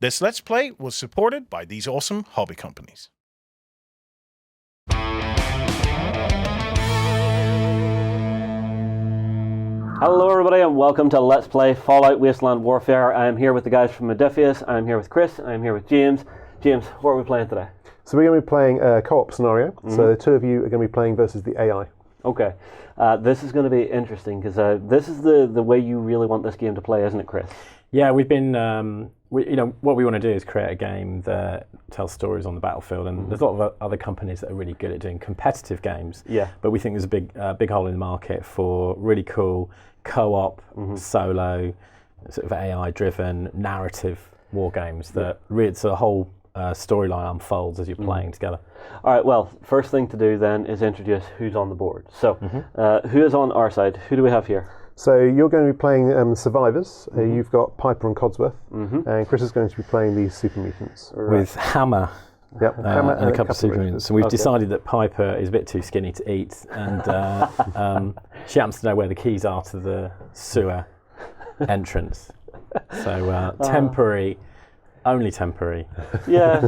This Let's Play was supported by these awesome hobby companies. Hello everybody and welcome to Let's Play Fallout Wasteland Warfare. I'm here with the guys from Modiphius, I'm here with Chris, and I'm here with James. James, what are we playing today? So we're going to be playing a co-op scenario, so the two of you are going to be playing versus the AI. Okay, this is going to be interesting because this is the way you really want this game to play, isn't it, Chris? Yeah, we've been, what we want to do is create a game that tells stories on the battlefield, and there's a lot of other companies that are really good at doing competitive games. Yeah. But we think there's a big hole in the market for really cool co-op, solo, sort of AI-driven narrative war games that really, so the whole storyline unfolds as you're playing together. All right, well, first thing to do then is introduce who's on the board. So, who is on our side? Who do we have here? So you're going to be playing survivors. You've got Piper and Codsworth, and Chris is going to be playing these super mutants. With Hammer. Yep, Hammer and a couple of super mutants. And we've decided that Piper is a bit too skinny to eat, and she happens to know where the keys are to the sewer entrance. So temporary, only temporary. Yeah,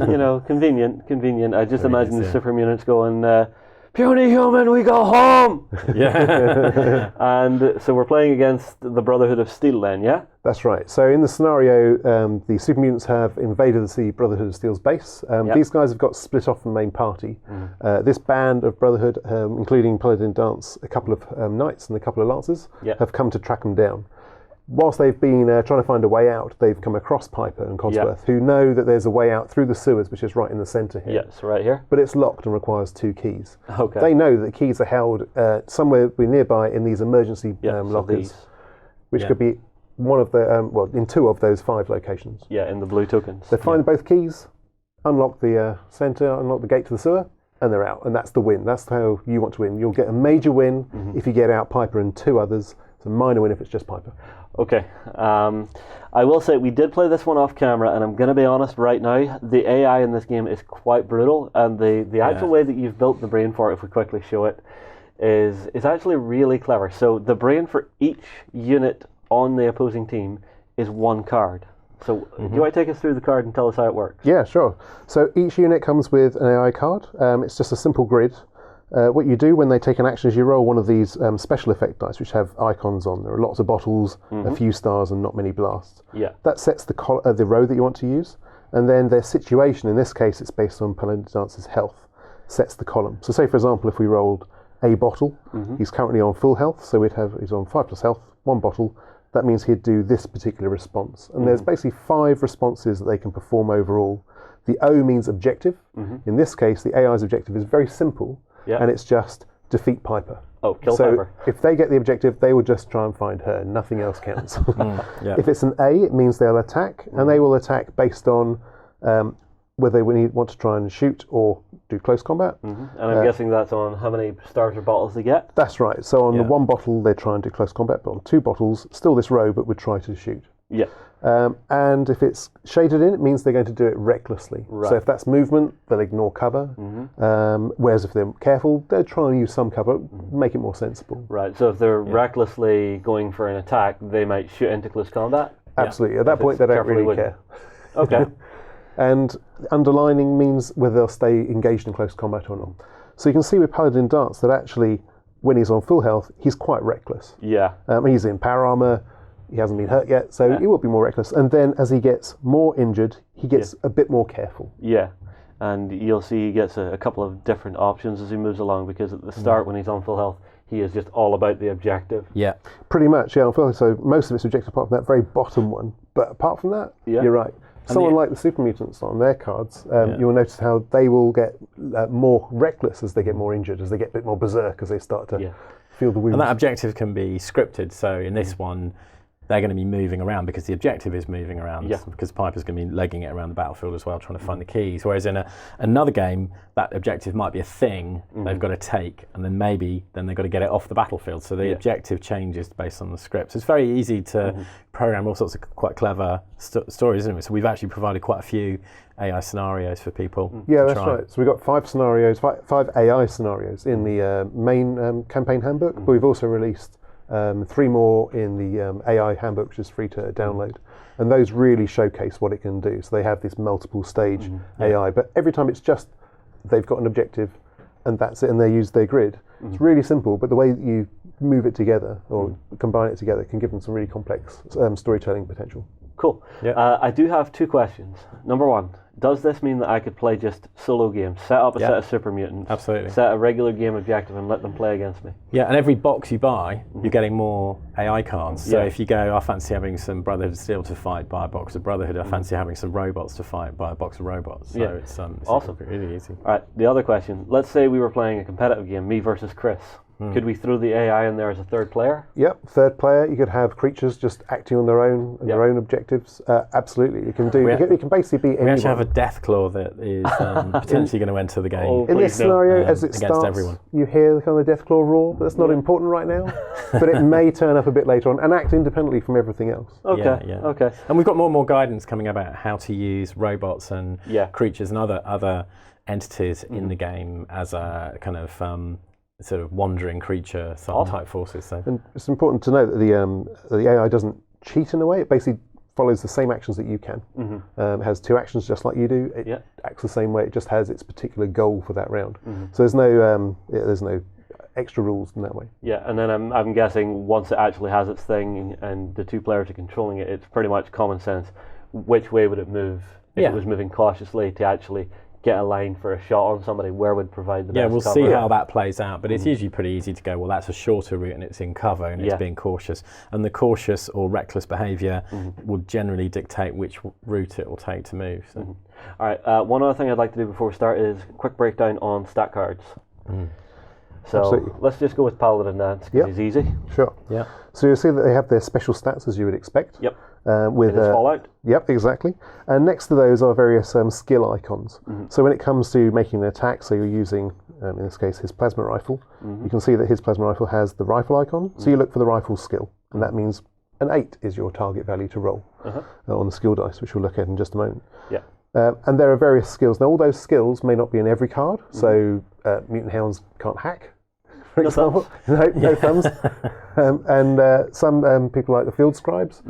convenient. I just imagine the super mutants going, "Puny human, we go home!" Yeah. And so we're playing against the Brotherhood of Steel then, yeah? That's right. So in the scenario, the super mutants have invaded the Brotherhood of Steel's base. These guys have got split off from the main party. This band of Brotherhood, including Paladin Dance, a couple of knights and a couple of lancers, have come to track them down. Whilst they've been trying to find a way out, they've come across Piper and Codsworth, who know that there's a way out through the sewers, which is right in the centre here. Yes, right here. But it's locked and requires 2 keys. Okay. They know that the keys are held somewhere nearby in these emergency lockers, which could be one of the, in 2 of those 5 locations. Yeah, in the blue tokens. They find both keys, unlock the centre, unlock the gate to the sewer, and they're out. And that's the win. That's how you want to win. You'll get a major win if you get out Piper and 2 others. It's a minor win if it's just Piper. Okay. I will say we did play this one off camera, and I'm going to be honest right now, the AI in this game is quite brutal, and the actual way that you've built the brain for it, if we quickly show it, is actually really clever. So the brain for each unit on the opposing team is 1 card. So do you want to take us through the card and tell us how it works? Yeah, sure. So each unit comes with an AI card. It's just a simple grid. What you do when they take an action is you roll one of these special effect dice, which have icons on. There are lots of bottles, a few stars, and not many blasts. Yeah. That sets the row that you want to use, and then their situation. In this case, it's based on Paladin Dance's health. Sets the column. So, say for example, if we rolled a bottle, he's currently on full health, so he's on 5+ health, 1 bottle. That means he'd do this particular response, and there's basically 5 responses that they can perform overall. The O means objective. In this case, the AI's objective is very simple. Yeah. And it's just defeat Piper. Oh, kill Piper. So if they get the objective, they will just try and find her. Nothing else counts. If it's an A, it means they'll attack, and they will attack based on whether they want to try and shoot or do close combat. And I'm guessing that's on how many stars or bottles they get? That's right. So on the 1 bottle, they try and do close combat, but on 2 bottles, still this row, but would try to shoot. Yeah. And if it's shaded in, it means they're going to do it recklessly. Right. So if that's movement, they'll ignore cover. Whereas if they're careful, they'll try and use some cover, make it more sensible. Right, so if they're recklessly going for an attack, they might shoot into close combat? Absolutely. At that point, they don't really care. Okay. And underlining means whether they'll stay engaged in close combat or not. So you can see with Paladin Dance that actually, when he's on full health, he's quite reckless. Yeah. He's in power armor. He hasn't been hurt yet, so he will be more reckless. And then as he gets more injured, he gets a bit more careful. Yeah, and you'll see he gets a couple of different options as he moves along, because at the start, when he's on full health, he is just all about the objective. Yeah. Pretty much, yeah. On full health, so most of it's objective apart from that very bottom one. But apart from that, you're right. Someone like the super mutants on their cards, you'll notice how they will get more reckless as they get more injured, as they get a bit more berserk, as they start to feel the wounds. And that objective can be scripted, so in this one, they're going to be moving around because the objective is moving around, because Piper's going to be legging it around the battlefield as well, trying to find the keys. Whereas in another game, that objective might be a thing they've got to take, and then they've got to get it off the battlefield. So the objective changes based on the script. So it's very easy to program all sorts of quite clever stories, isn't it? So we've actually provided quite a few AI scenarios for people. Yeah, that's right. So we've got 5 scenarios, 5 AI scenarios in the main campaign handbook, but we've also released 3 more in the AI handbook, which is free to download. And those really showcase what it can do. So they have this multiple stage AI, but every time it's just, they've got an objective and that's it, and they use their grid. It's really simple, but the way that you move it together or combine it together can give them some really complex storytelling potential. Cool. Yeah. I do have 2 questions. Number 1, does this mean that I could play just solo games, set up a set of super mutants, Absolutely. set a regular game objective and let them play against me? Yeah, and every box you buy, you're getting more AI cards. So if you go, I fancy having some Brotherhood of Steel to fight, buy a box of Brotherhood. I fancy having some robots to fight, buy a box of robots. So it's awesome. Really easy. All right, the other question. Let's say we were playing a competitive game, me versus Chris. Could we throw the AI in there as a third player? Yep, third player. You could have creatures just acting on their own and their own objectives. Absolutely, you can do. You can basically be anyone. We actually have a death claw that is potentially going to enter the game. In this scenario, as it against starts, everyone. you hear the kind of Deathclaw roar, but that's not important right now. But it may turn up a bit later on and act independently from everything else. Okay. Yeah. Okay. And we've got more and more guidance coming about how to use robots and creatures and other entities in the game as a kind of sort of wandering creature type forces. So. And it's important to know that the AI doesn't cheat in a way. It basically follows the same actions that you can. It has 2 actions just like you do. It acts the same way. It just has its particular goal for that round. So there's no extra rules in that way. Yeah, and then I'm guessing once it actually has its thing and the 2 players are controlling it, it's pretty much common sense. Which way would it move if it was moving cautiously to actually get a line for a shot on somebody? Where would provide the best we'll cover? see how that plays out, but it's usually pretty easy to go, well, that's a shorter route and it's in cover and it's being cautious. And the cautious or reckless behaviour will generally dictate which route it will take to move. So. All right, one other thing I'd like to do before we start is a quick breakdown on stat cards. So Absolutely. let's just go with Paladin Dance because he's easy. Sure. Yeah. So you'll see that they have their special stats as you would expect. Yep. With Fallout. Yep, exactly. And next to those are various skill icons. So when it comes to making an attack, so you're using, in this case, his plasma rifle, you can see that his plasma rifle has the rifle icon. So you look for the rifle skill, and that means an 8 is your target value to roll on the skill dice, which we'll look at in just a moment. Yeah. And there are various skills. Now, all those skills may not be in every card. So mutant hounds can't hack, for example. No thumbs. And some people like the field scribes,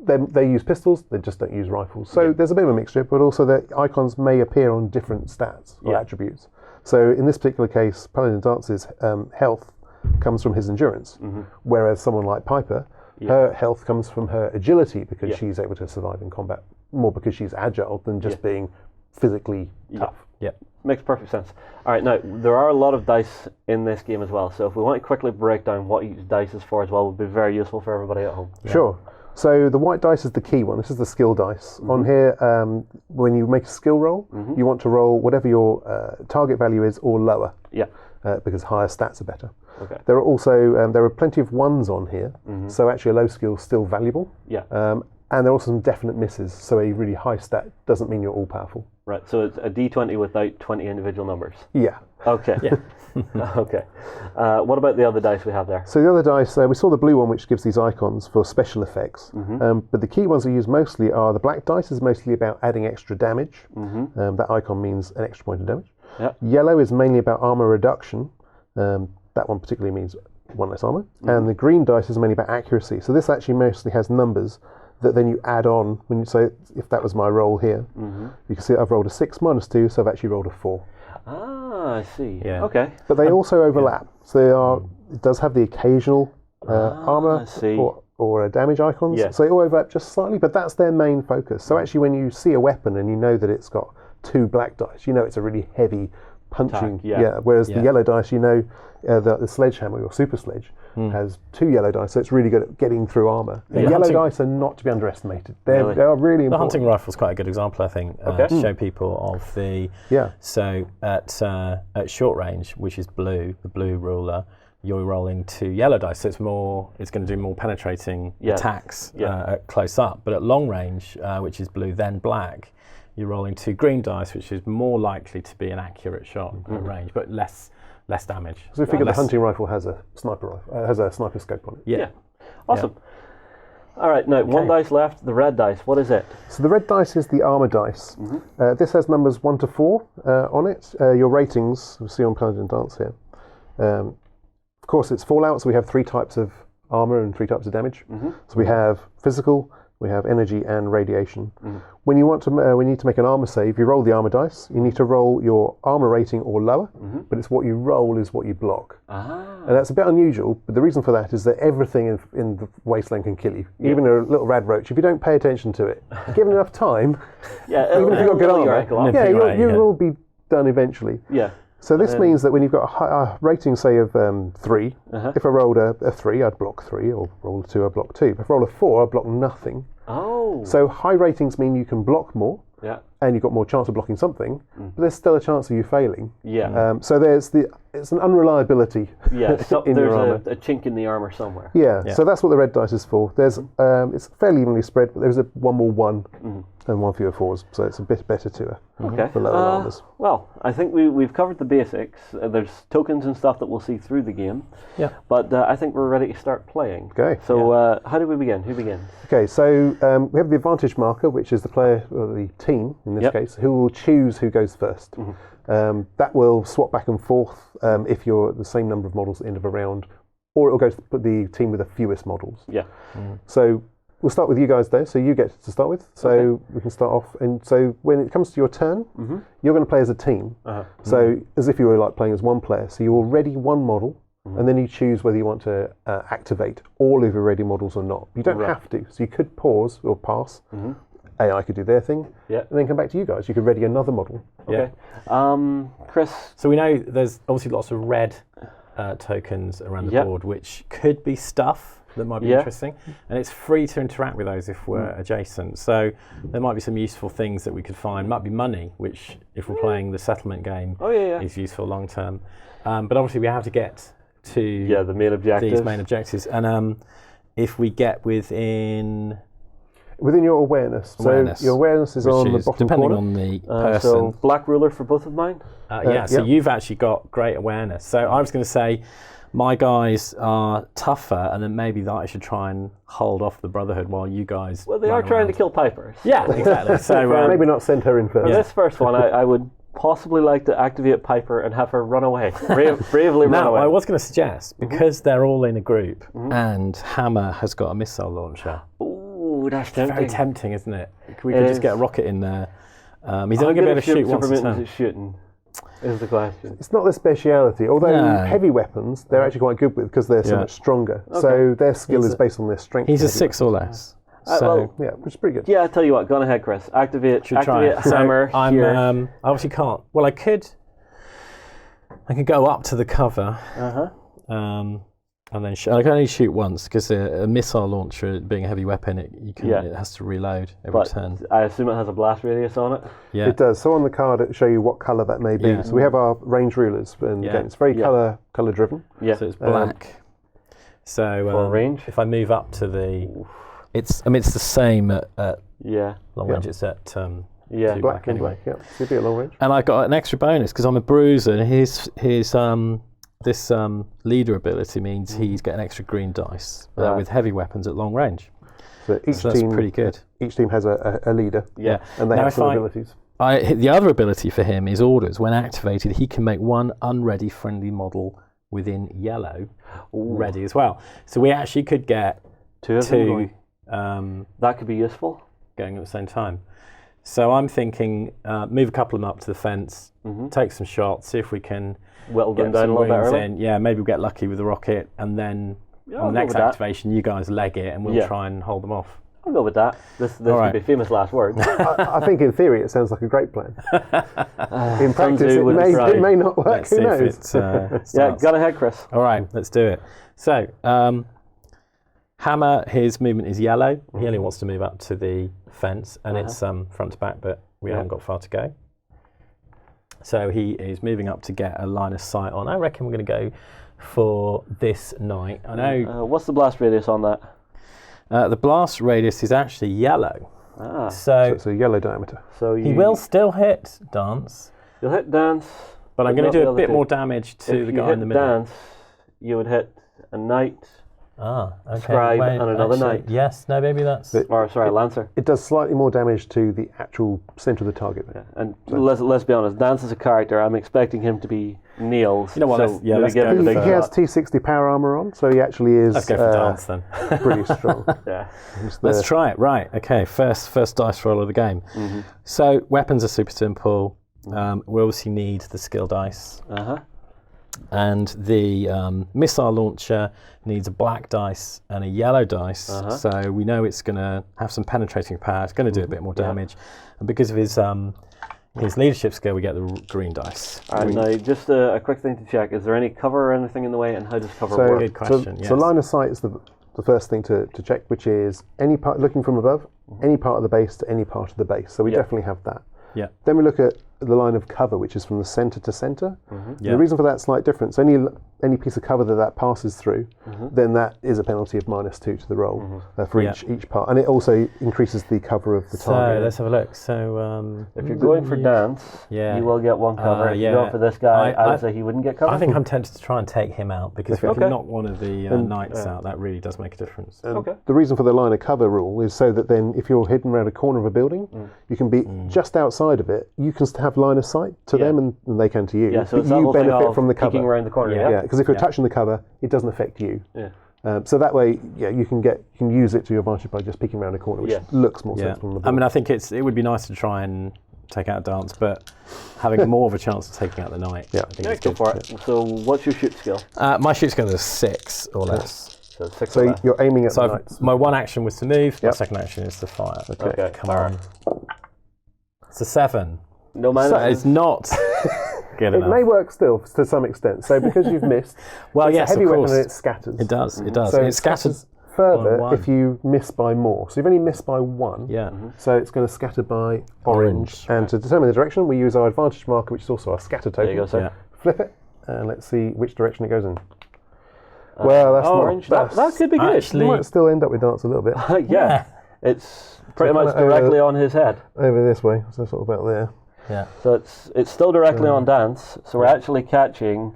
they use pistols, they just don't use rifles. So there's a bit of a mixture, but also the icons may appear on different stats or attributes. So in this particular case, Paladin Dance's health comes from his endurance, whereas someone like Piper, her health comes from her agility because she's able to survive in combat, more because she's agile than just being physically tough. Yeah. Makes perfect sense. All right, now, there are a lot of dice in this game as well, so if we want to quickly break down what each dice is for as well, would be very useful for everybody at home. Sure. So the white dice is the key one. This is the skill dice. On here, when you make a skill roll, you want to roll whatever your target value is or lower. Yeah. Because higher stats are better. Okay. There are also there are plenty of ones on here, so actually a low skill is still valuable. Yeah. And there are also some definite misses, so a really high stat doesn't mean you're all powerful. Right, so it's a D20 without 20 individual numbers. Yeah. Okay. Okay. What about the other dice we have there? So the other dice, we saw the blue one, which gives these icons for special effects. But the key ones we use mostly are the black dice is mostly about adding extra damage. That icon means an extra point of damage. Yep. Yellow is mainly about armor reduction. That one particularly means 1 less armor. And the green dice is mainly about accuracy. So this actually mostly has numbers that then you add on when you say, if that was my roll here, you can see I've rolled a 6 minus 2, so I've actually rolled a 4. Ah, I see. Yeah. Okay. But they also overlap. So they are, it does have the occasional armor or damage icons. Yeah. So they all overlap just slightly, but that's their main focus. So actually when you see a weapon and you know that it's got 2 black dice, you know it's a really heavy punching. Whereas the yellow dice, you know, the sledgehammer or super sledge has 2 yellow dice, so it's really good at getting through armor. The yellow dice are not to be underestimated. They are really important. The hunting rifle is quite a good example, I think, to show people of the. Yeah. So at short range, which is blue, the blue ruler, you're rolling 2 yellow dice, so it's going to do more penetrating attacks at close up. But at long range, which is blue, then black, you're rolling 2 green dice, which is more likely to be an accurate shot at range, but less damage. So we figure the hunting rifle has a sniper scope on it. Yeah. Awesome. Yeah. All right, now one dice left, the red dice. What is it? So the red dice is the armor dice. This has numbers 1 to 4 on it. Your ratings, we'll see on Paladin Dance here. Of course, it's Fallout, so we have 3 types of armor and 3 types of damage. So we have physical, we have energy, and radiation. When you want to, we need to make an armor save. You roll the armor dice. You need to roll your armor rating or lower, but it's what you roll is what you block. And that's a bit unusual. But the reason for that is that everything in the Wasteland can kill you, even a little rad roach. If you don't pay attention to it, given enough time, even if you've got good armor, you will be done eventually. So this means that when you've got a rating, say, of 3, if I rolled a 3, I'd block 3, or roll a 2, I'd block 2. But if I roll a 4, I'd block nothing. So high ratings mean you can block more, and you've got more chance of blocking something, but there's still a chance of you failing. So it's an unreliability in there's your armor. a chink in the armor somewhere. So that's what the red dice is for. There's it's fairly evenly spread, but there's one more 1 and 1 fewer 4s, so it's a bit better for lower armors. Well, I think we've covered the basics. There's tokens and stuff that we'll see through the game. But I think we're ready to start playing. Okay. So how do we begin? Who begins? Okay, so we have the advantage marker, which is the player, or the team in this case, who will choose who goes first. That will swap back and forth if you're the same number of models at the end of a round, or it will go to the team with the fewest models. So we'll start with you guys though, so you get to start with. So we can start off, and so when it comes to your turn, you're going to play as a team. So as if you were like playing as one player. So you will ready one model, and then you choose whether you want to activate all of your ready models or not. You don't have to, so you could pause or pass. AI could do their thing, and then come back to you guys. You could ready another model. Chris? So we know there's obviously lots of red tokens around the board, which could be stuff that might be interesting, and it's free to interact with those if we're adjacent. So there might be some useful things that we could find. Might be money, which if we're playing the settlement game is useful long term. But obviously we have to get to the main objectives. These main objectives, and if we get within your awareness. So your awareness is on the bottom depending corner. on the person. So black ruler for both of mine? So you've actually got great awareness. So I was going to say my guys are tougher, and then maybe that I should try and hold off the Brotherhood while you guys. Well, they are trying to kill Piper. Yeah, exactly. So maybe not send her in first. For this first one, I would possibly like to activate Piper and have her run away. Bravely run away. I was going to suggest, because they're all in a group, and Hammer has got a missile launcher. Ooh, that's tempting. Very tempting, isn't it? We could just get a rocket in there. He's only going to be able to shoot once a turn. Shooting is the question. It's not their speciality, although heavy weapons they're actually quite good with because they're so much stronger. So their skill is based on their strength. He's a 6 or less. Which is pretty good. Yeah, I'll tell you what, go on ahead, Chris. Activate Hammer here. I obviously can't. Well, I could go up to the cover. And then I can only shoot once because a missile launcher, being a heavy weapon, it has to reload every turn. I assume it has a blast radius on it. Yeah, it does. So on the card, it show you what color that may be. So we have our range rulers, and again, it's very color driven. So it's black. So for range, if I move up to it's the same at long range. It's at black anyway. So it'd be at long range. And I got an extra bonus because I'm a bruiser, and his this leader ability means he's got an extra green dice with heavy weapons at long range. So each team, that's pretty good. Each team has a leader. And they have some abilities. The other ability for him is orders. When activated, he can make one unready friendly model within yellow ready as well. So we actually could get two. That could be useful. Going at the same time. So I'm thinking, move a couple of them up to the fence, take some shots, see if we can whittle them down a little bit early. Yeah, maybe we'll get lucky with the rocket, and then on the next activation, you guys leg it, and we'll try and hold them off. I'll go with that. This could be famous last words. I think in theory it sounds like a great plan. In practice, it may not work. Who knows? Go ahead, Chris. All right, let's do it. So, Hammer, his movement is yellow. He only wants to move up to the fence, and it's front to back, but we haven't got far to go. So he is moving up to get a line of sight on. I reckon we're going to go for this knight. I know. What's the blast radius on that? The blast radius is actually yellow. So it's a yellow diameter. So he will still hit Dance. You'll hit Dance. But I'm going to do a bit more damage to the guy in the middle. Dance, you would hit a knight, Okay. Scribe and another knight. Yes, no, maybe that's... Lancer. It does slightly more damage to the actual centre of the target. Yeah. And let's be honest, Dance is a character. I'm expecting him to be Niels. You know what? So let's go He for has T60 power armor on, so he actually is Let's go for Dance then. pretty strong. Yeah. Let's try it. Right. Okay. First dice roll of the game. Mm-hmm. So weapons are super simple. We obviously need the skill dice. And the missile launcher needs a black dice and a yellow dice, so we know it's going to have some penetrating power. It's going to do a bit more damage, and because of his leadership skill, we get the green dice. All right, now just a quick thing to check: is there any cover or anything in the way, and how does cover work? Good question. So line of sight is the first thing to check, which is any part looking from above, any part of the base to any part of the base. So we definitely have that. Yeah. Then we look at the line of cover, which is from the centre to centre. Yeah. The reason for that slight difference, any piece of cover that passes through, then that is a penalty of -2 to the roll for each part, and it also increases the cover of the target. So let's have a look. So if you're going for Dance, you will get one cover. If you're going for this guy, I would say he wouldn't get cover. I think I'm tempted to try and take him out, because if we can knock one of the knights out, that really does make a difference. The reason for the line of cover rule is so that then if you're hidden around a corner of a building, you can be just outside of it. You can have line of sight to them, and they can to you. Yeah, so but it's that you whole thing benefit of from the cover. peeking around the corner. Yeah, because if you're touching the cover, it doesn't affect you. Yeah. So that way, you can use it to your advantage by just peeking around a corner, which looks more sensible on the board. I mean, I think it would be nice to try and take out Dance, but having more of a chance of taking out the knight. Yeah, I think it's go good. for it. So what's your shoot skill? My shoot skill is 6 or less. So 6 So or less. you're aiming at the knights. My one action was to move. My second action is to fire. Okay. Come on. It's a 7. No man. So it's not good It enough. may work still to some extent. So because you've missed, Well, it's yes, a heavy of weapon course. and it scatters. It does. It does. So It scatters further by 1. if you miss by more. So you've only missed by 1. Yeah. So it's going to scatter by orange. And to determine the direction, we use our advantage marker, which is also our scatter token. There you go, sir. Yeah. Flip it, and let's see which direction it goes in. Well, that's orange. not... That could be good. You might still end up with Dance a little bit. Yeah. It's pretty much kinda directly on his head. Over this way, so sort of about there. Yeah. So it's still directly on Dance. So we're actually catching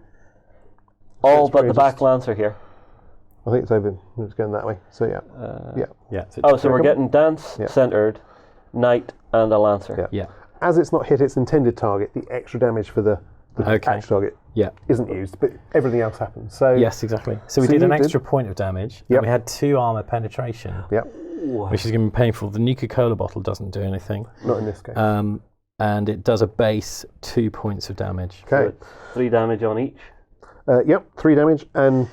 all but the back Lancer here. I think it's over. It's going that way. So yeah. Yeah. So we're getting Dance centered, Knight, and a Lancer. Yeah. As it's not hit its intended target, the extra damage for the actual target isn't used, but everything else happens. So Yes, exactly. So we did an extra point of damage, and we had 2 armor penetration, which is going to be painful. The Nuka-Cola bottle doesn't do anything. Not in this case. And it does a base 2 points of damage. Okay. So it's 3 damage on each. 3 damage and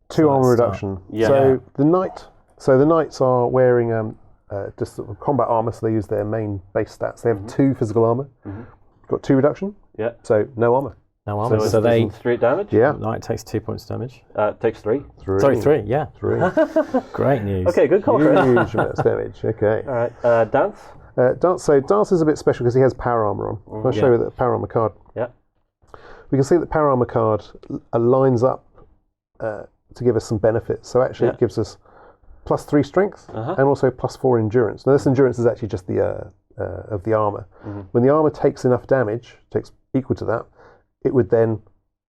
2 armor reduction. Yeah. So the knights are wearing just sort of combat armor, so they use their main base stats. They have 2 physical armor. Got 2 reduction. Yeah. So no armor. No armor. So they straight damage. Yeah. Knight takes 2 points of damage. Takes 3. 3. Sorry, 3. Yeah. 3. Great news. Okay, good call, Chris. Huge amounts of damage. Okay. All right. Dance. Dance. So Dance is a bit special because he has power armor on. I'll show you the power armor card. Yeah. We can see that the power armor card lines up to give us some benefits. So actually, it gives us +3 strength and also +4 endurance. Now this endurance is actually just the of the armor. When the armor takes enough damage, takes equal to that, it would then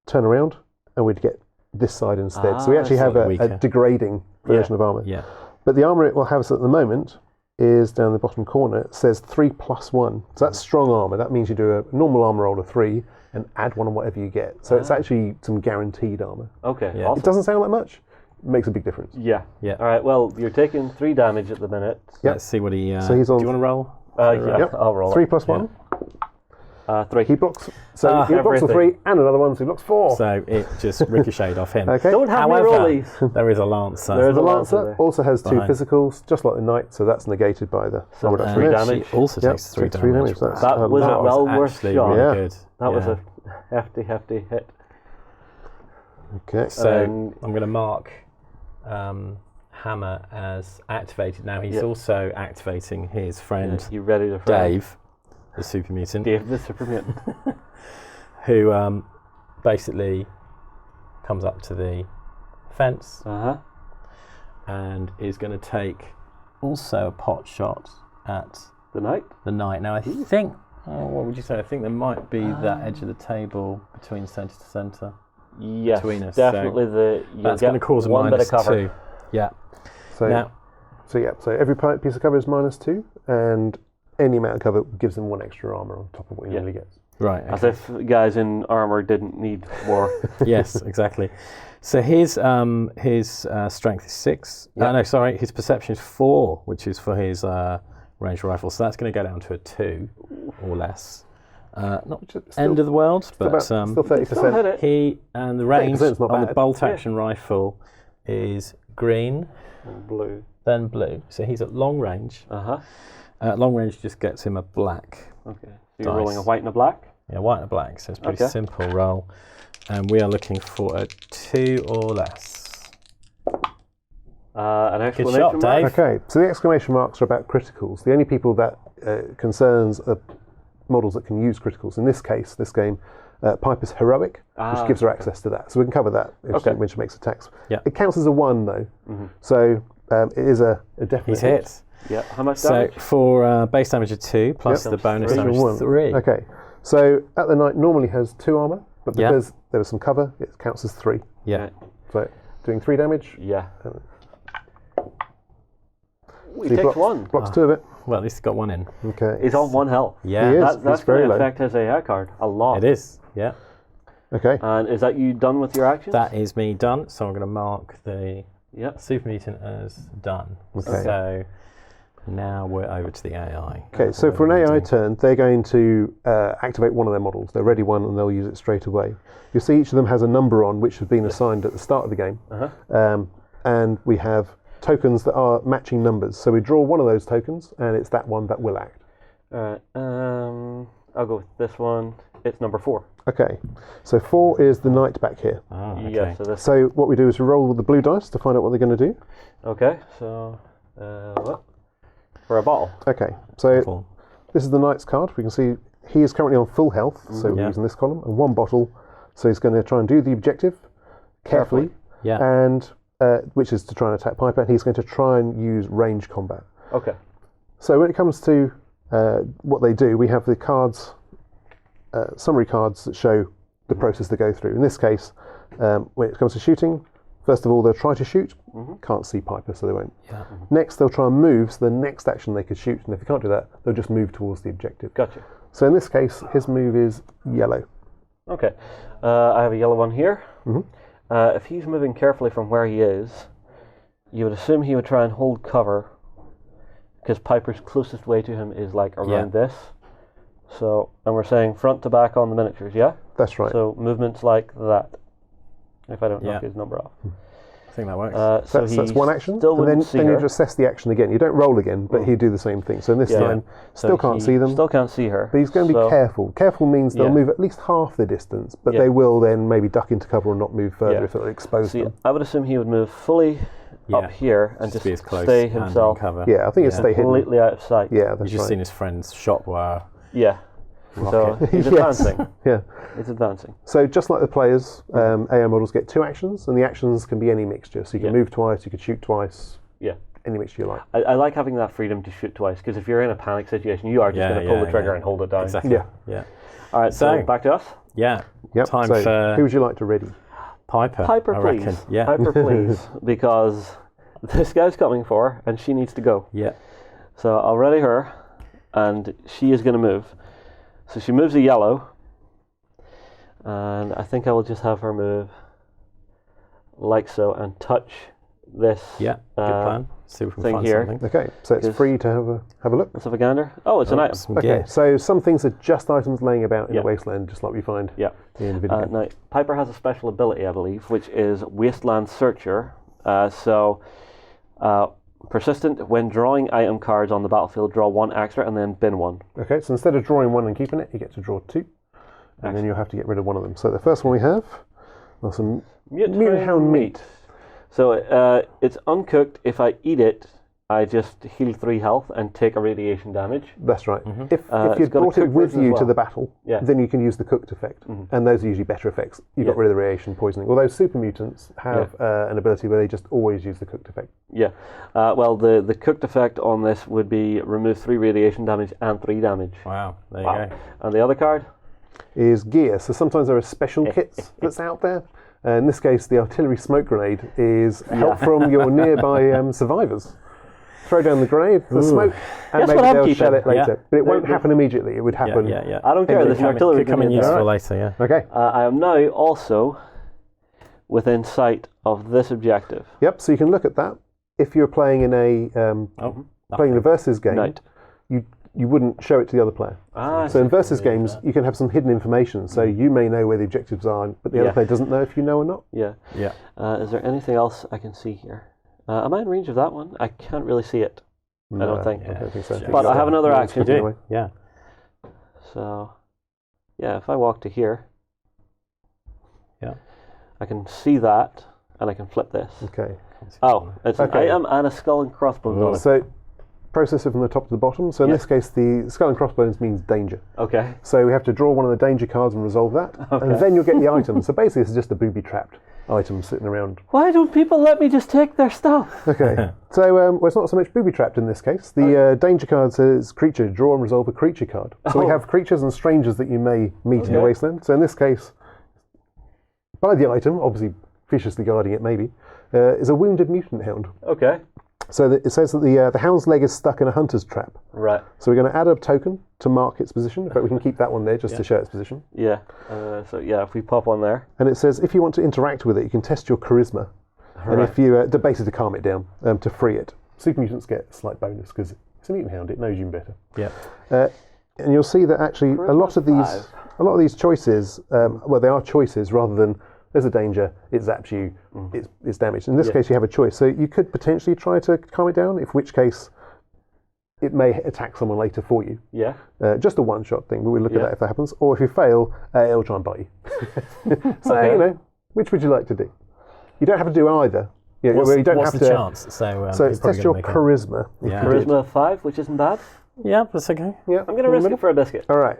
turn around and we'd get this side instead. So we actually have a degrading version of armor. Yeah. But the armor it will have us at the moment is down the bottom corner. It says 3+1. So that's strong armor. That means you do a normal armor roll of 3 and add 1 on whatever you get. So it's actually some guaranteed armor. Okay. Yeah. Awesome. It doesn't sound like much. It makes a big difference. Yeah. Yeah. All right. Well, you're taking 3 damage at the minute. Let's see what he... So he's on... Do you want to roll? I'll roll. 3+1. 3. He blocks. So he blocks the 3 and another one, so he blocks 4. So it just ricocheted off him. Okay. Don't have me roll these. There is a Lancer. There is The a Lancer also has 2 Behind. physicals, just like the Knight, so that's negated by the armor reduction. 3 there. damage. She also takes 3 takes 3 damage. damage. That's That was lot. well worth actually shot. really Yeah. good. That was a hefty hit. Okay. So I'm going to mark Hammer as activated. Now he's also activating his friend You ready to Dave, the super mutant, Dave the super mutant. who basically comes up to the fence and is going to take also a pot shot at The Knight? the Knight. Now I think, what would you say? I think there might be that edge of the table between centre to centre. Yes, Between us, definitely. That's going to cause a one bit of -2. cover. Yeah. So, Now, so every piece of cover is -2, and any amount of cover gives them 1 extra armor on top of what he normally gets. right. As Okay. if guys in armor didn't need more. Yes, exactly. So his strength is 6. Yeah. No, sorry, his perception is 4, which is for his ranged rifle. So that's going to go down to a 2 or less. Not end of the world, but still Still 30%. hit it. he and the range 30% 's not on the bad. bolt action rifle is green, Blue. then blue. So he's at long range. Long range just gets him a black. Okay. So you're rolling a Dice. white and a black? Yeah, white and a black. So it's a pretty Okay. simple roll. And we are looking for a 2 or less. An Good exclamation shot, mark? Dave. Okay, so the exclamation marks are about criticals. The only people that concerns are models that can use criticals. In this case, this game, Piper's heroic, which gives her access to that. So we can cover that when she makes attacks. Yeah. It counts as a 1 though, so it is a definite He's hit. Yeah. How much So damage? for base damage of 2 plus Yep. the bonus Additional damage 1. 3. Okay, so at the knight normally has 2 armor, but Yeah. because there was some cover, it counts as 3. Yeah. Right. So doing 3 damage. Yeah. He He takes blocks, 1. blocks 2 of it. Well, at least he's got 1 in. Okay. He's on 1 health. Yeah. He is. That's very going to low. affect his AI card a lot. It is. Yeah. Okay. And is that you done with your actions? That is me done. So I'm going to mark the Yep. super mutant as done. Okay. So now we're over to the AI. Okay, so for an AI turn, they're going to activate one of their models. They're ready one, and they'll use it straight away. You see each of them has a number on which has been assigned at the start of the game. And we have tokens that are matching numbers. So we draw one of those tokens, and it's that one that will act. Alright. I'll go with this one. It's number 4. Okay, so 4 is the knight back here. Oh, okay. Yeah, so this. So what we do is we roll the blue dice to find out what they're going to do. Okay, so. What? For a bottle. Okay, so Cool. this is the knight's card. We can see he is currently on full health, so we're Yeah. using this column, and 1 bottle. So he's going to try and do the objective carefully. Yeah. And which is to try and attack Piper, and he's going to try and use range combat. Okay. So when it comes to what they do, we have the cards, summary cards that show the process they go through. In this case, when it comes to shooting, first of all, they'll try to shoot, can't see Piper, so they won't. Yeah. Next, they'll try and move, so the next action they could shoot, and if they can't do that, they'll just move towards the objective. Gotcha. So in this case, his move is yellow. Okay. I have a yellow one here. If he's moving carefully from where he is, you would assume he would try and hold cover, because Piper's closest way to him is like around this. So, and we're saying front to back on the miniatures, yeah? That's right. So movements like that. If I don't knock his number off. I think that works. So that's one action, Still and wouldn't then, see then you her. just assess the action again. You don't roll again, but he'd do the same thing. So in this time, So still can't he see them. Still can't see her. But he's going to be So- careful. Careful means they'll Yeah. move at least half the distance, but Yeah. they will then maybe duck into cover or not move further Yeah. if it'll expose See, them. I would assume he would move fully up here and Just be as just close stay and in himself cover. Yeah, I think it's stay hidden. completely out of sight. Yeah, that's You've just right. seen his friend's shot wire. Yeah. So he's Yes. advancing. Yeah. He's advancing. So just like the players, AI models get 2 actions, and the actions can be any mixture. So you can move twice, you can shoot twice, Yeah. any mixture you like. I like having that freedom to shoot twice, because if you're in a panic situation, you are just going to pull the trigger and hold it down. Exactly. Yeah. Yeah. All right, so So- back to us. Yeah. Yep. Time so for who would you like to ready? Piper. Piper, I please. reckon. Yeah. Piper, please, because this guy's coming for her, and she needs to go. Yeah. So I'll ready her, and she is going to move. So she moves a yellow, and I think I will just have her move like so and touch this Yeah. Good plan. See if we can thing find here. something. Okay, so it's Because- free to have a look. Let's have a gander. Oh, it's an item. Some Okay, gear. so some things are just items laying about in Yeah. the wasteland, just like we find Yeah. in the video. Now, Piper has a special ability, I believe, which is Wasteland Searcher. Persistent, when drawing item cards on the battlefield, draw 1 extra and then bin 1. Okay, so instead of drawing 1 and keeping it, you get to draw 2, and then you'll have to get rid of one of them. So the first one we have, are some mutant hound meat. So it's uncooked. If I eat it, I just heal 3 health and take a radiation damage. That's right. If it's you'd got a brought it cooked with version as you to well. the battle, Yeah. then you can use the cooked effect, and those are usually better effects. You got Yeah. rid of the radiation poisoning. Although super mutants have an ability where they just always use the cooked effect. Yeah. Well, the cooked effect on this would be remove 3 radiation damage and 3 damage. Wow. There you go. And the other card? Is gear. So sometimes there are special kits that's out there. In this case, the artillery smoke grenade is help from your nearby survivors. Throw down the grenade, the smoke, and Guess maybe what I'm they'll keeping? shell it later. Yeah. But it won't happen immediately. It would happen. Yeah. I don't care. There's an artillery Could come in grenade useful there. later, yeah. Okay. I am now also within sight of this objective. Yep. So you can look at that. If you're playing in a playing a versus game, Night. you wouldn't show it to the other player. So in versus games, you can have some hidden information. So you may know where the objectives are, but the other player doesn't know if you know or not. Yeah. Yeah. Is there anything else I can see here? Am I in range of that one? I can't really see it. I don't think. I don't think so. But I have another action. You do, Anyway. yeah. So, yeah, if I walk to here, Yeah. I can see that, and I can flip this. Okay. Oh, it's an Okay. item and a skull and crossbones on it. So process it from the top to the bottom. So in this case, the skull and crossbones means danger. Okay. So we have to draw one of the danger cards and resolve that, and then you'll get the item. So basically, it's just a booby-trapped item sitting around. Why don't people let me just take their stuff? Okay. So well, it's not so much booby-trapped in this case. The danger card says creature, draw and resolve a creature card. So we have creatures and strangers that you may meet in the wasteland. So in this case, by the item, obviously viciously guarding it maybe, is a wounded mutant hound. Okay. So it says that the hound's leg is stuck in a hunter's trap. Right. So we're going to add a token to mark its position. In fact, we can keep that one there just to show its position. Yeah. So yeah, if we pop one there. And it says if you want to interact with it, you can test your charisma. And if you basically to calm it down, to free it. Super mutants get a slight bonus because it's a mutant hound. It knows you better. Yeah. And you'll see that actually a lot of these choices, well, they are choices rather than there's a danger, it zaps you, it's damaged. In this case, you have a choice. So you could potentially try to calm it down, in which case it may attack someone later for you. Yeah. Just a one-shot thing, but we'll look at that if that happens. Or if you fail, it'll try and bite you. So, you know, which would you like to do? You don't have to do either. You know, you don't What's have the to, chance? So it's test your charisma. Yeah. Charisma 5, which isn't bad. Yeah, that's okay. Yeah, I'm going to risk it for a biscuit. All right.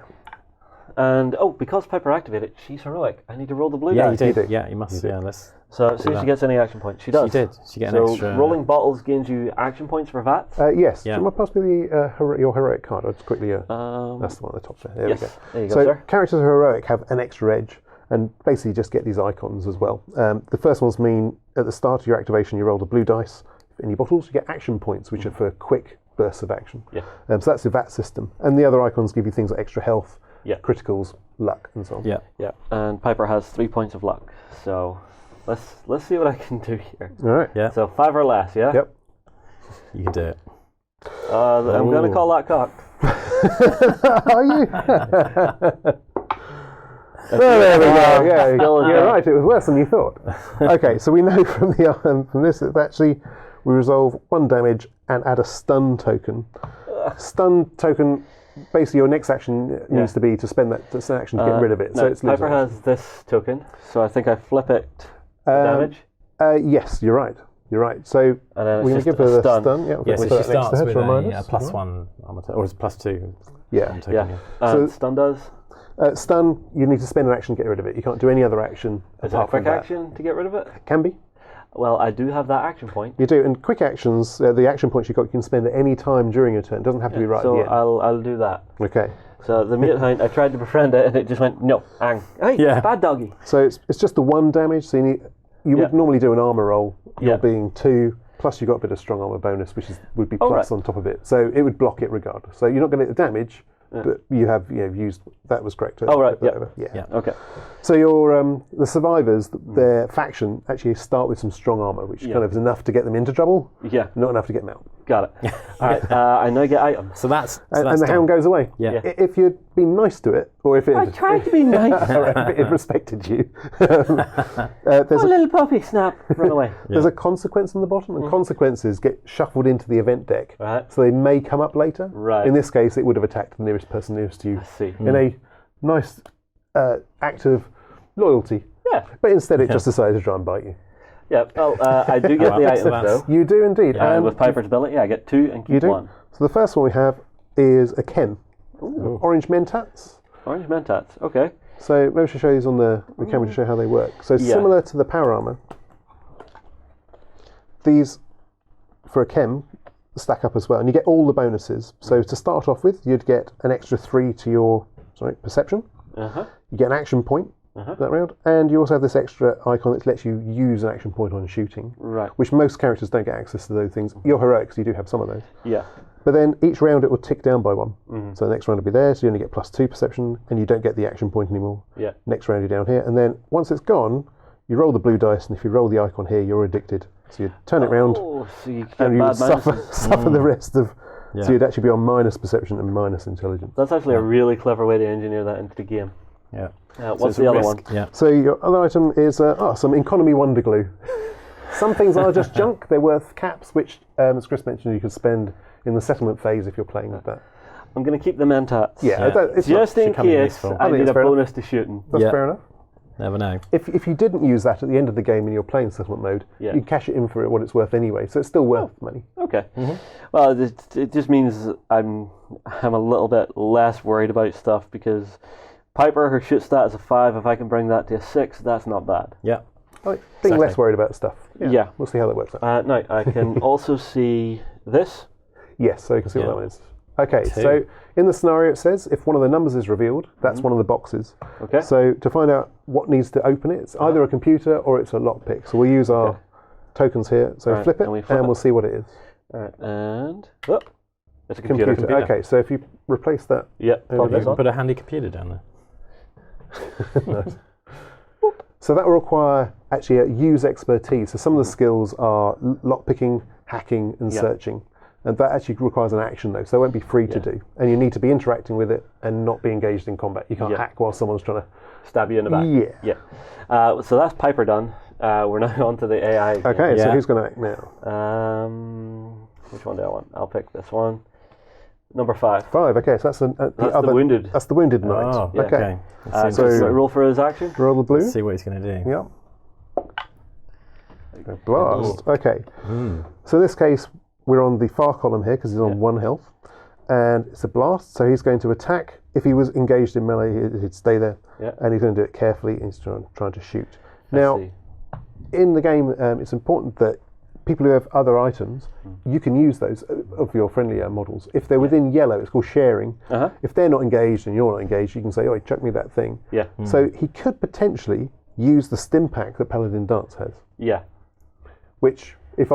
And because Piper activated, she's heroic. I need to roll the blue Yeah, dice. you do. Yeah, you must. Yeah, let's. So as soon as she gets any action points, she does. She did. She get an So extra. rolling bottles gains you action points for VATs. Yes. Yeah. Do you want to pass me the your heroic card? I'll just quickly. That's the one at the top there. There yes. we go. There you go, So sir. characters who are heroic have an extra edge, and basically just get these icons as well. The first ones mean at the start of your activation, you roll the blue dice in your bottles. You get action points, which are for quick bursts of action. Yeah. So that's the VAT system, and the other icons give you things like extra health, criticals, luck, and so on. Yeah. Yeah. And Piper has 3 points of luck. So let's see what I can do here. All right. Yeah. So 5 or less. Yeah. Yep. You can do it. I'm going to call that cocked. Are you? There we go. Yeah, you're right. It was worse than you thought. Okay, so we know from the from this that actually we resolve 1 damage and add a stun token. Stun token. Basically, your next action needs to be to spend that action to get rid of it. No, So it's Piper has this token, so I think I flip it damage. Yes, you're right. You're right. So And then we're going it's to just give her a the stun. stun. Yeah, Yeah, so put she that next to starts her with to remind a us. plus 1 armor, or is it plus 2? Yeah. token, Yeah. So- Stun does. Stun, you need to spend an action to get rid of it. You can't do any other action Is it a apart from quick that. action to get rid of it? Can be. Well, I do have that action point. You do, and quick actions, the action points you've got, you can spend at any time during your turn. It doesn't have to be right So at the end. I'll do that. Okay. So the mutant hound, I tried to befriend it, and it just went no, ang. Hey, Yeah. bad doggy. So it's just the 1 damage. So you would normally do an armor roll. You're Yeah. being 2, plus you got a bit of strong armor bonus, which would be plus right. on top of it. So it would block it regardless. So you're not going to get the damage, but you have used that was correct. Oh, right, yeah. Yeah. Okay. So your the survivors, their faction actually start with some strong armor, which kind of is enough to get them into trouble, Yeah. not enough to get them out. Got it. All right. I now get items. So that's. And the done. hound goes away. Yeah. If you'd been nice to it, or if it I tried to be nice. or if it respected you, there's Oh, little puppy, snap, run away. There's a consequence on the bottom, and consequences get shuffled into the event deck. Right. So they may come up later. Right. In this case, it would have attacked the nearest person nearest to you I see. in a nice act of loyalty. Yeah. But instead, it just decided to try and bite you. Yeah. Well, I do get well, the so items that's- though. You do indeed. And And with Piper's ability, I get 2 and you keep do. 1. So the first one we have is a Ken. Orange Mentats. Orange mentats. Okay. So maybe I should show these on the camera to show how they work. So Yeah. similar to the power armor, these for a chem stack up as well, and you get all the bonuses. So to start off with, you'd get an extra 3 to your perception. Uh huh. You get an action point, that round. And you also have this extra icon that lets you use an action point on shooting, Right. which most characters don't get access to those things. You're heroic, so you do have some of those. Yeah. But then each round it will tick down by 1. So the next round will be there, so you only get +2 perception, and you don't get the action point anymore. Yeah. Next round you're down here, and then once it's gone, you roll the blue dice, and if you roll the icon here, you're addicted. So you turn it round, Oh, so you get and you bad would suffer, minuses. suffer the rest of... Yeah. So you'd actually be on minus perception and minus intelligence. That's actually a really clever way to engineer that into the game. Yeah. What's it's the a other risk. one? Yeah. So your other item is some economy wonder glue. Some things are just junk. They're worth caps, which, as Chris mentioned, you could spend in the settlement phase if you're playing with that. I'm going to keep the mentats. Yeah, Yeah. it's Just in should come in case useful. I I think need it's a fair enough. bonus to shooting. That's Yeah. fair enough. Never know. If you didn't use that at the end of the game and you're playing settlement mode, Yeah. you cash it in for what it's worth anyway, so it's still worth money. Okay. Well, it just means I'm a little bit less worried about stuff because Piper, her shoot stat is a 5. If I can bring that to a 6, that's not bad. Yeah. Like, being Exactly. less worried about stuff. Yeah. We'll see how that works out. Now, I can also see this. Yes, so you can see what Yeah. that one is. Okay, 2. so in the scenario it says if one of the numbers is revealed, that's one of the boxes. Okay. So to find out what needs to open it, it's either a computer or it's a lockpick. So we'll use our tokens here. So Right, flip it and we and, flip it. we'll see what it is. All right, and it's a computer. Computer. Okay, so if you replace that, Yep. Pop You You this can on. put a handy computer down there. so that will require actually a use expertise. So some of the skills are lockpicking, hacking, and Yeah. searching. And that actually requires an action though, so it won't be free to do. And you need to be interacting with it and not be engaged in combat. You can't Yeah. hack while someone's trying to... Stab you in the back. Yeah. Yeah. So that's Piper done. We're now on to the AI. again. Okay, so Yeah. who's going to act now? Which one do I want? I'll pick this one. Number 5. 5, okay, so that's That's the wounded. That's the wounded knight. Oh, Yeah. Okay. Let's see, So- So roll for his action. Roll the blue. let's see what he's going to do. Yeah. Blast. Okay. So in this case, we're on the far column here because he's on 1 health. And it's a blast, so he's going to attack. If he was engaged in melee, he'd stay there. Yeah. And he's going to do it carefully, and he's trying to shoot. I Now, see. in the game, it's important that people who have other items, you can use those of your friendlier models. If they're within yellow, it's called sharing. Uh-huh. If they're not engaged and you're not engaged, you can say, "Oh, chuck me that thing." Yeah. So he could potentially use the stim pack that Paladin Dance has. Yeah. Which, if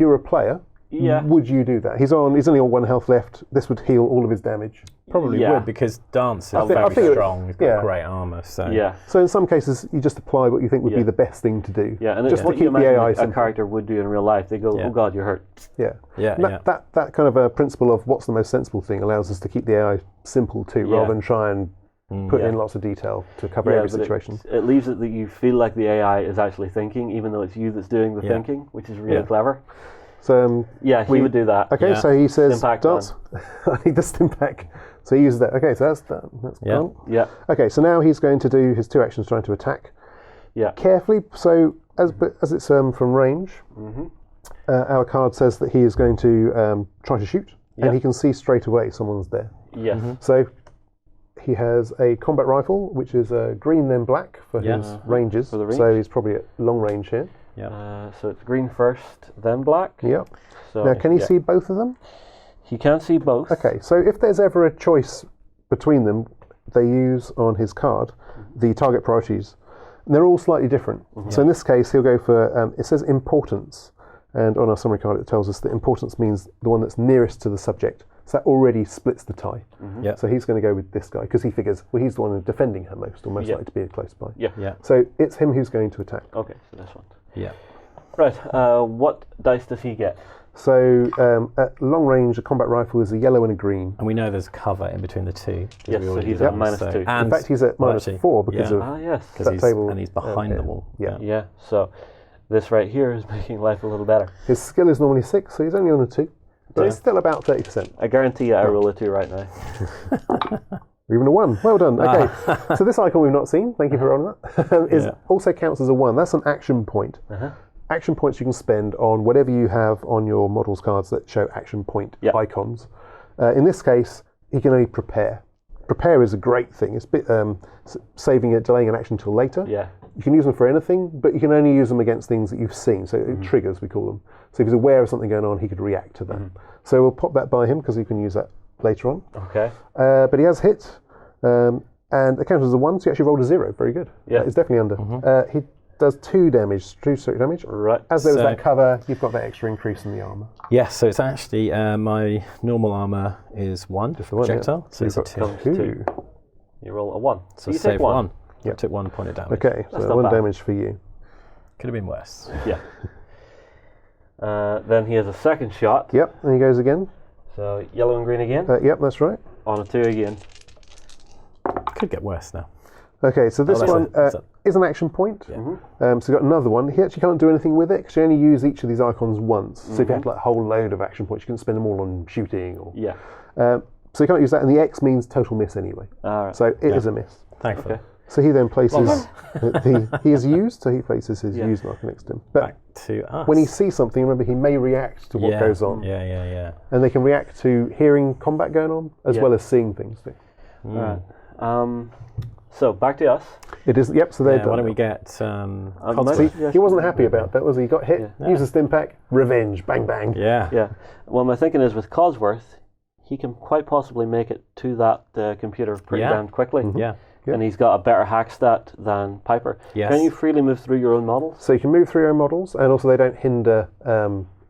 you were a player, Yeah. would you do that? He's only on 1 health left. This would heal all of his damage. Probably Yeah. would because Dance is I very think strong. He's got yeah. great armor. So Yeah. So in some cases, you just apply what you think would be Yeah. the best thing to do. Yeah. And just it's to what you keep the imagine AI a simple. character would do in real life. They go, Yeah. "Oh God, you're hurt." Yeah. Yeah, And yeah. that kind of a principle of what's the most sensible thing allows us to keep the AI simple too, Yeah. rather than try and put yeah. in lots of detail to cover Yeah, every but situation. it leaves it that you feel like the AI is actually thinking, even though it's you that's doing the Yeah. thinking, which is really Yeah. clever. So Yeah, he would do that. okay, Yeah. so he says, Stim pack "Dance, I need the stim pack." So he uses that. Okay, so that's that. That's Yeah. gone. Yeah. Okay, so now he's going to do his 2 actions, trying to attack Yeah. carefully. So as it's from range, our card says that he is going to try to shoot, Yeah. and he can see straight away someone's there. Yes. So he has a combat rifle, which is green then black for Yeah. his ranges. For the So range. he's probably at long range here. So it's green first, then black. Yeah. So Now, can he yeah. see both of them? He can see both. Okay, so if there's ever a choice between them, they use on his card the target priorities. And they're all slightly different. So in this case, he'll go for, it says importance. And on our summary card, it tells us that importance means the one that's nearest to the subject. So that already splits the tie. Yeah. So he's going to go with this guy because he figures, well, he's the one defending her most, or most Yeah. likely to be close by. Yeah. Yeah. So it's him who's going to attack. Okay, so this one. Yeah. Right. What dice does he get? So at long range, a combat rifle is a yellow and a green. And we know there's cover in between the two. 'cause Yes, we so already he's did at that, minus so- 2. And In fact, he's at minus actually, 4 because yeah. of Ah, yes. because that he's, table, and he's behind the here. wall. Yeah. Yeah. So this right here is making life a little better. His skill is normally 6, so he's only on a 2. But it's still about 30%. I guarantee you, I roll a 2 right now. Or even a 1. Well done. Okay. So this icon we've not seen, thank you for rolling that, is Yeah. also counts as a 1. That's an action point. Action points you can spend on whatever you have on your models cards that show action point Yeah. icons. In this case, he can only prepare. Prepare is a great thing. It's a bit, saving it, delaying an action until later. Yeah. You can use them for anything, but you can only use them against things that you've seen. So triggers, we call them. So if he's aware of something going on, he could react to that. So we'll pop that by him because you can use that later on. Okay. But he has hit, and And the counter is a 1, so you actually rolled a 0. Very good. Yeah. It's definitely under. He does 2 damage, 2 straight damage. Right. As there was that cover, you've got that extra increase in the armor. Yes, so it's actually my normal armor is 1 projectile, so it's a 2. You roll a 1. So you save take 1. I took 1 point of damage. Okay, so That's not 1 bad. damage for you. Could have been worse. Yeah. Then he has a second shot. Yep, and he goes again. So yellow and green again. Yep, that's right. On a 2 again. Could get worse now. Okay, so this that's one is an action point. Yeah. So you've got another one. He actually can't do anything with it because you only use each of these icons once. So if you had like a whole load of action points, you can spend them all on shooting. Or Yeah. so you can't use that, and the X means total miss anyway. All right. So it is a miss. Thankfully. Okay. So he then places he is used, so he places his Yeah. used marker next to him. But Back to us. when he sees something, remember he may react to what goes on, Yeah. and they can react to hearing combat going on as Yeah. well as seeing things too. All right. So back to us. It is. Yep. So they're done. Why don't we get See, Codsworth? he wasn't happy about that, was he? He got hit, used a stim pack, revenge, bang bang. Yeah. Yeah. Well, my thinking is with Codsworth, he can quite possibly make it to that computer pretty Yeah. damn quickly. Yeah. And he's got a better hack stat than Piper. Yes. Can you freely move through your own models? So you can move through your own models, and also they don't hinder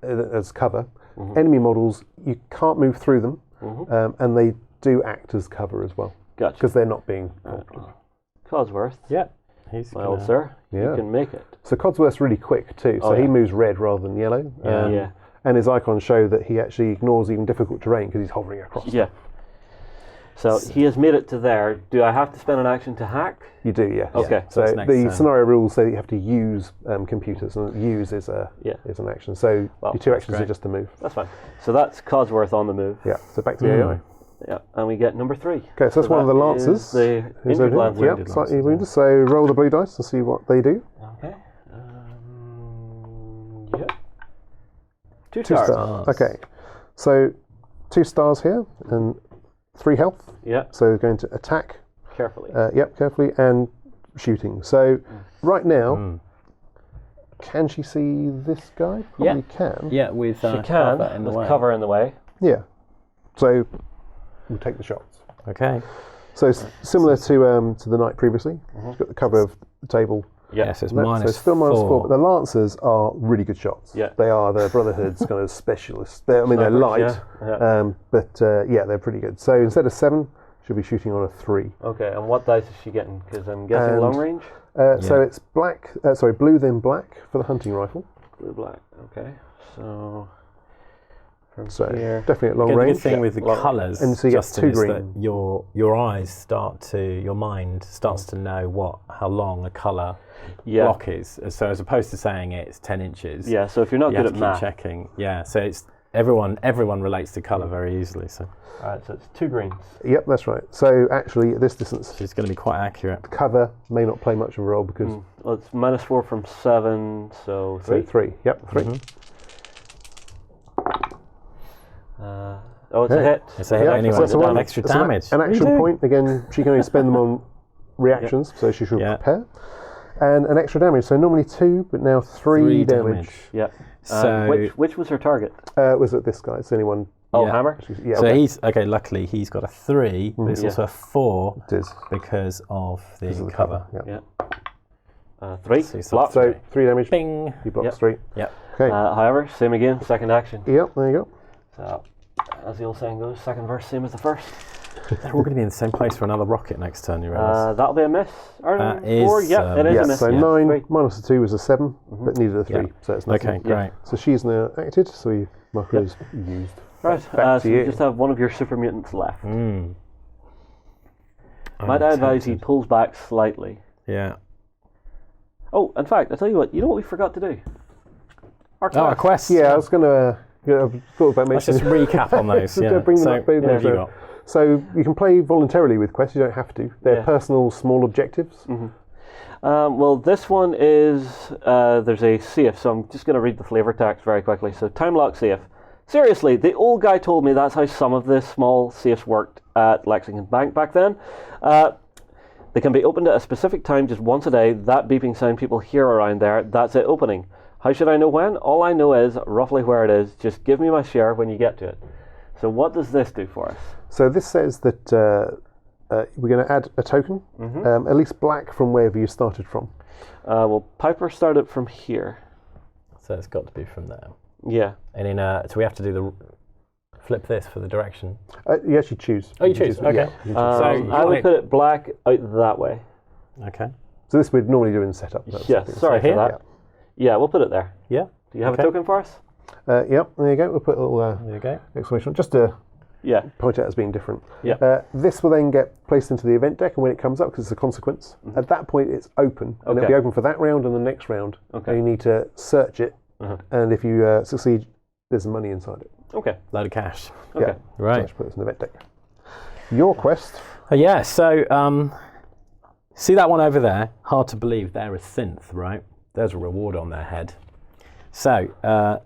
as cover. Enemy models, you can't move through them, and they do act as cover as well Gotcha. because they're not being. Codsworth, Yeah. He's my old sir, Yeah. you can make it. So Codsworth's really quick too, so Oh, he yeah. moves red rather than yellow. Yeah. And his icons show that he actually ignores even difficult terrain because he's hovering across. Yeah. So he has made it to there. Do I have to spend an action to hack? You do, yeah. Okay. So it's next the turn. scenario rules say that you have to use computers, and use is an action. So Well, your 2 actions are great. just to move. That's fine. So that's Codsworth on the move. Yeah. So back to the AI. Yeah. And we get number 3. Okay, so that's one of the that lancers. is The Who's injured over here? lancer. Yep, Wounded slightly lancers, wounded. So roll the blue dice and see what they do. Okay. Yeah. 2 2 stars. stars. Okay. So 2 stars here and 3 health. Yeah. So going to attack. Carefully. Yep, carefully, and shooting. So right now, can she see this guy? Probably can. Yeah, with she can cover in the with way. cover in the way. Yeah. So we'll take the shots. Okay. So similar to the night previously. She's got the cover of the table. Yeah. Yes, it's So minus still minus 4, but four. the Lancers are really good shots. Yeah. They are the Brotherhood's kind of specialists. They're Snipers, light, yeah. but they're pretty good. So instead of 7, she'll be shooting on a 3. Okay, and what dice is she getting? Because I'm guessing And- long range? So it's blue then black for the hunting rifle. Blue, black. Okay, so from So here. definitely at long The range. good thing with the Long- colours, And so you get Justin, 2 is green. that your mind starts to know how long a colour block is. So as opposed to saying it's 10 inches, Yeah, so if you're not you good have at to keep math. checking. Yeah, so it's everyone relates to colour very easily. So Alright, so it's 2 greens. Yep, that's right. So actually, at this distance, she's going to be quite accurate. cover may not play much of a role because Well, it's minus 4 from 7, so 3. 3. Yep, 3. It's a hit. It's a hit Yeah, anyway. so that's So one- extra that's damage. An What are you action doing? point. Again, she can only spend them on reactions, so she should Yeah. prepare. And an extra damage. So normally 2, but now 3 damage. Yeah. So Which was her target? Was it this guy? It's the only one. Oh, Yeah. hammer? Yeah, so okay. he's okay. Luckily, he's got a 3, but it's Yeah. also a 4 It is. because of the This is the cover. Yeah. Yeah. 3. So he's Block. So 3 damage. Bing. He blocks Yep. 3. Yep. Okay. However, same again, second action. Yep, there you go. So, as the old saying goes, second verse, same as the first. They're all going to be in the same place for another rocket next turn. You realise? That'll be a miss. Or That 4, is, yeah, it is Yeah, a miss. so Yeah. 9 Three. minus the 2 is a 7, but needed a 3. Yeah. So it's nothing. Okay, great. So she's now acted, so we mark her as used. Right, Back so to you you. just have one of your super mutants left. Mm. Might I advise he pulls back slightly. Yeah. Oh, in fact, I'll tell you what we forgot to do? Our Oh, a quest. quest. Yeah, I was going to. I've thought about Let's mentioning. just recap on those. So Yeah. bring them So, up, bring them what up. have you got? So you can play voluntarily with quests. You don't have to. They're Yeah. personal, small objectives. Well, this one is, there's a safe, so I'm just going to read the flavor text very quickly. So, time lock safe. Seriously, the old guy told me that's how some of the small safes worked at Lexington Bank back then. They can be opened at a specific time just once a day. That beeping sound people hear around there, that's it opening. How should I know when? All I know is roughly where it is. Just give me my share when you get to it. So what does this do for us? So this says that we're going to add a token, at least black from wherever you started from. Well, Piper started from here. So it's got to be from there. Yeah. And in so we have to do the flip this for the direction. You actually choose. Oh, you choose. Okay. Yeah, you choose. I would put it black out that way. Okay. So this we'd normally do in setup. Yes, sorry for that. Yeah, we'll put it there. Yeah. Do you have a token for us? Yep, there you go. We'll put a little there you go. exclamation just to point out as being different. Yeah. This will then get placed into the event deck, and when it comes up, because it's a consequence, at that point it's open, and it'll be open for that round and the next round. Okay. And you need to search it, and if you succeed, there's some money inside it. Okay. Load of cash. Okay. Yeah. Right. So let's put this in the event deck. Your quest. Yeah, so see that one over there? Hard to believe they're a synth, right? There's a reward on their head. So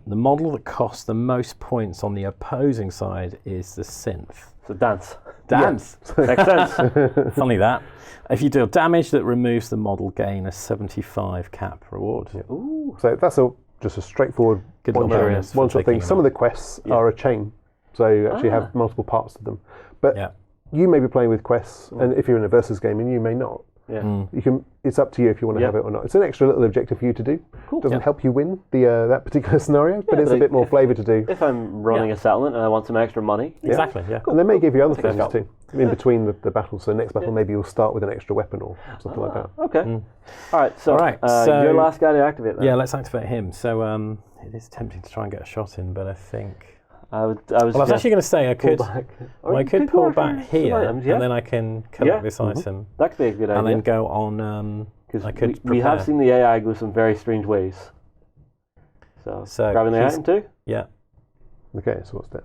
the model that costs the most points on the opposing side is the synth. So dance. Dance. Yeah. Makes sense. Funny that. If you deal damage that removes the model, gain a 75 cap reward. Yeah. Ooh. So that's just a straightforward Good little bonus for one-shot thing. picking Some them of the quests are a chain, so you actually have multiple parts to them. But you may be playing with quests, and if you're in a versus game, and you may not. Yeah. You can. It's up to you if you want to have it or not. It's an extra little objective for you to do. Cool. Doesn't help you win that particular scenario, but it's a bit more flavour to do. If I'm running a settlement and I want some extra money. Exactly, yeah. And they may give you other things too in between the battles. So next battle maybe you'll start with an extra weapon or something like that. Okay. All right. So, so your last guy to activate then. Yeah, let's activate him. So it is tempting to try and get a shot in, but I think I was actually going to say I could pull back some here, items, and then I can collect this item, that could be a good idea. and then go on. Because we have seen the AI go some very strange ways. So grabbing the item too? Yeah. Okay, so what's that?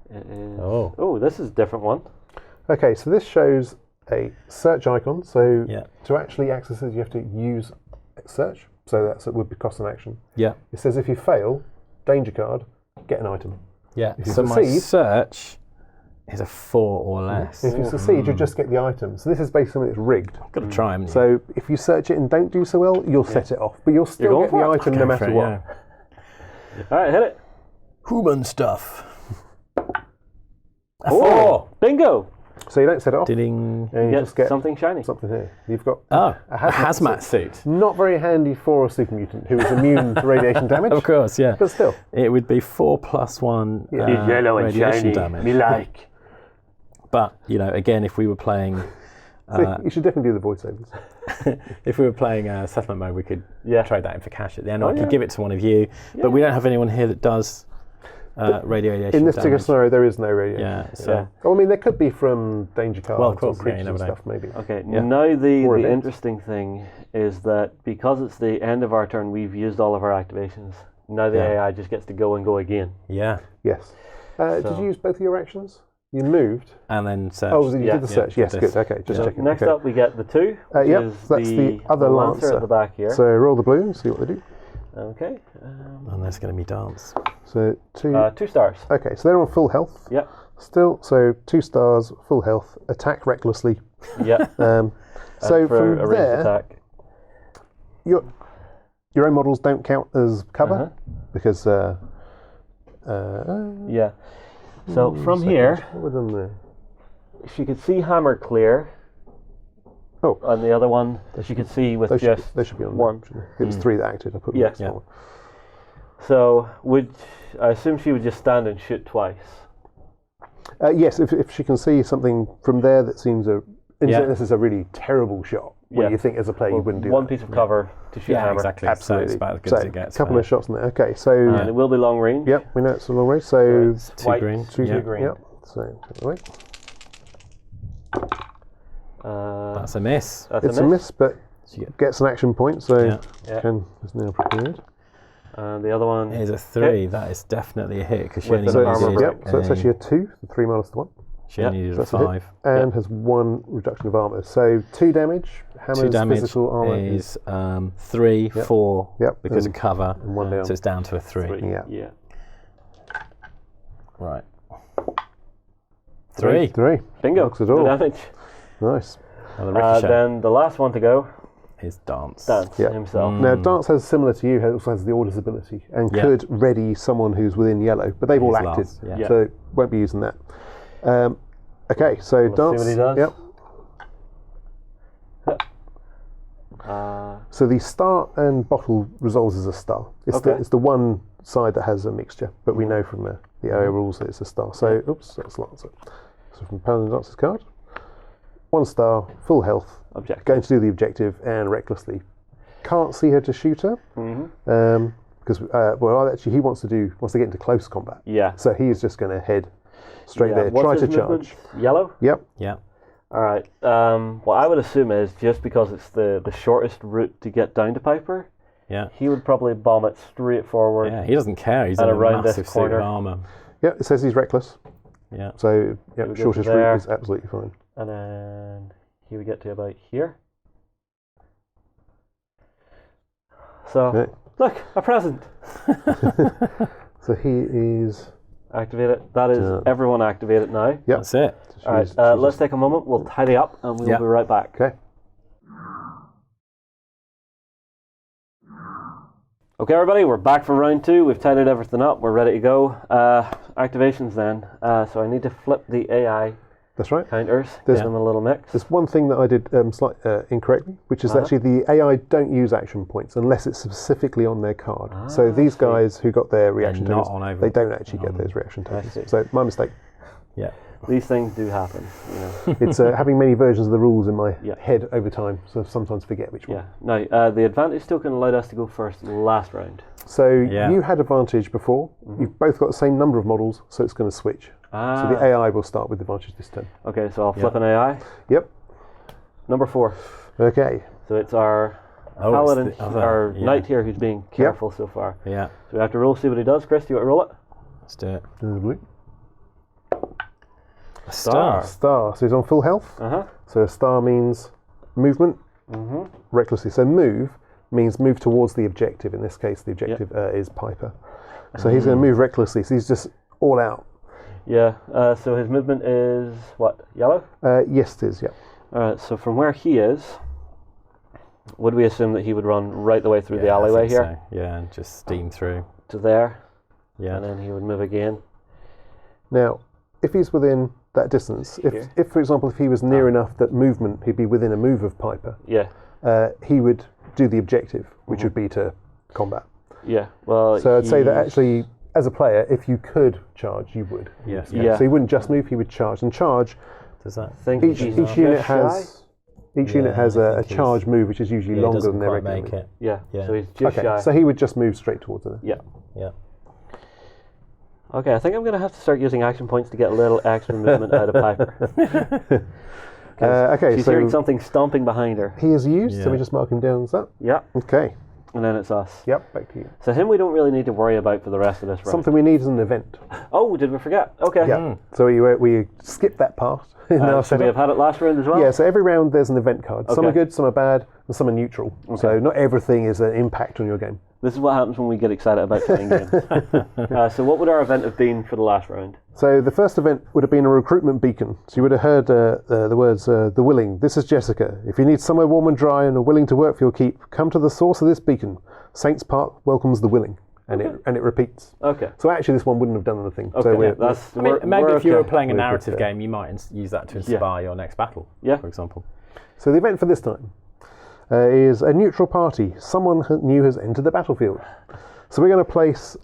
It is, this is a different one. Okay, so this shows a search icon. So Yeah. to actually access it, you have to use search. So it would be cost an action. Yeah. It says if you fail, danger card, get an item. Yeah. If you So my succeed, search is a 4 or less. if you succeed, you just get the item. So this is basically something that's rigged. Got to try them. So if you search it and don't do so well, you'll set it off, but you'll still going get the for it? item no matter what. All right, hit it. Human stuff. Oh, bingo! So you don't set it off, Ding. and you just get something shiny. something here. You've got Oh, a a hazmat suit. Not very handy for a super mutant who is immune to radiation damage. Of course, yeah. But still. It would be 4+1 yellow and radiation shiny. damage. Me like. But, again, if we were playing... So you should definitely do the voiceovers. if we were playing settlement mode, we could trade that in for cash at the end, or I could yeah. give it to one of you. But we don't have anyone here that does radiation In this particular damage. scenario, there is no radiation. Yeah, so... Well, I mean, there could be from danger cards Well, of course, or creatures you and never know. stuff, maybe. Okay, Yeah. now the Or events. interesting thing is that because it's the end of our turn, we've used all of our activations. Now the AI just gets to go and go again. Yeah. Yes. Did you use both of your actions? You moved. And then search. Oh, you did the search. Yes, did good. this. Okay, just So checking. next okay. up, we get the 2, which Yep, is that's the other Lancer at the back here. So roll the blue and see what they do. Okay. And there's going to be dance. So 2. 2 stars. Okay, so they're on full health. Yep. Still, so 2 stars, full health, attack recklessly. Yep. So for a from ranged there, attack. your own models don't count as cover because. Yeah. So from here, What have we done there? she could see hammer clear. Oh. And the other one, she could see with They just should be on one. there. It was 3 that acted. I put Yeah. the one. So I assume she would just stand and shoot twice. Yes, if she can see something from there that seems Yeah. this is a really terrible shot. Where Yeah. you think as a player you wouldn't do one that. piece of cover to shoot Yeah, hammer. exactly. Absolutely. So it's about as good So as it gets. a couple of shots in there. Okay, so And it will be long range. yep, we know it's a long way. So It's 2 White, green. two Yeah. green. yep. So anyway, That's a miss. That's it's a miss, but So you get- gets an action point. So Yeah. is now prepared. And the other one Here's a 3. That is definitely a hit because she With only the So armor needed break. so it's actually a 2, 3 minus the 1. she only needed a That's a hit. 5. And has 1 reduction of armor. So 2 damage. Hammer's 2 damage physical armor is 3, 4 Yep, because and- of cover. and 1 down. So it's down to a 3. Yeah. Yeah. Right. 3. 3. Bingo. Looks it all. The damage. Nice. Another ricochet Then the last one to go, is dance. Dance Yeah. himself. Now, Dance has similar to you, also has the Order's ability, and Yeah. could ready someone who's within yellow, but they've all He's acted, last, yeah. Yeah. so won't be using that. Okay, so Let's see dance. what he does. Yep. Uh, So the star and bottle resolves as a star. It's the one side that has a mixture, but we know from the area rules that it's a star. So, oops, that's Lancer. So from Paladin Dancer's card, 1 star, full health, objective. going to do the objective, and recklessly. Can't see her to shoot her, because actually he wants to get into close combat. Yeah. So he is just going to head straight there, What's try his to movement? charge. Yellow? Yep. Yeah. All right. What I would assume is just because it's the shortest route to get down to Piper, Yeah. he would probably bomb it straight forward. Yeah, he doesn't care. He's in And a around this massive suit corner. of armor. Yeah, it says he's reckless. Yeah. So yeah, We'll go shortest there. route is absolutely fine. And then he would get to about here. So, Okay. look, a present. So he is. Activate it. That is everyone activated now. Yep. That's it. All right, let's take a moment. We'll tidy up and we'll be right back. Okay. Okay, everybody, we're back for round 2. We've tidied everything up. We're ready to go. Activations then. So I need to flip the AI That's right. counters. There's- Give them a little mix. There's one thing that I did incorrectly, which is actually the AI don't use action points unless it's specifically on their card. So these guys who got their reaction not tokens, on over- they don't actually get those reaction tokens. see. So my mistake. Yeah. These things do happen. You know. It's having many versions of the rules in my Yeah. head over time, so I sometimes forget which one. Yeah. Now, the advantage token allowed us to go first last round. So Yeah. you had advantage before. You've both got the same number of models, so it's going to switch. So the AI will start with advantage this turn. Okay, so I'll flip an AI. Yep. Number 4. Okay. So it's our Oh, paladin, it's the other, our yeah. knight here who's being careful so far. Yeah. So we have to roll, see what he does. Chris, do you want to roll it? Let's do it. Lovely. A star. Star. So he's on full health. Uh-huh. So a star means movement, recklessly. So move means move towards the objective. In this case, the objective is Piper. So he's going to move recklessly. So he's just all out. Yeah, so his movement is, what, yellow? Yes, it is, yeah. Alright, so from where he is, would we assume that he would run right the way through the Yeah, I alleyway think here so. Yeah, and just steam through. to there, Yeah. and then he would move again? Now, if he's within that distance, if for example, if he was near enough that movement, he'd be within a move of Piper, Yeah, he would do the objective, which would be to combat. yeah, well... So I'd say that actually, as a player, if you could charge, you would. Yes. Yeah. So he wouldn't just move, he would charge. And charge, Does that? think each he's unit just has... Each unit has I a think he's- charge move, which is usually Yeah, longer doesn't than their quite regular make move. it. Yeah, Yeah. so he's just Okay, shy. so he would just move straight towards it. Yeah. Yeah. Okay, I think I'm going to have to start using action points to get a little extra movement out of Piper. Okay, She's so hearing something stomping behind her. he is used, so Yeah. we just mark him down as that. Yeah, Okay, and then it's us. yep, back to you. So him we don't really need to worry about for the rest of this round. Something we need is an event. Oh, did we forget? Okay. Yeah, so we skip that part in our Should we have setup. had it last round as well? Yeah, so every round there's an event card. Some are Okay. good, some are bad, and some are neutral. So not everything is an impact on your game. This is what happens when we get excited about playing games. So what would our event have been for the last round? So the first event would have been a recruitment beacon. So you would have heard the words, the willing. This is Jessica. If you need somewhere warm and dry and are willing to work for your keep, come to the source of this beacon. Saints Park welcomes the willing. And it repeats. Okay. So actually this one wouldn't have done anything. Okay, So we're, that's... I mean, maybe we're if you were okay. playing a We're good narrative there. game, you might use that to inspire your next battle. Yeah. For example. So the event for this time is a neutral party. Someone new has entered the battlefield. So we're going to place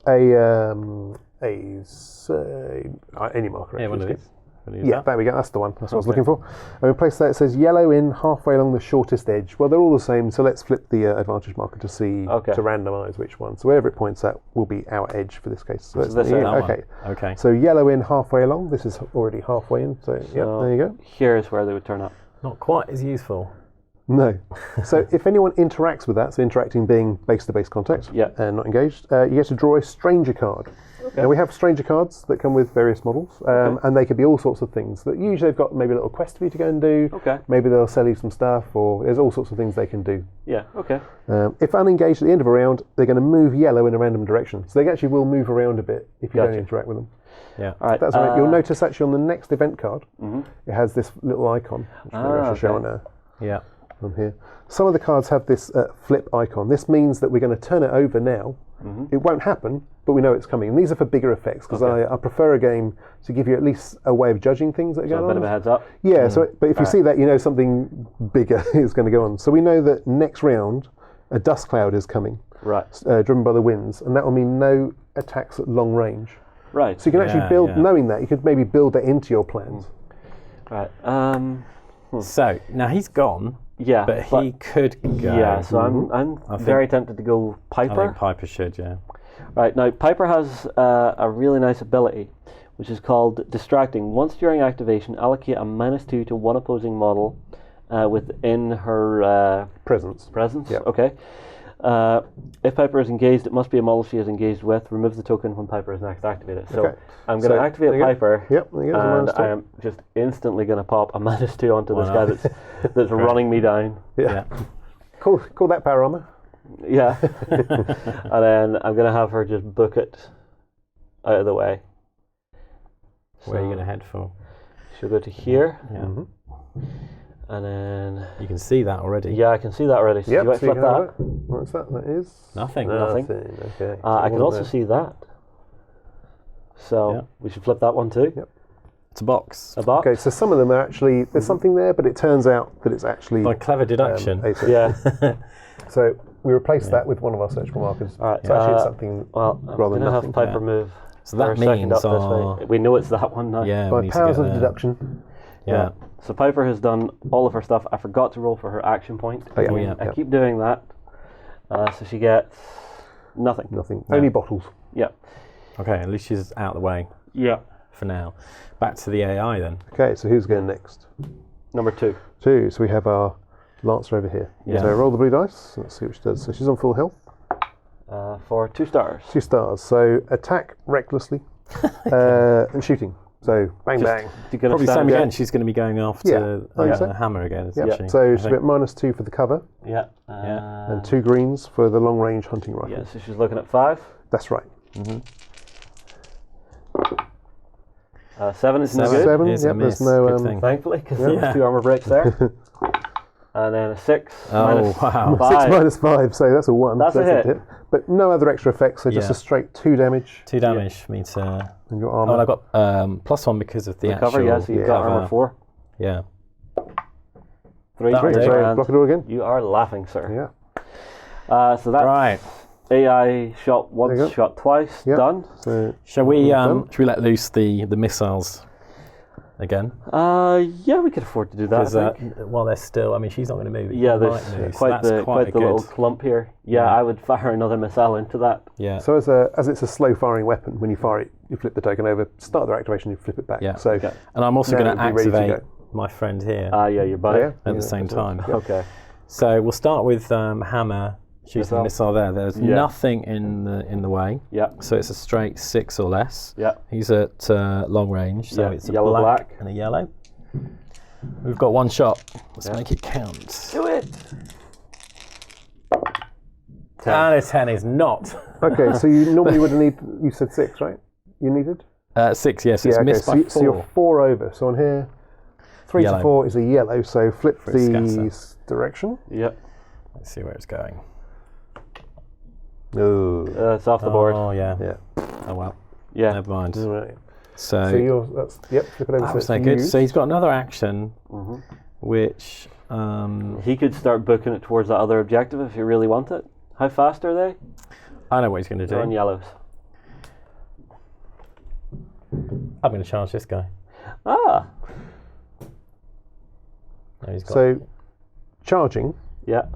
any marker. Yeah, one of actually. these. Wanna use Yeah, that? there we go. That's the one. That's what I was looking for. And we place that. It says yellow in halfway along the shortest edge. Well, they're all the same. So let's flip the advantage marker to see to randomise which one. So wherever it points at will be our edge for this case. So this that's is that one. okay. Okay. So yellow in halfway along. This is already halfway in. So yeah, there you go. Here's where they would turn up. Not quite as useful. No. So if anyone interacts with that, so interacting being base-to-base contact and not engaged, you get to draw a stranger card. Okay. Now we have stranger cards that come with various models, and they could be all sorts of things. That usually they've got maybe a little quest for you to go and do. Okay. Maybe they'll sell you some stuff, or there's all sorts of things they can do. Yeah, okay. If unengaged at the end of a round, they're going to move yellow in a random direction. So they actually will move around a bit if you don't interact with them. Yeah. All right. That's all right. You'll notice actually on the next event card, it has this little icon, which maybe I should show it now. Yeah. on here. Some of the cards have this flip icon. This means that we're going to turn it over now. It won't happen, but we know it's coming. And these are for bigger effects, because I prefer a game to give you at least a way of judging things that are going on. A bit of a heads up. Yeah, but if you see that, you know something bigger is going to go on. So we know that next round, a dust cloud is coming, Right. driven by the winds, and that will mean no attacks at long range. Right. So you can actually build, knowing that, you could maybe build that into your plans. Right. So now he's gone. Yeah. But he could go. Yeah. So I'm very tempted to go Piper. I think Piper should. Yeah. Right, now Piper has a really nice ability, which is called Distracting. Once during activation, allocate a -2 to one opposing model within her Presence. Yep. Okay. If Piper is engaged, it must be a model she is engaged with. Remove the token when Piper is next activated. So I'm going to activate Piper, Yep, there you go, and I am just instantly going to pop a -2 onto this guy that's running me down. Yeah. Call that power armor. Yeah. And then I'm going to have her just book it out of the way. Where are you going to head for? She'll go to here. Yeah. And then... You can see that already. Yeah, I can see that already. So you want to flip that? What's that? That is? Nothing. Okay. I can also see that. So we should flip that one too. Yep. It's a box. A box. Okay, so some of them are actually, there's something there, but it turns out that it's actually... By clever deduction. Yeah. So we replaced that with one of our searchable markers. All right. So actually it's something well, I'm rather going than to have nothing. Piper move. So that means this way. We know it's that one now. Yeah. By powers of deduction. Yeah. So Piper has done all of her stuff. I forgot to roll for her action point. I keep doing that. So she gets nothing. Nothing. Only bottles. Yeah. Okay, at least she's out of the way. Yeah. For now. Back to the AI then. Okay, so who's going next? Number 2. 2. So we have our Lancer over here. Yeah. So roll the blue dice. Let's see what she does. So she's on full health. For 2 stars. 2 stars. So attack recklessly and shooting. So bang bang. Probably same again. She's going to be going after the hammer again, isn't she? So she's got -2 for the cover. Yeah. And 2 greens for the long range hunting rifle. Yeah, so she's looking at 5. That's right. 7 is no good. 7, there's no... Thankfully, because there's 2 armor breaks there. And then a 6 wow. 5. 6 -5, so that's a 1. That's a hit. But no other extra effects, so just a straight 2 damage. 2 damage means... and your armor. Oh, and I got +1 because of the actual cover, yeah, so you've got armor 4. Yeah. 3 block it all again. You are laughing, sir. Yeah. So that's right. AI shot once, shot twice, done. So shall we let loose the missiles again? Yeah, we could afford to do that. While they're still, I mean, she's not going to move. Yeah, there's quite the little clump here. Yeah, I would fire another missile into that. Yeah. So as it's a slow firing weapon, when you fire it, you flip the token over. Start their activation, you flip it back. Yeah. So and I'm also going to activate my friend here. Yeah, your buddy. At the same time. Okay. So we'll start with hammer. Shooting the missile there. There's nothing in the way. Yeah. So it's a straight 6 or less. Yeah. He's at long range, so it's a yellow, black and a yellow. We've got 1 shot. Let's make it count. Do it. 10. And a 10 is not. Okay, so you normally would need. You said 6, right? You needed 6. Yes, it's missed by 4. So you're 4 over. So on here, 3 to 4 is a yellow. So flip the direction. Yep. Let's see where it's going. No. It's off the board. Oh yeah. Oh well. Yeah. Never mind. Right. So you're flip it over. That was no good. So he's got another action, which he could start booking it towards that other objective if you really want it. How fast are they? I know what he's going to do. They're on yellows. I'm going to charge this guy. No, so charging.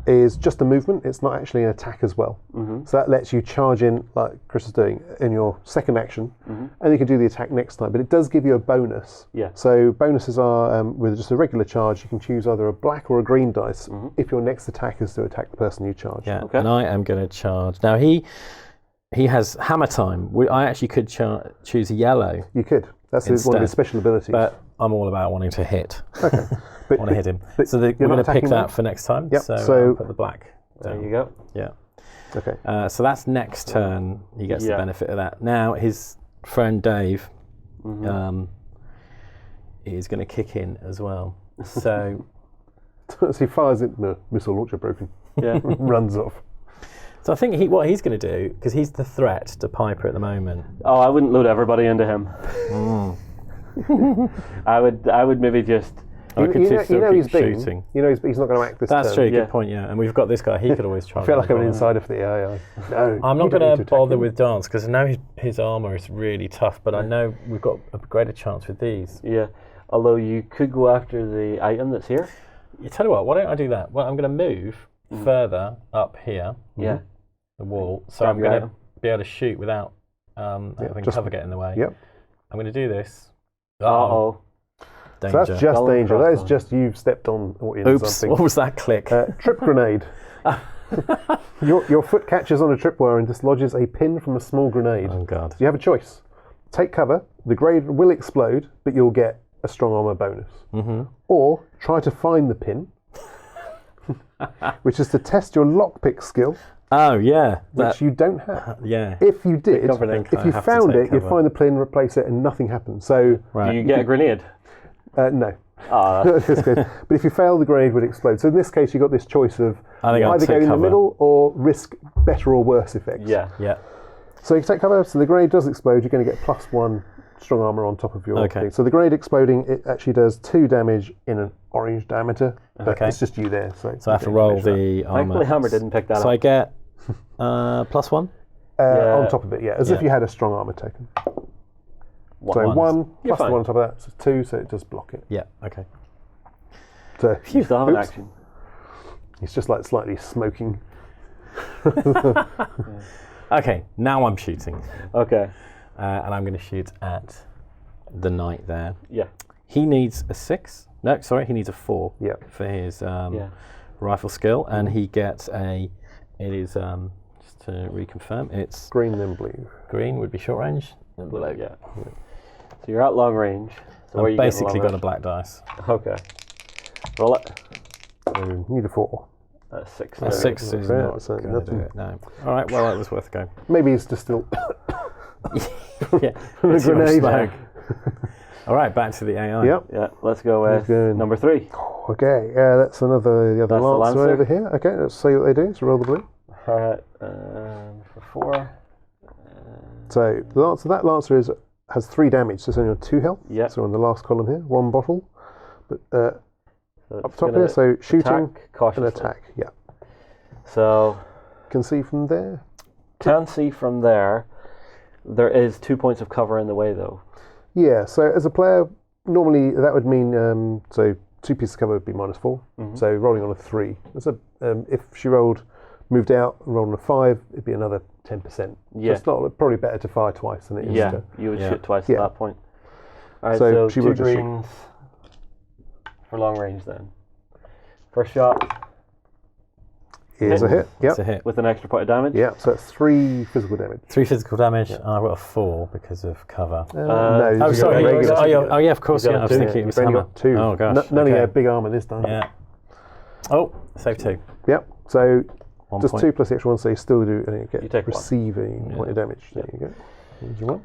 Is just a movement. It's not actually an attack as well. So that lets you charge in, like Chris is doing, in your second action, and you can do the attack next time. But it does give you a bonus. So bonuses are, with just a regular charge, you can choose either a black or a green dice if your next attack is to attack the person you charge. Yeah, and I am going to charge. Now he has hammer time. I actually could choose a yellow. You could. That's one of his special abilities. But I'm all about wanting to hit. Okay. I want to hit him. So we're going to pick that for next time. Yep. So I'll put the black down. There you go. Yeah. Okay. So that's next turn. He gets the benefit of that. Now his friend Dave is going to kick in as well. So So he fires it, missile launcher broken. Yeah. Runs off. So I think what he's going to do, because he's the threat to Piper at the moment. Oh, I wouldn't load everybody into him. I would maybe just. You know he's being. shooting. You know he's not going to act this That's turn. true. Yeah. Good point. Yeah, and we've got this guy. He could always try. I feel like I'm an insider for the AI. No, I'm not you don't going need to attack bother him. with Dance because I know his armor is really tough, but I know we've got a greater chance with these. Yeah. Although you could go after the item that's here. You tell you what, why don't I do that? Well, I'm going to move further up here, Yeah. the wall, so Grab I'm your going to item. be able to shoot without having just- cover get in the way. Yep. I'm going to do this. Uh-oh. Danger. So that's just Double danger. That is crossbow. just you've stepped on or in Oops, something. what was that click? Trip grenade. Your foot catches on a tripwire and dislodges a pin from a small grenade. Oh, God. So you have a choice. Take cover. The grenade will explode, but you'll get a strong armor bonus. Mm-hmm. Or try to find the pin, which is to test your lockpick skill, Oh, yeah. which you don't have. Yeah. If you did, cover then. if I you have to found take it, you'd cover. find the pin, replace it, and nothing happens. So, Right. Do you get a grenade? no. Ah, That's good. But if you fail, the grenade would explode. So in this case, you've got this choice of I think I'll either go take in the cover. middle or risk better or worse effects. yeah. Yeah. So you take cover, so the grenade does explode, you're going to get +1 strong armor on top of your Okay. thing. So the grenade exploding, it actually does 2 damage in an orange diameter, but Okay. it's just you there. So So I have to roll the armor. Thankfully, Hammer didn't pick that So I up. get +1? Yeah. on top of it, yeah, as if Yeah. you had a strong armor token. What? So One. 1 You're plus the fine. 1 on top of that, so 2, so it does block it. Yeah, okay. So You still have an oops. action. It's just like slightly smoking. Okay, now I'm shooting. Okay. And I'm going to shoot at the knight there. Yeah. He needs a 6. No, sorry, he needs a 4 Yeah. for his Yeah. rifle skill. And he gets it is, just to reconfirm, it's Green then blue. green would be short range, and blue. Yeah. So you're at long range. So where are I've you getting basically long got a range? black dice. Okay. Roll it. So you need a 4. That's 6. A 6 is fair, not so going to do nothing. it, no. All right, well, that was worth a go. Maybe it's just still Yeah, a too much grenade. smoke. All right, back to the AI. Yep. Yeah. Let's go with go. number 3. Okay, that's the other That's the lancer lancer. over here. Okay, let's see what they do. So roll the blue. Alright. For 4. So that lancer has 3 damage. So it's only on 2 health. Yeah. So on the last column here, 1 bottle. But So up it's top gonna here, so shooting attack cautiously. and attack. Yeah. So Can see from there. can see from there. There is 2 points of cover in the way, though. Yeah. So as a player, normally that would mean so 2 pieces of cover would be -4. So rolling on a 3. So if she moved out and rolled on a 5, it'd be another 10%. Yeah. So it's not probably better to fire twice than it is Yeah. to. You would Yeah. shoot twice Yeah. at that point. Alright. So So she 2 will just shoot. greens for long range then. First shot Here's a hit. Yep. It's a hit. with an extra point of damage. Yeah. So that's 3 physical damage. 3 physical damage, and I've got a 4 because of cover. No. Oh, you've sorry. got a regular- Oh, yeah, of course. You've Yeah, got I was two. thinking it You've was only hammer. got 2. Oh, gosh. None of okay. you have big armor this time. Yeah. Oh, save 2. Yep. So 1 just point. 2 plus the extra 1, so you still do You take one. receive a point of damage. There you go. Here's your 1.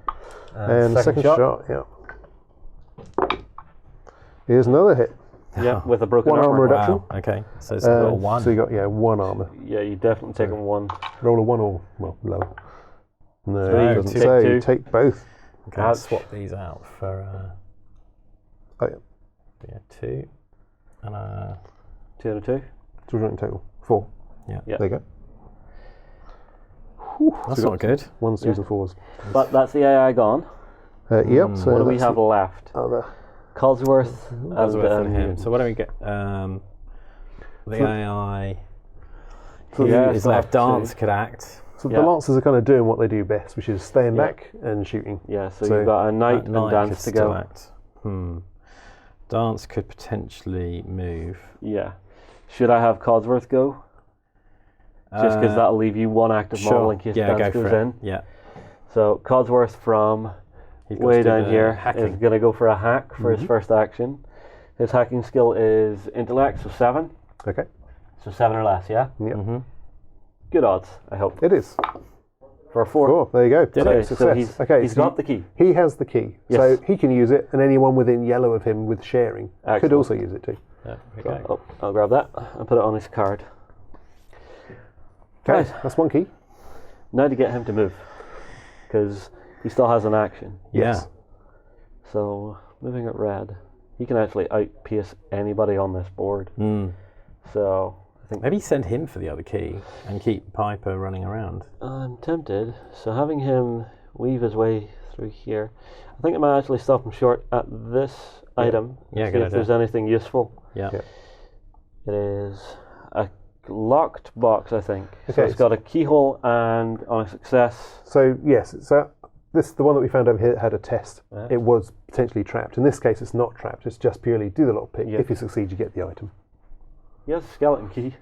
And And second shot. Yeah. Here's another hit. Yeah, with a broken 1 armor armor. reduction. Wow. Okay. So it's got a 1. So you got 1 armor. Yeah, you definitely taking 1. Roll a 1 or low. No, So you it doesn't take say. 2. You take both. Okay, I'll swap these out for Oh, yeah. 2 and 2 out of 2. 2 in total. 4. Yeah. Yeah. There you go. that's So not good. 1 twos and 4s. But that's the AI gone. Yep. So What do we that's have the left? other. Codsworth That's and worth for him. So why don't we get the AI? Who Yeah, is so left? I have Dance two. could act. So Yeah. the lancers are kind of doing what they do best, which is staying back and shooting. Yeah, so, So you've got a knight That and knight dance could to still go. act. Dance could potentially move. Yeah. Should I have Codsworth go? Just because that'll leave you 1 active model in case yeah, dance go goes for in. it. Yeah. So Codsworth from He's got way to do down the here is hacking. going to go for a hack for his first action. His hacking skill is intellect, so 7. Okay. So 7 or less, yeah? Yep. Good odds, I hope. It is. For a 4. Cool. There you go. Okay, Success. so he's, okay. he's so got the key. He has the key, Yes. so he can use it, and anyone within yellow of him with sharing could Excellent. also use it too. There we So, go. I'll grab that and put it on his card. Okay, Right. that's one key. Now to get him to move, because he still has an action. Yes. So moving at red, he can actually outpace anybody on this board. So I think Maybe send him for the other key and keep Piper running around. I'm tempted. So having him weave his way through here, I think it might actually stop him short at this item. Yeah, See good if there's anything useful. Yeah. Yeah. It is a locked box, I think. So Okay. it's got a keyhole, and on a success. So yes, so the one that we found over here had a test. Yeah. It was potentially trapped. In this case, it's not trapped. It's just purely do the lockpick. Yeah. If you succeed, you get the item. He has a skeleton key.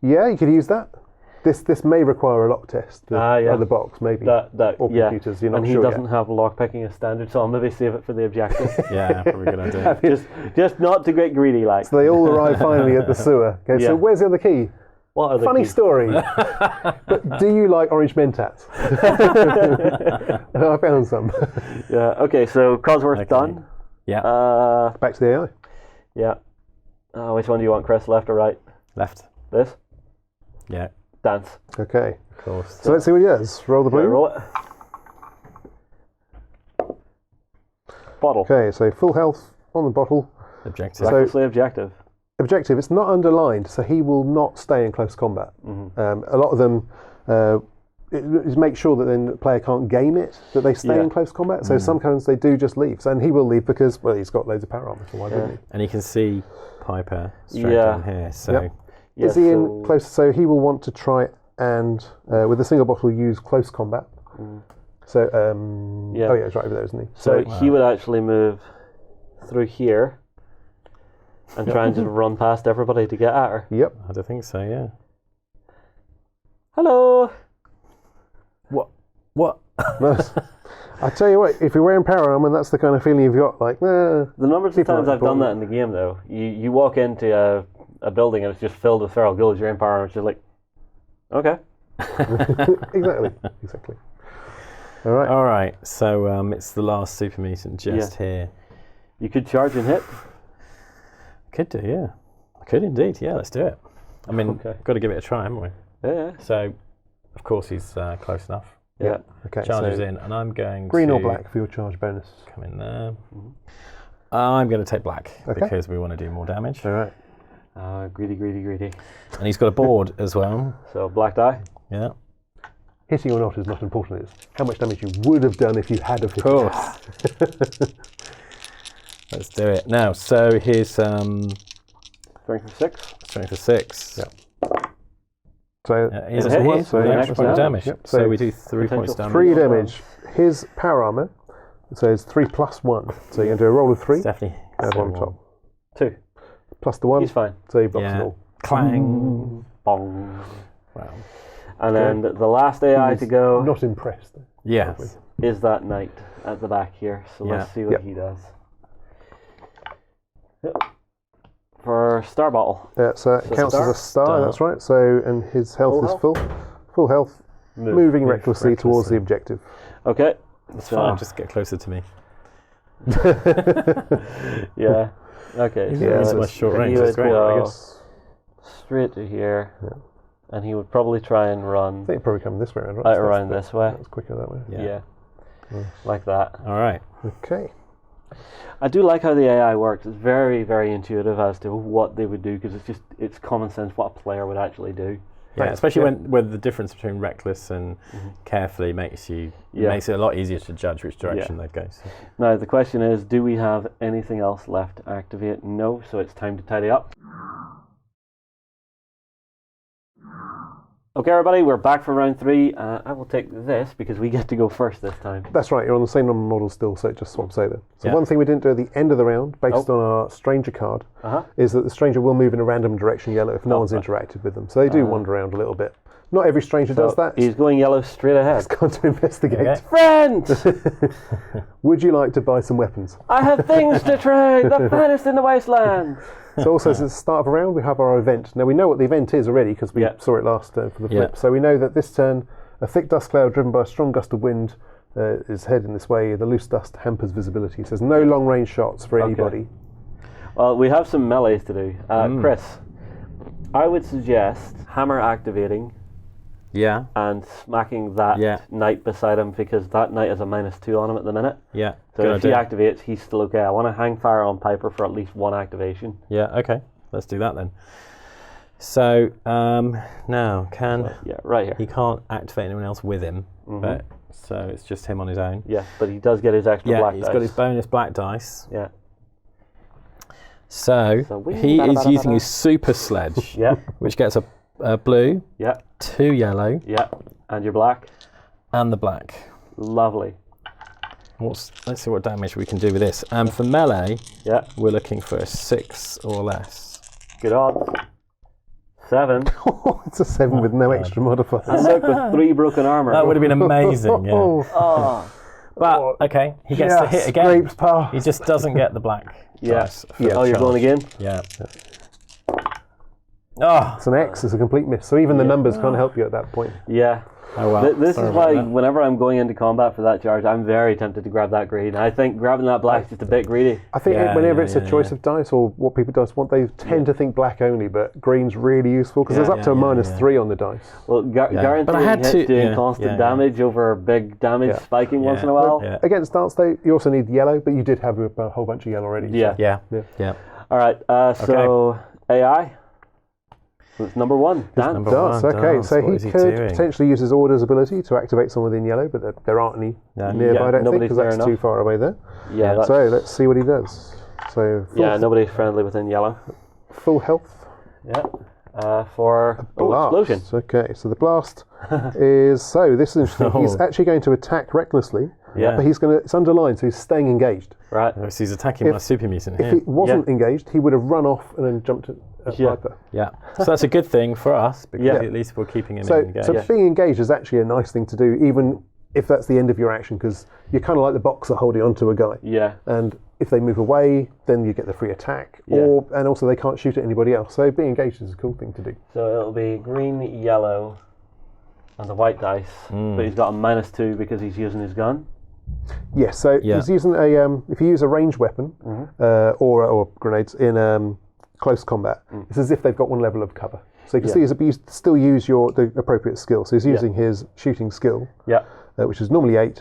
Yeah, you could use that. This may require a lock test. Yeah. The box maybe. That or yeah. computers. You're not And he sure doesn't yet. have lockpicking as standard, so I'll maybe save it for the objective. Yeah, probably a good idea. just not to get greedy, like. So they all arrive finally at the sewer. Okay, Yeah. so where's the other key? What are the Funny keys? story. But do you like orange mentats? I found some. Yeah. Okay. So Codsworth Okay. done. Yeah. Back to the AI. Yeah. Which one do you want, Chris? Left or right? Left. This. Yeah. Dance. Okay. Of course. So let's see what he does. Roll the blue. Roll it. Bottle. Okay, so full health on the bottle. Objective. So- Recklessly objective. Objective, it's not underlined, so he will not stay in close combat. A lot of them is make sure that then the player can't game it, that they stay Yeah. in close combat. So sometimes they do just leave. So, and he will leave because, well, he's got loads of power armor, so why wouldn't he? And you can see Piper straight Yeah. down here. So Yep. Yeah, Is he so- in close? So he will want to try and, with a single bottle, use close combat. So, Yeah. oh yeah, it's right over there, isn't he? So he would actually move through here and try and just run past everybody to get at her. Yep. I don't think so. Yeah. Hello. What? Nice. I tell you what, if you're wearing power armor, that's the kind of feeling you've got. Like, The numbers of People times are I've done important. that in the game, though, you walk into a building and it's just filled with feral ghouls. You're in power, and it's just like, okay. exactly. All right. All right. So it's the last super mutant just here. You could charge and hit. Could do. Yeah. I could indeed. Yeah. Let's do it. I mean, Okay. got to give it a try, haven't we? Yeah. So, of course, he's close enough. Yeah. Okay. Charges so in, and I'm going green to or black for your charge bonus. come in there. I'm going to take black Okay. because we want to do more damage. All right. Greedy. And he's got a board as well. So black die. Yeah. Hitting or not is not important. It's how much damage you would have done if you had have hit. Of course. Let's do it now. So here's Strength of 6. strength of 6. Yeah. So Here's Hit, a one. hit, So with an an extra extra point of damage. damage. Yep. So So we do 3 points potential damage. 3 Well damage. His power armor, so it's 3 plus 1. So you're going to do a roll of 3. It's definitely. Add 1 on top. 2. Plus the 1. He's fine. So he blocks Yeah. it all. Clang. Bong. Wow. And then the last AI to go Not impressed. Yes. is that knight at the back here. So Yeah. let's see what Yep. he does. Yep. For Star Bottle. So it So counts as a star? star, that's right. So, and his health Full is health? full. Full health. Move. Moving recklessly towards recklessly. the objective. Okay. It's So- fine. Just get closer to me. Yeah. Okay. Yeah, These that's- are my short he range. would That's great. go I guess. straight to here. And he would probably try and run I think it'd probably come this way around, right? out So around that's- this way. That's quicker that way. Yeah. Like that. All right. Okay. I do like how the AI works. It's very, very intuitive as to what they would do, because it's common sense what a player would actually do. Yeah, Thanks. especially Yeah. when the difference between reckless and carefully makes it a lot easier to judge which direction they'd go. So. Now the question is, do we have anything else left to activate? No, so it's time to tidy up. Okay, everybody, we're back for round 3. I will take this because we get to go first this time. That's right, you're on the same number model still, so it just swaps over. So Yeah. one thing we didn't do at the end of the round, based on our stranger card, is that the stranger will move in a random direction yellow if no one's interacted with them. So they do wander around a little bit. Not every stranger does that. He's going yellow straight ahead. It's gone to investigate. Okay. Friends! Would you like to buy some weapons? I have things to trade! The finest in the wasteland! So also, since the start of a round, we have our event. Now, we know what the event is already because we Yeah. saw it last turn for the flip. Yeah. So we know that this turn, a thick dust cloud driven by a strong gust of wind is heading this way. The loose dust hampers visibility. So there's no long-range shots for anybody. Well, we have some melees to do. Chris, I would suggest hammer activating Yeah. and smacking that knight beside him, because that knight has a -2 on him at the minute. Yeah. So Good if idea. he activates, he's still okay. I want to hang fire on Piper for at least one activation. Yeah. Okay. Let's do that then. So now Yeah, right here. he can't activate anyone else with him, but so it's just him on his own. Yeah, but he does get his extra black He's dice. got his bonus black dice. Yeah. So he is using his super sledge, Yeah. which gets a blue, Yeah. 2 yellow, Yeah. And your black. and the black. Lovely. Let's see what damage we can do with this. And for melee, Yeah. we're looking for a 6 or less. Good odds. 7. It's a 7 with no extra modifiers. And look, with 3 broken armor. That would have been amazing. Yeah. Oh. But okay, he gets to hit again. Scrapes past. He just doesn't get the black Yeah. dice. for Yeah. Oh, you're charge. going again? Yeah. Oh, It's an X, it's a complete miss. So even the numbers can't help you at that point. Yeah. oh well. This Sorry is about why that. whenever I'm going into combat for that charge, I'm very tempted to grab that green. I think grabbing that black is just a bit greedy. I think Yeah, whenever yeah, it's a yeah, choice yeah. of dice or what people dice want, they tend to think black only, but green's really useful because there's up to a -3 on the dice. Well, guaranteeing But I had hits to- doing yeah, constant yeah. damage over big damage Yeah. spiking once Yeah. in a while. Yeah. Against dance, though, you also need yellow, but you did have a whole bunch of yellow already. Yeah. Yeah. Yeah. Yeah. All right. So AI. So it's number 1. Dan. number Dance, one, okay. Dance. So What he is he could doing? potentially use his order's ability to activate someone in yellow, but there aren't any No. nearby, Yeah, I don't think, nobody's because near that's enough. too far away there. Yeah. That's, So let's see what he does. So nobody's friendly within yellow. full health. Yeah. For explosion. Blast. Okay, so the blast is this is interesting. He's Oh. actually going to attack recklessly, Yeah. but it's underlined, so he's staying engaged. Right. Oh, so he's attacking my super mutant If here. he wasn't engaged, he would have run off and then jumped at Yeah. Piper. Yeah. So that's a good thing for us because Yeah. at least we're keeping him So, engaged. so being engaged is actually a nice thing to do, even if that's the end of your action, because you're kind of like the boxer holding onto a guy. Yeah. And if they move away, then you get the free attack, and also they can't shoot at anybody else. So being engaged is a cool thing to do. So it'll be green, yellow, and the white dice. But he's got a -2 because he's using his gun. Yes, so Yeah. he's using if you use a ranged weapon or grenades in close combat, it's as if they've got one level of cover. So you can see you still use the appropriate skill. So he's using his shooting skill, Yeah. which is normally 8,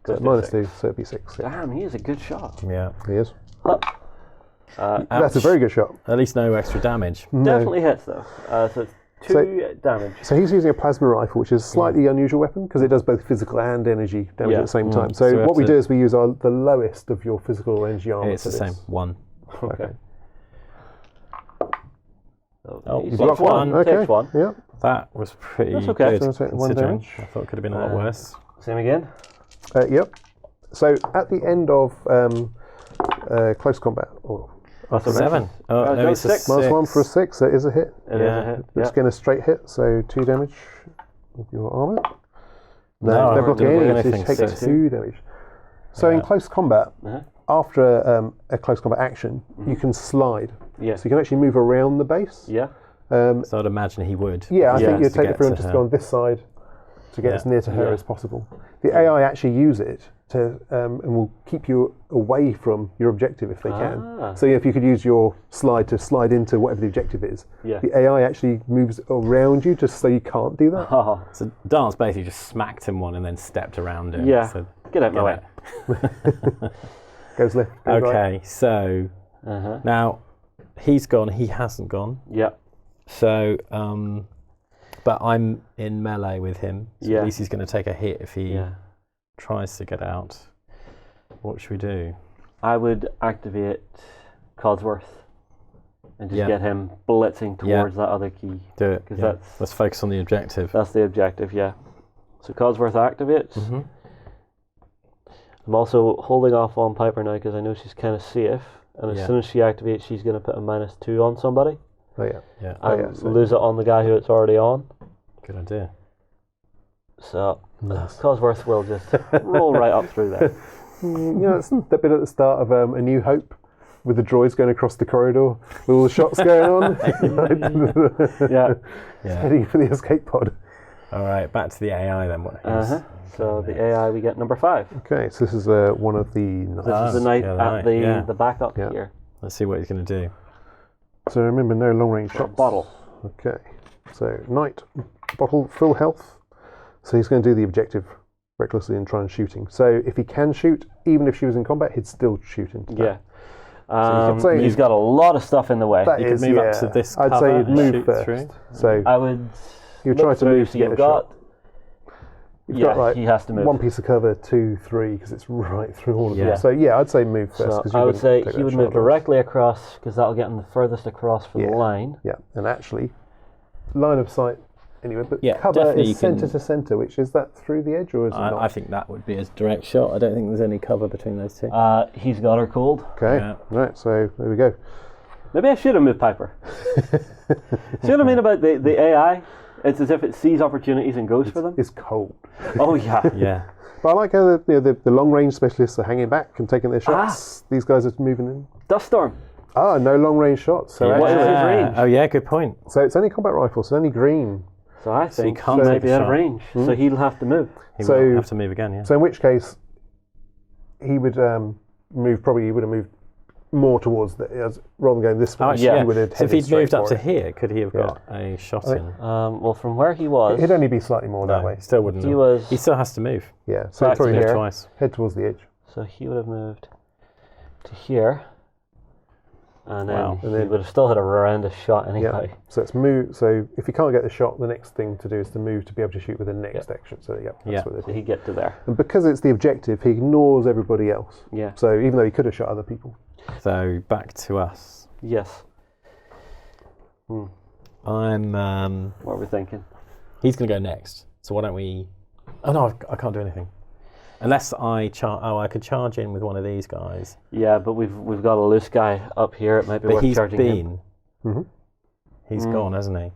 so Goes to -2, so it'd be 6. Yeah, Damn, he is a good shot. Yeah. he is. Uh, That's a very good shot. At least no extra damage. Definitely hits though. So it's 2 damage. So he's using a plasma rifle, which is a slightly unusual weapon because it does both physical and energy damage at the same time. So So we have what we to- do is we use the lowest of your physical energy armor. It's for the this. same. 1. Okay. Oh, He you blocked blocked one. one. Okay. Takes 1. Yeah. That was pretty That's okay. good. So I'll take one considering. damage. I thought it could have been a lot worse. Same again. Yep. So at the end of close combat, That's a 7. miss. Oh, no, no, it's a 6. minus 6. 1 for a 6, so it is a hit. It is a hit. It's Yeah. again a straight hit, so 2 damage with your armor. No, No, I they're blocking didn't block anything, so anything, it takes so- 2 damage. So in close combat, Uh-huh. after a close combat action, you can slide. Yeah. So you can actually move around the base. Yeah. So I'd imagine he would. Yeah, I Yeah. think you'd To take get it for him to just her. go on this side to get Yeah. as near to her Yeah. as possible. The AI actually use it to and will keep you away from your objective if they Ah. can. So if you could use your slide to slide into whatever the objective is, Yeah. the AI actually moves around you just so you can't do that. Oh, So Dance basically just smacked him one and then stepped around him. yeah. So, Get out my way. Goes left, goes right. okay, so Uh-huh. now he's gone, he hasn't gone. Yeah. So, but I'm in melee with him. So Yeah. at least he's going to take a hit if he Yeah. tries to get out. What should we do? I would activate Codsworth and just Yeah. get him blitzing Yeah. towards that other key. Do it. 'Cause Yeah. that's- Let's focus on the objective. That's the objective, yeah. So Codsworth activates. Mhm. I'm also holding off on Piper now because I know she's kind of safe. And as Yeah. soon as she activates, she's going to put a -2 on somebody Oh yeah. Yeah. and yeah, so- lose it on the guy who it's already on. Good idea. So Nice. Codsworth will just roll right up through there. You know, it's that bit at the start of A New Hope with the droids going across the corridor with all the shots going on. Yeah. Yeah. Heading for the escape pod. All right, back to the AI then. What Uh-huh. So the AI, we get number 5. Okay, so this is one of the. This is the knight yeah, the at knight, the yeah. the backup Yeah. here. Let's see what he's going to do. So remember, no long range shots. Bottle. Okay. So knight, bottle, full health. So he's going to do the objective recklessly and try and shooting. So if he can shoot, even if she was in combat, he'd still shoot into that. Yeah. So you could say he's got a lot of stuff in the way. that You is, could move yeah, up to this I'd cover say you'd and move shoot first. through. So I would. you try look to through, move so to get you've a got. shot. You've Yeah, got like he has to move. one piece of cover, 2, 3, because it's right through all of Yeah. them. So yeah, I'd say move first. So 'cause you I would wouldn't say take he that would shot move otherwise. directly across because that'll get him the furthest across for Yeah. the line. Yeah, and actually, line of sight anyway, but Yeah, cover definitely you is centre can- to centre, which is that through the edge or is it not? I think that would be a direct shot. I don't think there's any cover between those two. He's got her cold. Okay, Yeah. right, so there we go. Maybe I should have moved Piper. See what I mean about the AI? It's as if it sees opportunities and goes for them. It's cold. Oh yeah. Yeah. But I like how the long range specialists are hanging back and taking their shots. These guys are moving in. Dust storm. No long range shots. So, What is actually, his range? Oh yeah, good point. so it's only combat rifle, so only green. So I he think can't he take might be a out of shot. range. So he'll have to move. He So- will have to move again. Yeah. So in which case, he would move. Probably he would have moved more towards rather than going this way. Oh, actually, yeah. He would have So if headed he'd moved straight up for to it. here, could he have got a shot in? Well, from where he was, It'd only be slightly more that No, way. he still wouldn't. he have. was. He still has to move. Yeah, so Back he'd probably to Move here. twice. head towards the edge. So he would have moved to here, and then Wow. he And then- would have still had a horrendous shot anyhow. Yeah. So it's move. So if you can't get the shot, the next thing to do is to move to be able to shoot with the next action. So yeah, that's Yeah. what they So do. he'd get to there. And because it's the objective, he ignores everybody else. Yeah. So even though he could have shot other people. So back to us. Yes. I'm. What are we thinking? He's going to go next. So why don't we? Oh no, I can't do anything. Unless I I could charge in with one of these guys. Yeah, but we've got a loose guy up here. It might be But worth he's charging him. been. He's gone, hasn't he? Did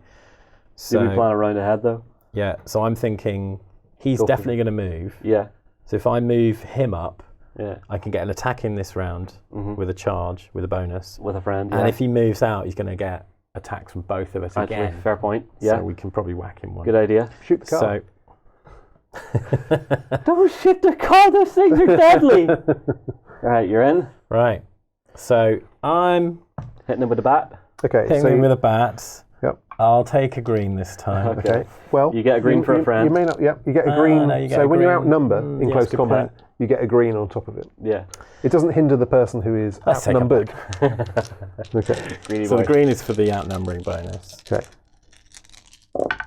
So we plan a round ahead though? yeah. So I'm thinking he's Go for definitely going to move. Yeah. So if I move him up, Yeah. I can get an attack in this round with a charge with a bonus. With a friend. And yeah. if he moves out, he's going to get attacks from both of us Actually, again. fair point. Yeah. So we can probably whack him one. Good idea. Shoot the car. So Don't shoot the car. Those things are deadly. Right, you're in. right. So I'm Hitting him with a bat. okay. hitting So him with a bat. Yep. I'll take a green this time. Okay. Well, You get a green for a friend. You may not. Yeah. You get a green. no, you get so a when you're green. outnumbered in Yes, close good combat, point. you get a green on top of it. Yeah. It doesn't hinder the person who is Let's take a outnumbered. Okay. Greedy So boy. the green is for the outnumbering bonus. Okay. -2.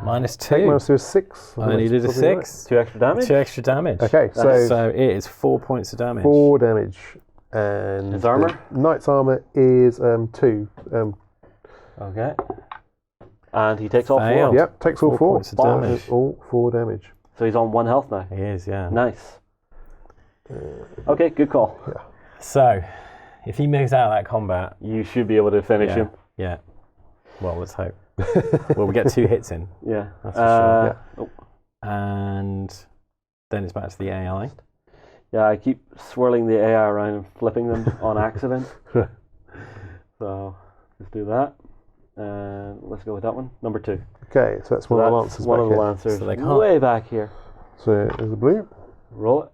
Minus 2 is 6. I needed a Probably right. 6. 2 extra damage. 2 extra damage. Okay. So So it is 4 points of damage. 4 damage. And His armor? the knight's armor is 2. Okay. And he takes all Failed. 4. Yep. Takes all 4 4. points of damage. All 4 damage. So he's on 1 health now. He is, yeah. Nice. Okay, good call. So if he moves out of that combat, You should be able to finish yeah, him. yeah. Well, let's hope. Well, we get 2 hits in, Yeah. That's for sure. Oh, and then it's back to the AI. yeah, I keep swirling the AI around and flipping them on accident. So let's do that. And let's go with that one. Number 2. Okay. So that's one of the That's lancers. one back of the here. lancers. So they can't- Way back here. So there's a blue. Roll it.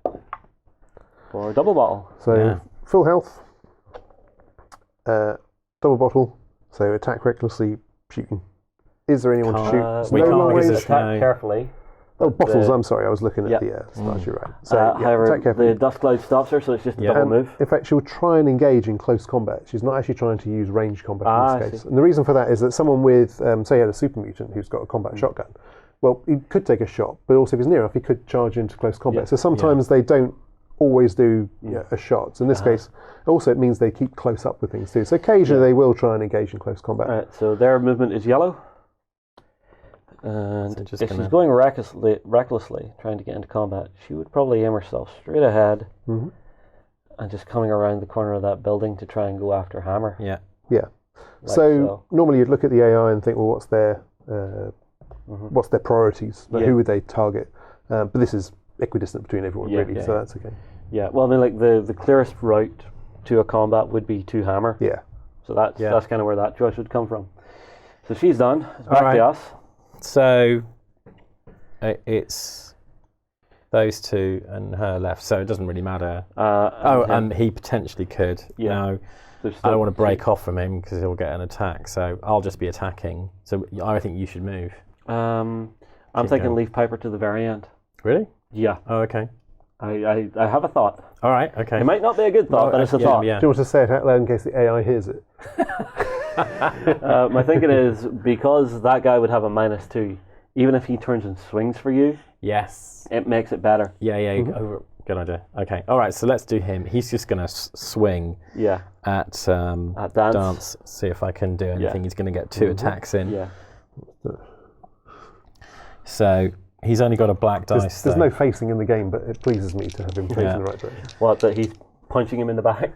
For a double bottle. So Yeah. full health. Double bottle. So attack recklessly, shooting. Is there anyone to shoot? we No can't long because range. it's Attack no- carefully. Oh, bottles. the- I'm sorry. I was looking at Yeah. the stars. You're right. So yeah, However, attack carefully. the dust cloud stops her, so it's just a Yeah. double And move. in fact, she'll try and engage in close combat. She's not actually trying to use range combat I in this case. see. And the reason for that is that someone with, say, you had a super mutant who's got a combat shotgun. Well, he could take a shot, but also if he's near enough, he could charge into close combat. Yeah. So sometimes they don't always do a shot. So in this case, also it means they keep close up with things too. So occasionally they will try and engage in close combat. Alright, so their movement is yellow. And So just if she's gonna- going recklessly, trying to get into combat, she would probably aim herself straight ahead Mhm. and just coming around the corner of that building to try and go after Hammer. Yeah. Yeah. Like So normally you'd look at the AI and think, well, what's their priorities? Like, Yeah. who would they target? But this is equidistant between everyone, Yeah. really. Yeah. So that's okay. Yeah, well, I mean, like the clearest route to a combat would be to Hammer. Yeah. So that's Yeah. that's kind of where that choice would come from. So she's done. It's back Alright. to us. So it's those two and her left, so it doesn't really matter. And he potentially could. Yeah. I don't want to break off from him because he'll get an attack, so I'll just be attacking. So I think you should move. I'm thinking leave Piper to the very end. Really? Yeah. Oh, okay. I have a thought. All right, okay. It might not be a good thought, but it's a thought. Do you want to say it out loud in case the AI hears it? My thinking is, because that guy would have a -2, even if he turns and swings for you, Yes. it makes it better. Yeah. Good idea. Okay. All right, so let's do him. He's just going to swing Yeah. at Dance. see if I can do anything. He's going to get 2 attacks in. Yeah. So he's only got a black dice. There's no facing in the game, but it pleases me to have him facing the right direction. What, that he's punching him in the back?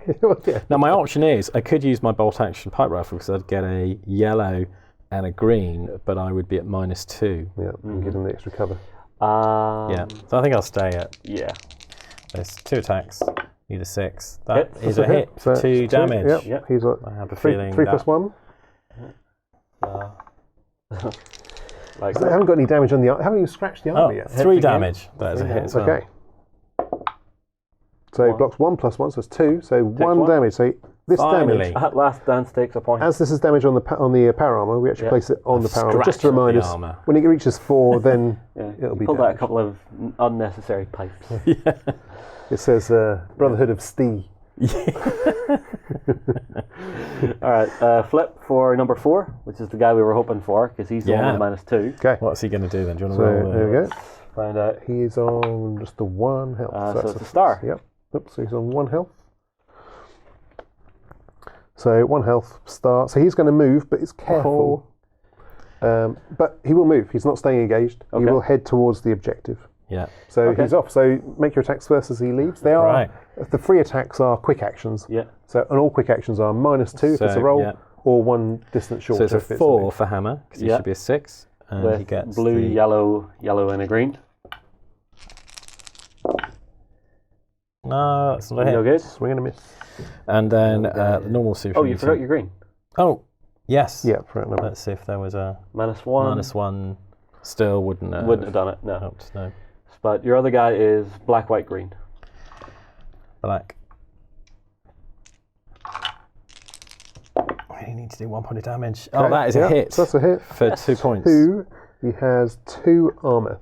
Yeah. Now my option is I could use my bolt action pipe rifle because I'd get a yellow and a green, but I would be at -2. Yeah, and give him the extra cover. Yeah, so I think I'll stay at. Yeah. There's 2 attacks, either 6. That Hit. is a hit. So 2 damage. Yep. He's got I have a 3 feeling 3+1. Like They haven't got any damage on the arm. Haven't even scratched the armor yet. 3 damage. That is a hit as well. Okay. So he blocks 1+1, so it's 2. So 1 1. damage. So this Finally. damage, At last, Dance takes a point. as this is damage on the power armor, we actually place it on the power armor just to Scratch remind the us armor. when it reaches 4, then it'll be Pulled out a damaged. couple of unnecessary pipes. It says Brotherhood of Steel. All right, flip for number 4, which is the guy we were hoping for, because he's the one with the -2. Okay. What's he going to do then? Do you want So to roll? there we go. Find out. He's on just the 1 health. So it's a star. Yep. Oops, so he's on 1 health. So 1 health star. So he's going to move, but it's careful. But he will move. He's not staying engaged. He will head towards the objective. Yeah. So he's off. So make your attacks first as he leaves. They are Right. the free attacks are quick actions. Yeah. So and all quick actions are -2 if it's a roll, or 1 distance short. So it's a if 4 for Hammer because he Yeah. should be a 6, and With he gets blue, the, yellow, and a green. No, that's not a hit. No good. Swing and a miss. And then the normal super. Oh, you forgot your green. Oh, yes. Yeah, for that number. Let's see if there was a -1. -1. Still wouldn't have. Wouldn't have done it. No. Helped, no. But your other guy is black, white, green. Black. We need to do 1 point of damage. Oh, that is a hit. So that's a hit. For 2 points. 2. He has 2 armor.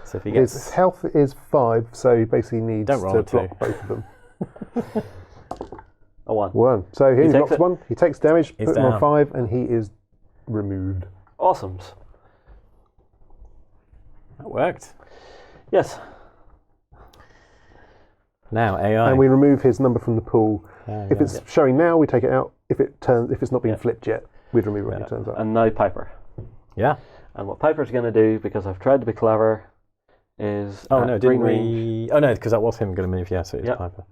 So if he His gets health is 5, so he basically needs Don't roll to a 2. block both of them. A 1. 1. So he only takes blocks it. 1. He takes damage, He's put him on down. 5, and he is removed. Awesomes. that worked. Yes. Now AI. And we remove his number from the pool. If yeah. it's showing now, we take it out. If it's not been flipped yet, we'd remove it when it turns out. And now Piper. Yeah. And what Piper's going to do, because I've tried to be clever, is Oh no, green didn't range. we? Oh no, because that was him going to move. Yeah, so it's Piper.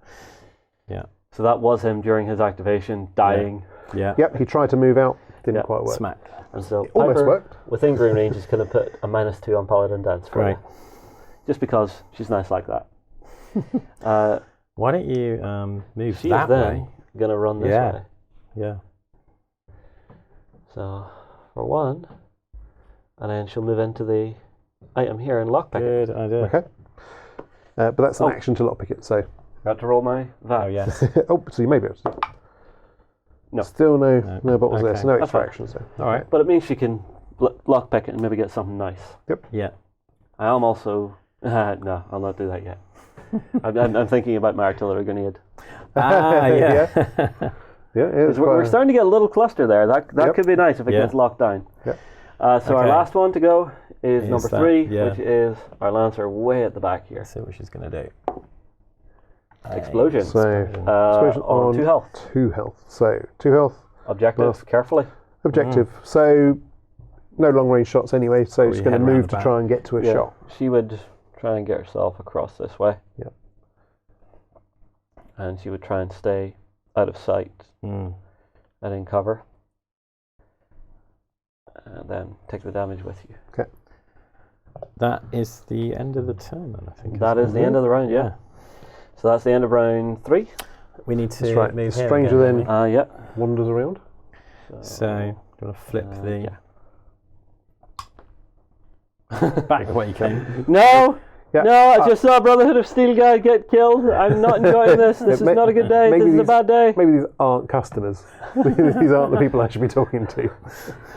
Yeah. So that was him during his activation, dying. Yeah. Yep, he tried to move out, didn't quite work. Smack. And so Almost Piper, worked. within green range, is going to put a -2 on Paladin Dance for Great. her. Just because she's nice like that. Why don't you move She that is then way? going to run this Yeah. way. Yeah. So, for 1, and then she'll move into the item here and lockpick it. Good idea. Okay. But that's an action to lockpick it, so... Got to roll my VAT. Oh yes. oh, so you may be able to... No. Still no bottles there, Okay. so no That's extra fine. action. So. All right. But it means she can lockpick it and maybe get something nice. Yeah. I am also... no, I'll not do that yet. I'm thinking about my artillery grenade. Ah, yeah. Yeah, it's We're starting to get a little cluster there. That Yep. could be nice if it Yeah. gets locked down. Yep. So our Okay. last one to go is number that, 3, yeah. which is our Lancer way at the back here. Let's see what she's going to do. Explosion. So, explosion on 2 health. 2 health. So, 2 health. Objective, carefully. Objective. So, no long range shots anyway, so she's you going to head round move the to back. try and get to a shot. She would try and get herself across this way. Yep. And she would try and stay out of sight Mm. and in cover. And then take the damage with you. Okay. That is the end of the turn, then, I think. That is the end of the round, yeah. So that's the end of round 3. We need to That's right. move The him stranger again, then- don't Yeah. Wanders around. we? So, do you want to flip yeah. back the way you came? No! Yeah. No, I just saw a Brotherhood of Steel guy get killed. I'm not enjoying this. This is not a good day. This is a bad day. Maybe these aren't customers. These aren't the people I should be talking to.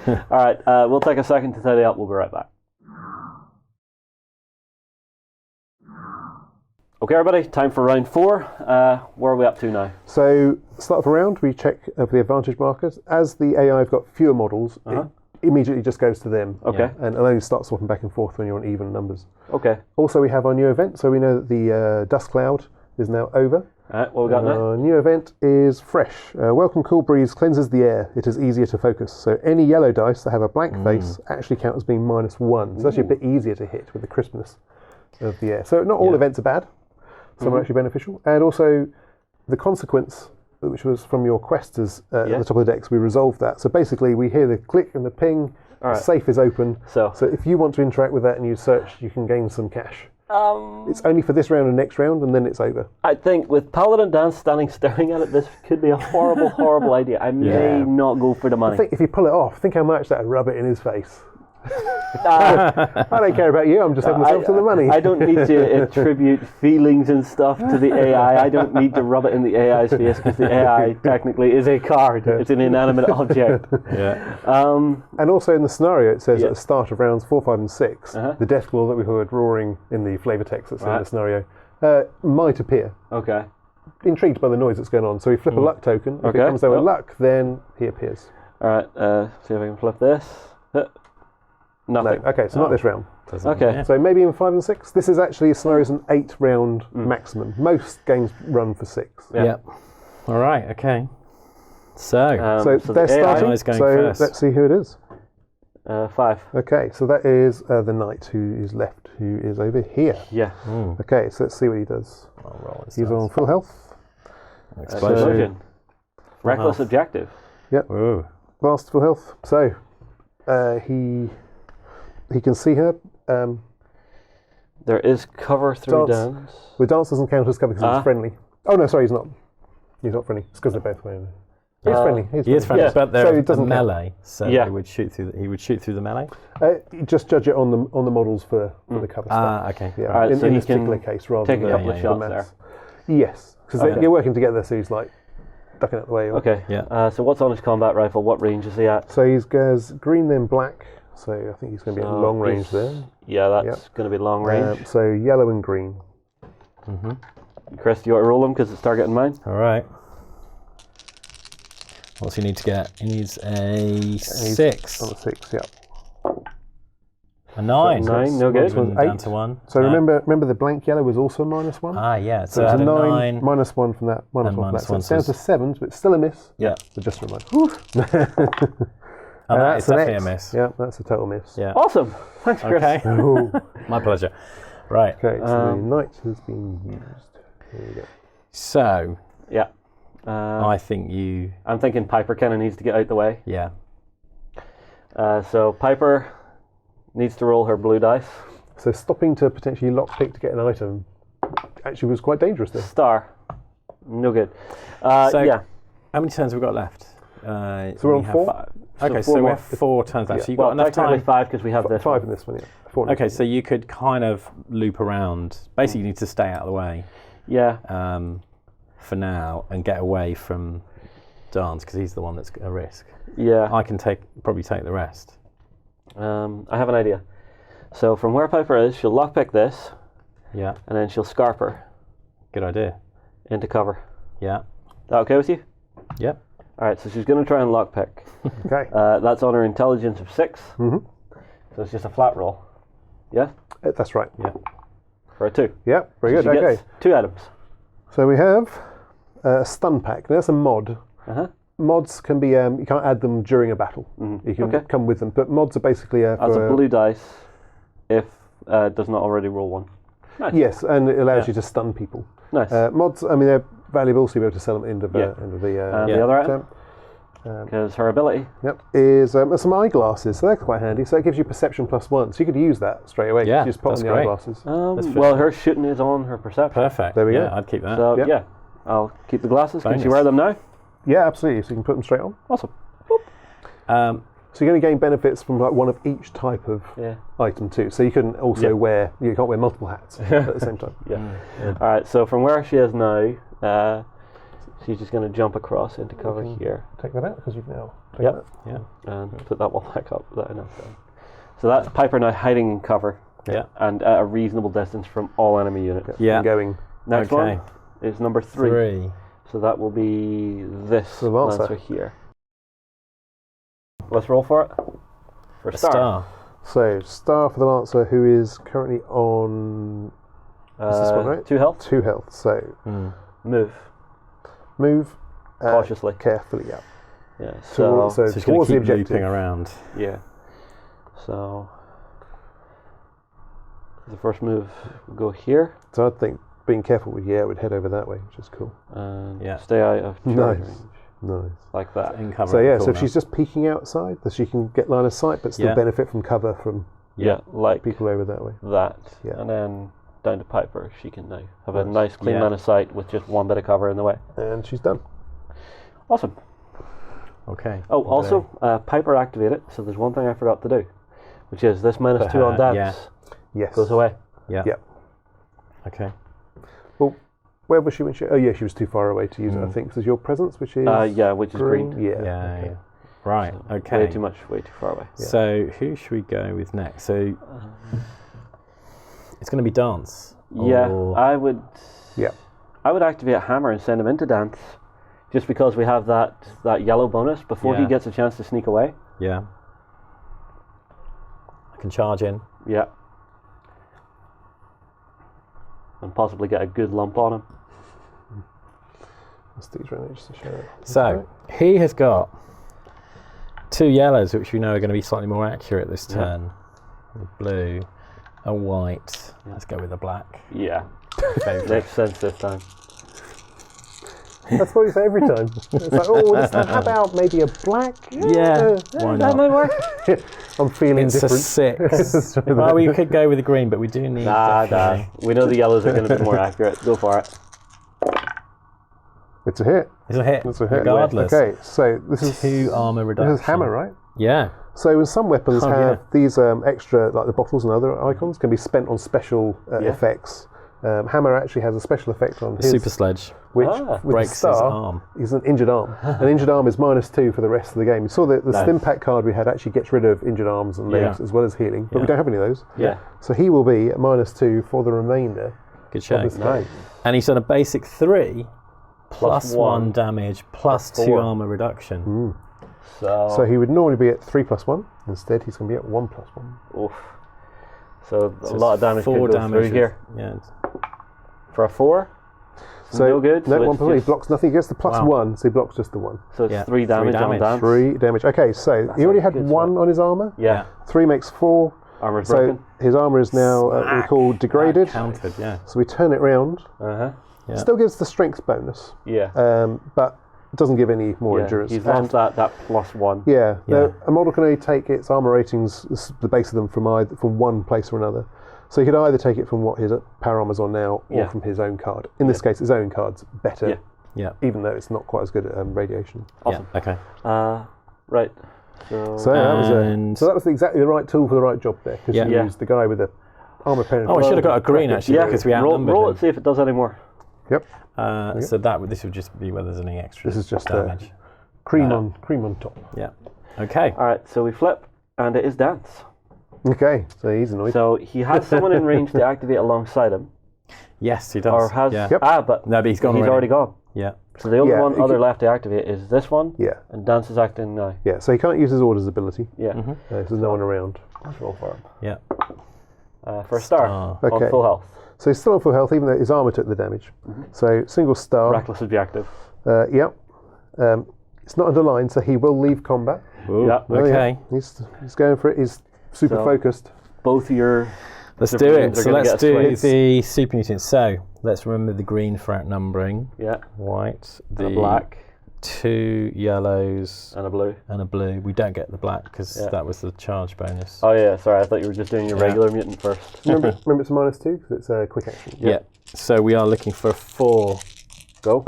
All right, we'll take a second to tidy up. We'll be right back. Okay, everybody, time for round 4. Where are we up to now? So, start of a round, we check for the advantage markers. As the AI have got fewer models, it immediately just goes to them. Okay. And it'll only start swapping back and forth when you're on even numbers. Okay. Also, we have our new event, so we know that the dust cloud is now over. All right, what we got now? Our new event is fresh. Welcome cool breeze cleanses the air. It is easier to focus. So any yellow dice that have a blank face actually count as being -1. So it's actually a bit easier to hit with the crispness of the air. So not all events are bad. Some are actually beneficial. And also the consequence, which was from your questers at the top of the decks, we resolved that. So basically we hear the click and the ping, the safe is open. So if you want to interact with that and use search, you can gain some cash. It's only for this round and next round, and then it's over. I think with Paladin Dan standing staring at it, this could be a horrible, horrible idea. I may not go for the money. I think if you pull it off, think how much that would rub it in his face. I don't care about you, I'm just helping myself to the money. I don't need to attribute feelings and stuff to the AI. I don't need to rub it in the AI's face because the AI technically is a card. It's an inanimate object. And also in the scenario it says at the start of rounds 4, 5 and 6, the death claw that we heard roaring in the flavour text that's in the scenario might appear. Okay. Intrigued by the noise that's going on, so we flip a luck token. If it comes down with luck, then he appears. Alright, see if I can flip this. Nothing. No. Okay, so not this round. Okay. So maybe in 5 and 6. This is actually a scenario is an 8 round maximum. Most games run for 6. Yep. All right. Okay. So they're starting. Going so first. let's see who it is. 5. Okay, so that is the knight who is left, who is over here. Yeah. Okay, so let's see what he does. I'll roll his He's dice. on full health. Explosion. Reckless objective. Yep. Ooh. Last full health. So he can see her. There is cover through dance. With dancers and counters cover because he's friendly. Oh no, sorry, he's not. He's not friendly. It's because they're both wearing. He's friendly. He is friendly, but there's doesn't a melee, so he would shoot through. He would shoot through the melee. You just judge it on the models for the cover stuff. Okay. Yeah. Right, in so this particular case, rather take than a couple of shots there. Yes, because they're working together, so he's like ducking out the way. Okay. Yeah. So what's on his combat rifle? What range is he at? So he goes green then black. So I think he's going to be at long range there. Yeah, that's going to be long range. So yellow and green. Chris, do you want to roll him because it's targeting mine? All right. What's he need to get? He needs a 6. On a 6, yeah. A 9. 9, no good. One's Down 8. to 1. So remember the blank yellow was also -1. Ah, yeah. So So it's I a had 9 -1 from that. -1 from that. So it's down to 7s, but it's still a miss. Yeah. So just a reminder. Oh, that is that's an definitely X. a miss. Yeah, that's a total miss. Yeah. Awesome. Thanks, Chris. Okay. My pleasure. Right. Okay, so the knight has been used. There we go. So Yeah. I think you. I'm thinking Piper kind of needs to get out the way. Yeah. So Piper needs to roll her blue dice. So stopping to potentially lockpick to get an item actually was quite dangerous there. Star. No good. So yeah. How many turns have we got left? So we're on 4? Okay, so we have 4 turns left. So you've got enough technically time. 5 because we have this 5 one. in this one, yeah. 4 in Okay, this so you could kind of loop around. Basically, you need to stay out of the way Yeah. for now and get away from Dance because he's the one that's a risk. Yeah. I can probably take the rest. I have an idea. So from where Piper is, she'll lockpick this, Yeah, and then she'll scarp her good idea. into cover. Yeah, That okay with you? yep. All right. So she's going to try and lockpick. one. Okay. That's on her intelligence of 6. Mm-hmm. So it's just a flat roll. Yeah. That's right. Yeah. For a 2. Yeah, very So good. she Okay. gets 2 items. So we have a stun pack. Now that's a mod. Mods can be, you can't add them during a battle. You can come with them. But mods are basically That's a blue dice if it does not already roll 1. Nice. Yes, and it allows you to stun people. Nice. Mods, I mean, they're valuable, so you'll be able to sell them at the end of the the other item? Because her ability. Yep, is some eyeglasses, so they're quite handy. So that gives you perception +1, so you could use that straight away. Yeah, You just put on that's the great. eyeglasses. Well, her shooting is on her perception. Perfect. There we go. Yeah, I'd keep that. So Yep. yeah, I'll keep the glasses. Can she Bonus. wear them now? Yeah, absolutely. So you can put them straight on. Awesome. So you're going to gain benefits from like one of each type of item too. So you can also wear, you can't wear multiple hats at the same time. All right, so from where she is now, she's just going to jump across into cover here. Take that out because you've now taken that. And put that one back up. So that's Piper now hiding in cover. And at a reasonable distance from all enemy units. Going. Next one is number 3. So that will be this Lancer here. Let's roll for it. For a star. So, star for the Lancer, who is currently on... is this one right? 2 health. 2 health, so... Move. Cautiously. Carefully, so she's going to keep looping around. So... the first move will go here. So I think being careful would head over that way, which is cool. And stay out of charge range. Nice. Like that. So so if she's just peeking outside, that she can get line of sight, but still benefit from cover from like people over that way. And then down to Piper, she can now have a nice clean line of sight with just one bit of cover in the way. And she's done. Awesome. Okay. Oh, also, Piper activated, so there's one thing I forgot to do, which is this -2 on dance. Goes away. Okay. Well, where was she when she... Oh, she was too far away to use it, I think. This is your presence, which is... which is green. Right, so okay. Way too far away. So, who should we go with next? So, it's going to be dance. I would... I would activate Hammer and send him into dance, just because we have that yellow bonus before he gets a chance to sneak away. I can charge in. And possibly get a good lump on him. So, he has got 2 yellows, which we know are going to be slightly more accurate this turn. A blue, a white. Let's go with a black. Makes sense this time. That's what you say every time. It's like, how about maybe a black? Why not? That might work. I'm feeling different. It's a 6. Well, we could go with the green, but we do need... We know the yellows are going to be more accurate. Go for it. It's a hit. It's a hit. Regardless. Okay, so this is 2 armor reduction. This is Hammer, right? Yeah. So some weapons have these extra, like the bottles and other icons, can be spent on special effects. Hammer actually has a special effect on his Super Sledge, which breaks his arm. Is an injured arm. An injured arm is -2 for the rest of the game. You saw that the stim pack card we had actually gets rid of injured arms and legs as well as healing, but we don't have any of those. So he will be at -2 for the remainder. Good shake. And he's on a basic 3 plus 1 damage plus 2 armor reduction. So he would normally be at 3+1. Instead, he's going to be at 1+1. Oof. So a lot of damage could go through here. For a 4? So no good. No, 1+1. He blocks nothing. He gets the +1, so he blocks just the 1. So it's 3 damage on dance. 3 damage. Okay, so he already had 1 on his armor. 3 makes 4. Armor's broken. His armor is now what we call degraded. Counted, So we turn it round. Still gives the strength bonus. But it doesn't give any more endurance. He's lost that +1. Now, a model can only take its armor ratings, the base of them, from one place or another. So he could either take it from what his power armor's on now, or from his own card. In this case, his own card's better, even though it's not quite as good at radiation. Awesome. Okay. Right. So that was exactly the right tool for the right job there, because you used the guy with the armor penetration. Oh, I should have got a green actually, because we outnumbered roll him. it, see if it does any more. So this would just be whether there's any extra. This is just damage. Cream on top. Okay. All right. So we flip, and it is dance. Okay. So he's annoyed. So he has someone in range to activate alongside him. Yes, he does. Or has but he's gone. He's already gone. Yeah. So the only one other left to activate is this one. Yeah. And dance is acting now. Yeah. So he can't use his orders ability. Yeah. So there's no one around. Let's roll for him. Yeah. For a star. On full health. So he's still on full health, even though his armor took the damage. So single star. Reckless objective. It's not underlined, so he will leave combat. Okay. He's going for it. He's super focused. Both of your... Let's do it. So let's do the super mutants. So let's remember the green for outnumbering. White. The black. 2 yellows. And a blue. And a blue. We don't get the black because that was the charge bonus. Oh yeah, sorry. I thought you were just doing your regular mutant first. remember it's -2 because it's a quick action. So we are looking for a 4. Go.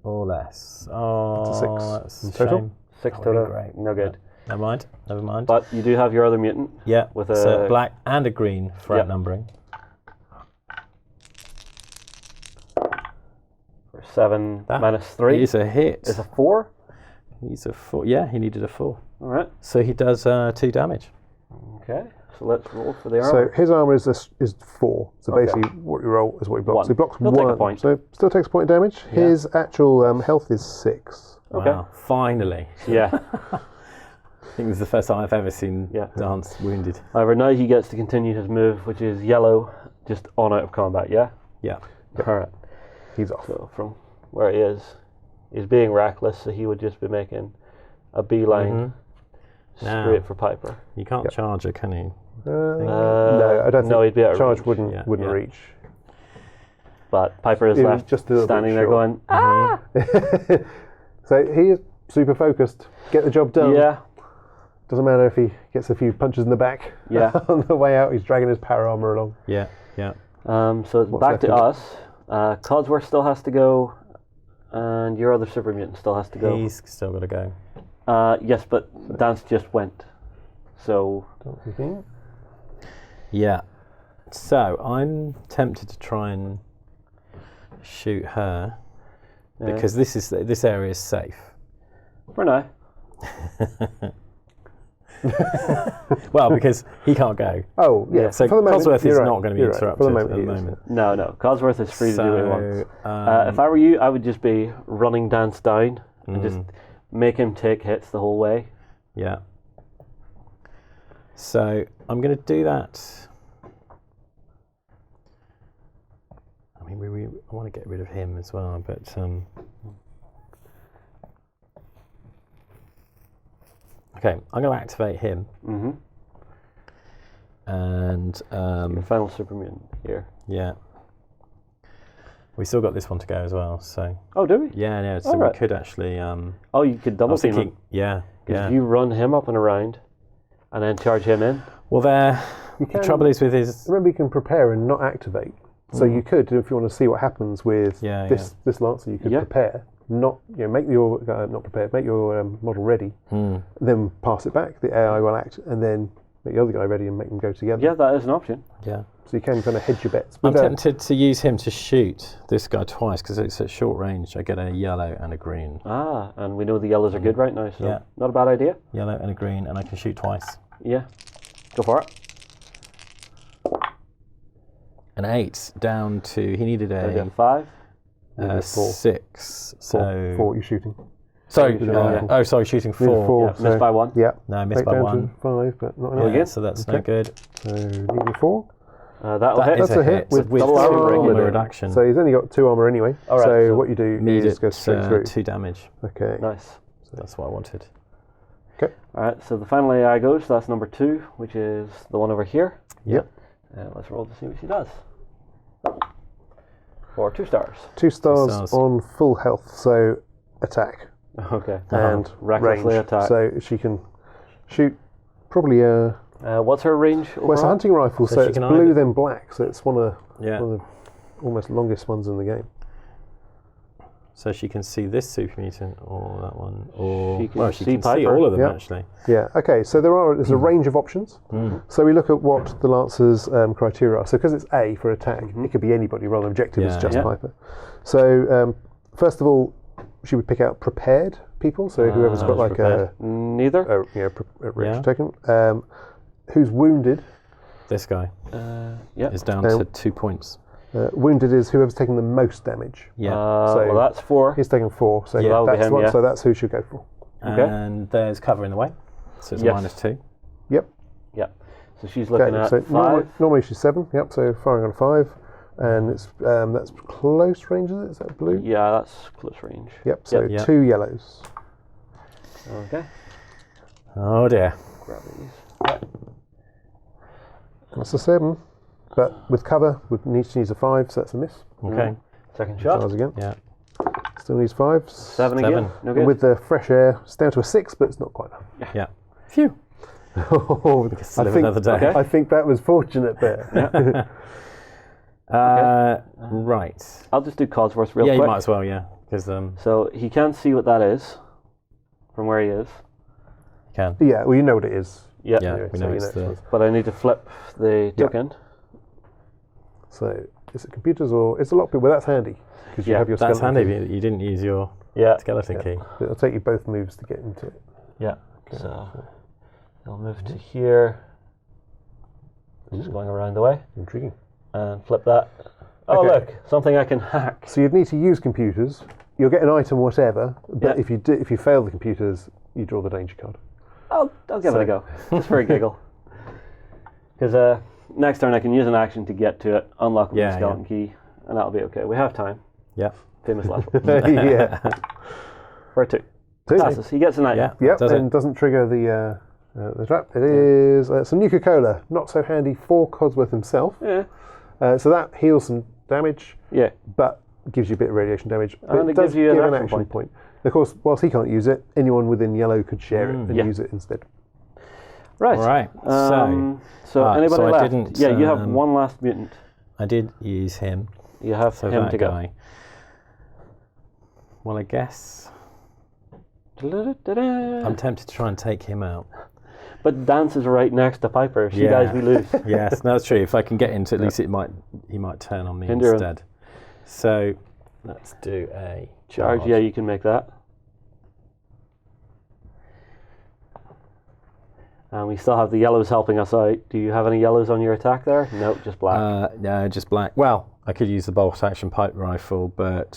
Or less. Oh, it's a 6 that's in total. Shame. 6 That would total. be great. No good. Never mind. Never mind. But you do have your other mutant. Yeah, with so a black and a green for outnumbering. For 7 That minus 3. Is a hit. Is a 4. He's a 4. Yeah, he needed a 4. All right. So he does 2 damage. Okay. So let's roll for the So armor. his armor is 4. So basically, what you roll is what he blocks. 1. So he blocks He'll 1. take a point. So still takes a point of damage. Yeah. His actual health is 6. Okay. Wow, finally. Yeah. I think this is the first time I've ever seen Dance wounded. However, now he gets to continue his move, which is yellow, just on out of combat. Yeah. Yeah. All right. He's off. So from where he is, he's being reckless, so he would just be making a beeline straight for Piper. You can't charge her, can you? No, I don't think he'd be out of charge range. wouldn't reach. But Piper is It was left just a little bit standing there short. going, ah! So he is super focused. Get the job done. Yeah. Doesn't matter if he gets a few punches in the back. Yeah. On the way out, he's dragging his power armor along. Yeah, yeah. So it's back to us. Codsworth still has to go, and your other super mutant still has to go. He's still got to go. Yes, but Dance just went. So. Yeah. So I'm tempted to try and shoot her because this area is safe. For now. Well, because he can't go. Oh, yeah. So for the moment, Codsworth is you're right. not going to be You're right. interrupted For the at moment, the he is. moment. No. Codsworth is free to do what he wants. So, If I were you, I would just be running Dance down and just make him take hits the whole way. Yeah. So I'm going to do that. I mean, I want to get rid of him as well, but okay, I'm going to activate him. Mm-hmm. And Your final super mutant here. yeah, we still got this one to go as well. So Oh, do we? yeah, so Alright. we could actually. Oh, you could I double was team him. thinking, yeah. If you run him up and around, and then charge him in. Well, the trouble is with his. Remember, you can prepare and not activate. So you could, if you want to see what happens with this Lancer, you could prepare, make your make your model ready, then pass it back. The AI will act, and then make the other guy ready and make them go together. Yeah, that is an option. Yeah. So you can kind of hedge your bets. I'm tempted to use him to shoot this guy twice because it's at short range. I get a yellow and a green. Ah, and we know the yellows are good right now, so not a bad idea. Yellow and a green, and I can shoot twice. Yeah, go for it. An 8 down to, he needed a 5. 6. So 4 you're shooting. Sorry, rifle. sorry, shooting 4. Yeah, missed by 1. Yeah. No, I missed by down 1. to 5, but not enough. Yeah, so that's no good. So needing 4. That'll That hit. is That's a hit with with double 2 armor armor reduction. reduction. So he's only got 2 armor anyway. All right, so so what you do Need is it go straight through. 2 damage. Okay. Nice. That's what I wanted. Okay. All right, so the final AI goes. So that's number 2, which is the one over here. Yep. Let's roll to see what she does. For 2 stars. 2 stars stars. on full health, so attack Okay. and Recklessly range. attack. So she can shoot probably What's her range overall? well, it's a hunting rifle, so she it's can blue either- then black, so it's one of Yeah. the almost longest ones in the game. So she can see this super mutant or that one, or She can she see can see Piper. all of them Yep. actually. Yeah. Okay. So there's a range of options. So we look at what the Lancer's criteria are. So because it's A for attack, it could be anybody rather than objective is Yeah. just Yeah. Piper. So first of all, she would pick out prepared people. So whoever's got like prepared. Neither. a reaction Yeah. token. Who's wounded? This guy Yeah. is down to 2 points. Wounded is whoever's taken the most damage. Yeah. So well, that's 4. He's taken 4. So that would be that's him, one. yeah. So that's who should go for. okay. And there's cover in the way, so it's Yes. a -2. Yep. Yeah. So she's looking Okay, at so 5. normally she's 7. Yep. So firing on 5, and it's that's close range. Is it? Is that blue? Yeah, that's close range. Yep. So Yep. 2 yellows. Okay. Oh dear. Grab these. That's a 7. But with cover, we need to use a 5, so that's a miss. Okay. Second shot. Stars again. Yeah. Still needs 5s. 7 again. 7. No And good. with the fresh air, it's down to a 6, but it's not quite enough. Yeah. Phew. Oh, to live another day. Okay. I think that was fortunate there. Right. I'll just do Codsworth real Yeah, quick. you might as well. Yeah, because So he can't see what that is from where he is. can. Yeah, well, you know what it is. Yeah. Yeah, Anyway, we so know you it's know the. it's- But I need to flip the token. So is it computers or it's a lot of people? Well, that's handy because you Yeah, have your That's skeleton handy. key. You didn't use your Yeah. skeleton key. It'll take you both moves to get into it. Yeah. So I'll move to here. Just going around the way Intriguing. and flip that. Oh Okay. look, something I can hack. So you'd need to use computers. You'll get an item, whatever. But Yeah. if you fail the computers, you draw the danger card. I'll give it a go, just for a giggle. Because next turn I can use an action to get to it, unlock the skeleton key, and that'll be okay. We have time. Yeah. Famous last one. Yeah. For a 2. Two. Passes. He gets an item. Yeah. Yep, Does and it? doesn't trigger the trap. It is some Nuka-Cola, not so handy for Codsworth himself. Yeah. So that heals some damage, Yeah. but gives you a bit of radiation damage. But And it does gives you an give action point. Of course, whilst he can't use it, anyone within yellow could share it and Yeah. use it instead. Right. Right. So anybody so I left? didn't, Yeah, you have one last mutant. I did use him. You have So him that to go. guy. Well, I guess Da-da-da-da. I'm tempted to try and take him out. But Dance is right next to Piper. If she dies, we lose. Yes, no, that's true. If I can get into, at least he might turn on me Hinder him. instead. So let's do a Charge. Yeah, you can make that. And we still have the yellows helping us out. Do you have any yellows on your attack there? Nope, just black. No, just black. Well, I could use the bolt action pipe rifle, but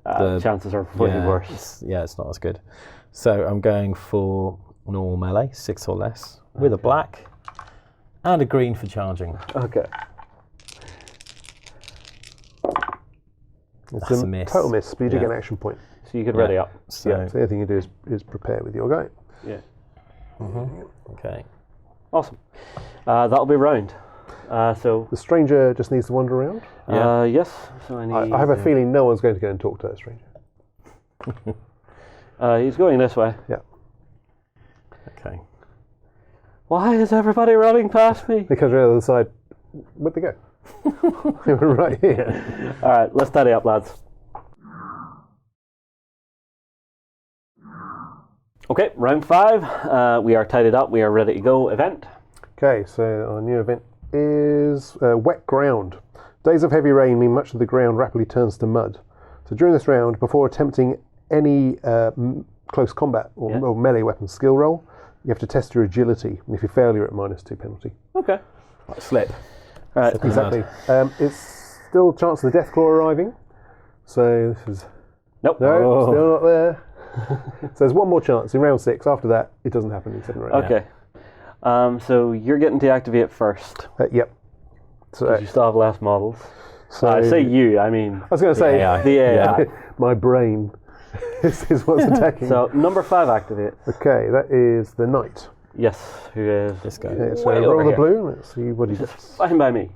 the chances are completely worse. It's not as good. So I'm going for normal melee, 6 or less, with a black and a green for charging. Okay. It's That's a miss. total miss, but you do Yeah. get an action point. So you could ready up. So, So the other thing you do is prepare with your guy. Yeah. okay. Awesome. That'll be round. So The stranger just needs to wander around. yes. So I need. I have a feeling no one's going to go and talk to that stranger. He's going this way. Yeah. Okay. Why is everybody running past me? Because you're on the other side. Where'd they go? They were right here. All right, let's tidy up, lads. Okay, round 5. We are tidied up. We are ready to go. Event. Okay, so our new event is wet ground. Days of heavy rain mean much of the ground rapidly turns to mud. So during this round, before attempting any close combat or melee weapon skill roll, you have to test your agility. And if you fail, you're at -2 penalty. Okay. Like slip. All right. Exactly. It's still chance of the death claw arriving. So this is Nope. no, still not there. So there's one more chance in round 6. After that, it doesn't happen in 7 rounds. Okay. So you're getting to activate first. Yep. So, 'Cause you still have less models. so I say you. I mean I was going to say AI. the AI. my brain is what's attacking. So number 5 activate. Okay, that is the knight. Yes. Who is This guy. Okay, so way roll over the here. blue. Let's see what he does. Fine by me.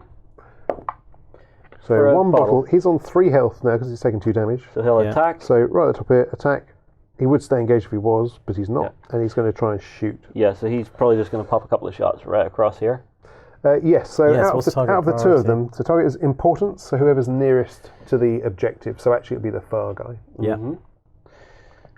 So for a one bottle. bottle. He's on 3 health now because he's taken 2 damage. So he'll Yeah. attack. So right at the top here, attack. He would stay engaged if he was, but he's not, Yeah. and he's going to try and shoot. Yeah. So he's probably just going to pop a couple of shots right across here. Yes. So Yes, out what's of the target two of priority? them, the target is importance. So whoever's nearest to the objective. So actually, it'd be the far guy. Yeah.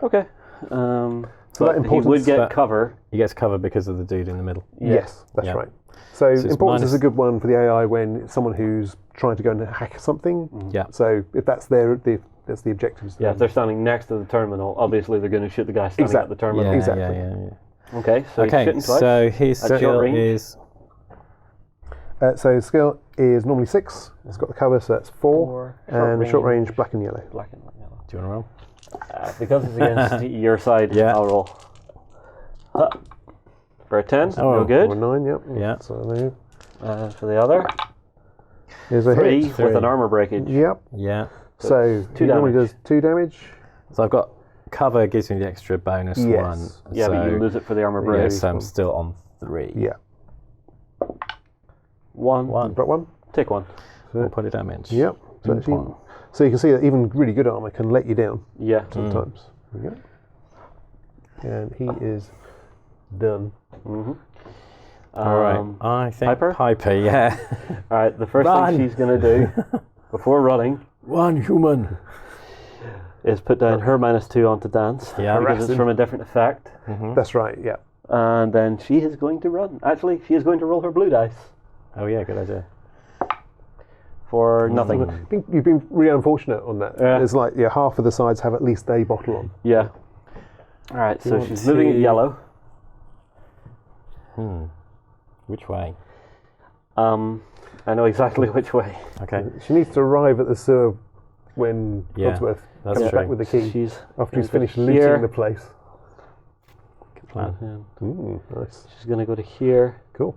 Okay. So But that he importance. would get but- cover. He gets covered because of the dude in the middle. Yes, that's Yeah. right. So it's importance is minus- a good one for the AI when it's someone who's trying to go and hack something. Yeah. So if that's that's the objectives. Yeah. If they're standing next to the terminal, obviously they're going to shoot the guy standing at Exactly. the terminal. Yeah, Exactly. yeah. Okay. So he's Okay, shooting twice. so his At short skill range. is So skill is normally 6. It's got the cover, so that's 4. And short range, black and yellow. Black and yellow. do you want to roll? Because it's against your side, Yeah. I'll roll. For a 10, Oh, no good. Or 9, yep. Yeah. So there. For the other, Here's a 3 hit. with an armor breakage. Yep. Yeah. So he 2 normally damage. does 2 damage. So I've got cover gives me the extra bonus Yes. one. Yeah, so, but you lose it for the armor Yeah, breakage. yes, I'm still on 3. Yeah. 1. Got 1. Take 1. 1 point of damage. Yep. So, One actually- point. so you can see that even really good armor can let you down Yeah. sometimes. There we go. And he is done. All right. I think Piper? yeah. All right, the first Run. thing she's going to do before running One human. is put down her -2 onto Dance. Yeah. Because it's from a different effect. That's right, yeah. And then she is going to run. Actually, she is going to roll her blue dice Oh yeah, good idea. for nothing. I think you've been really unfortunate on that. Yeah. There's like half of the sides have at least a bottle on. Yeah. All right, so want she's moving at to- yellow. Which way? I know exactly which way. Okay. She needs to arrive at the sewer when Yeah, Codsworth that's comes true. back with the key She's after he's gonna go finished here. looting the place. Good plan. Nice. She's going to go to here, Cool.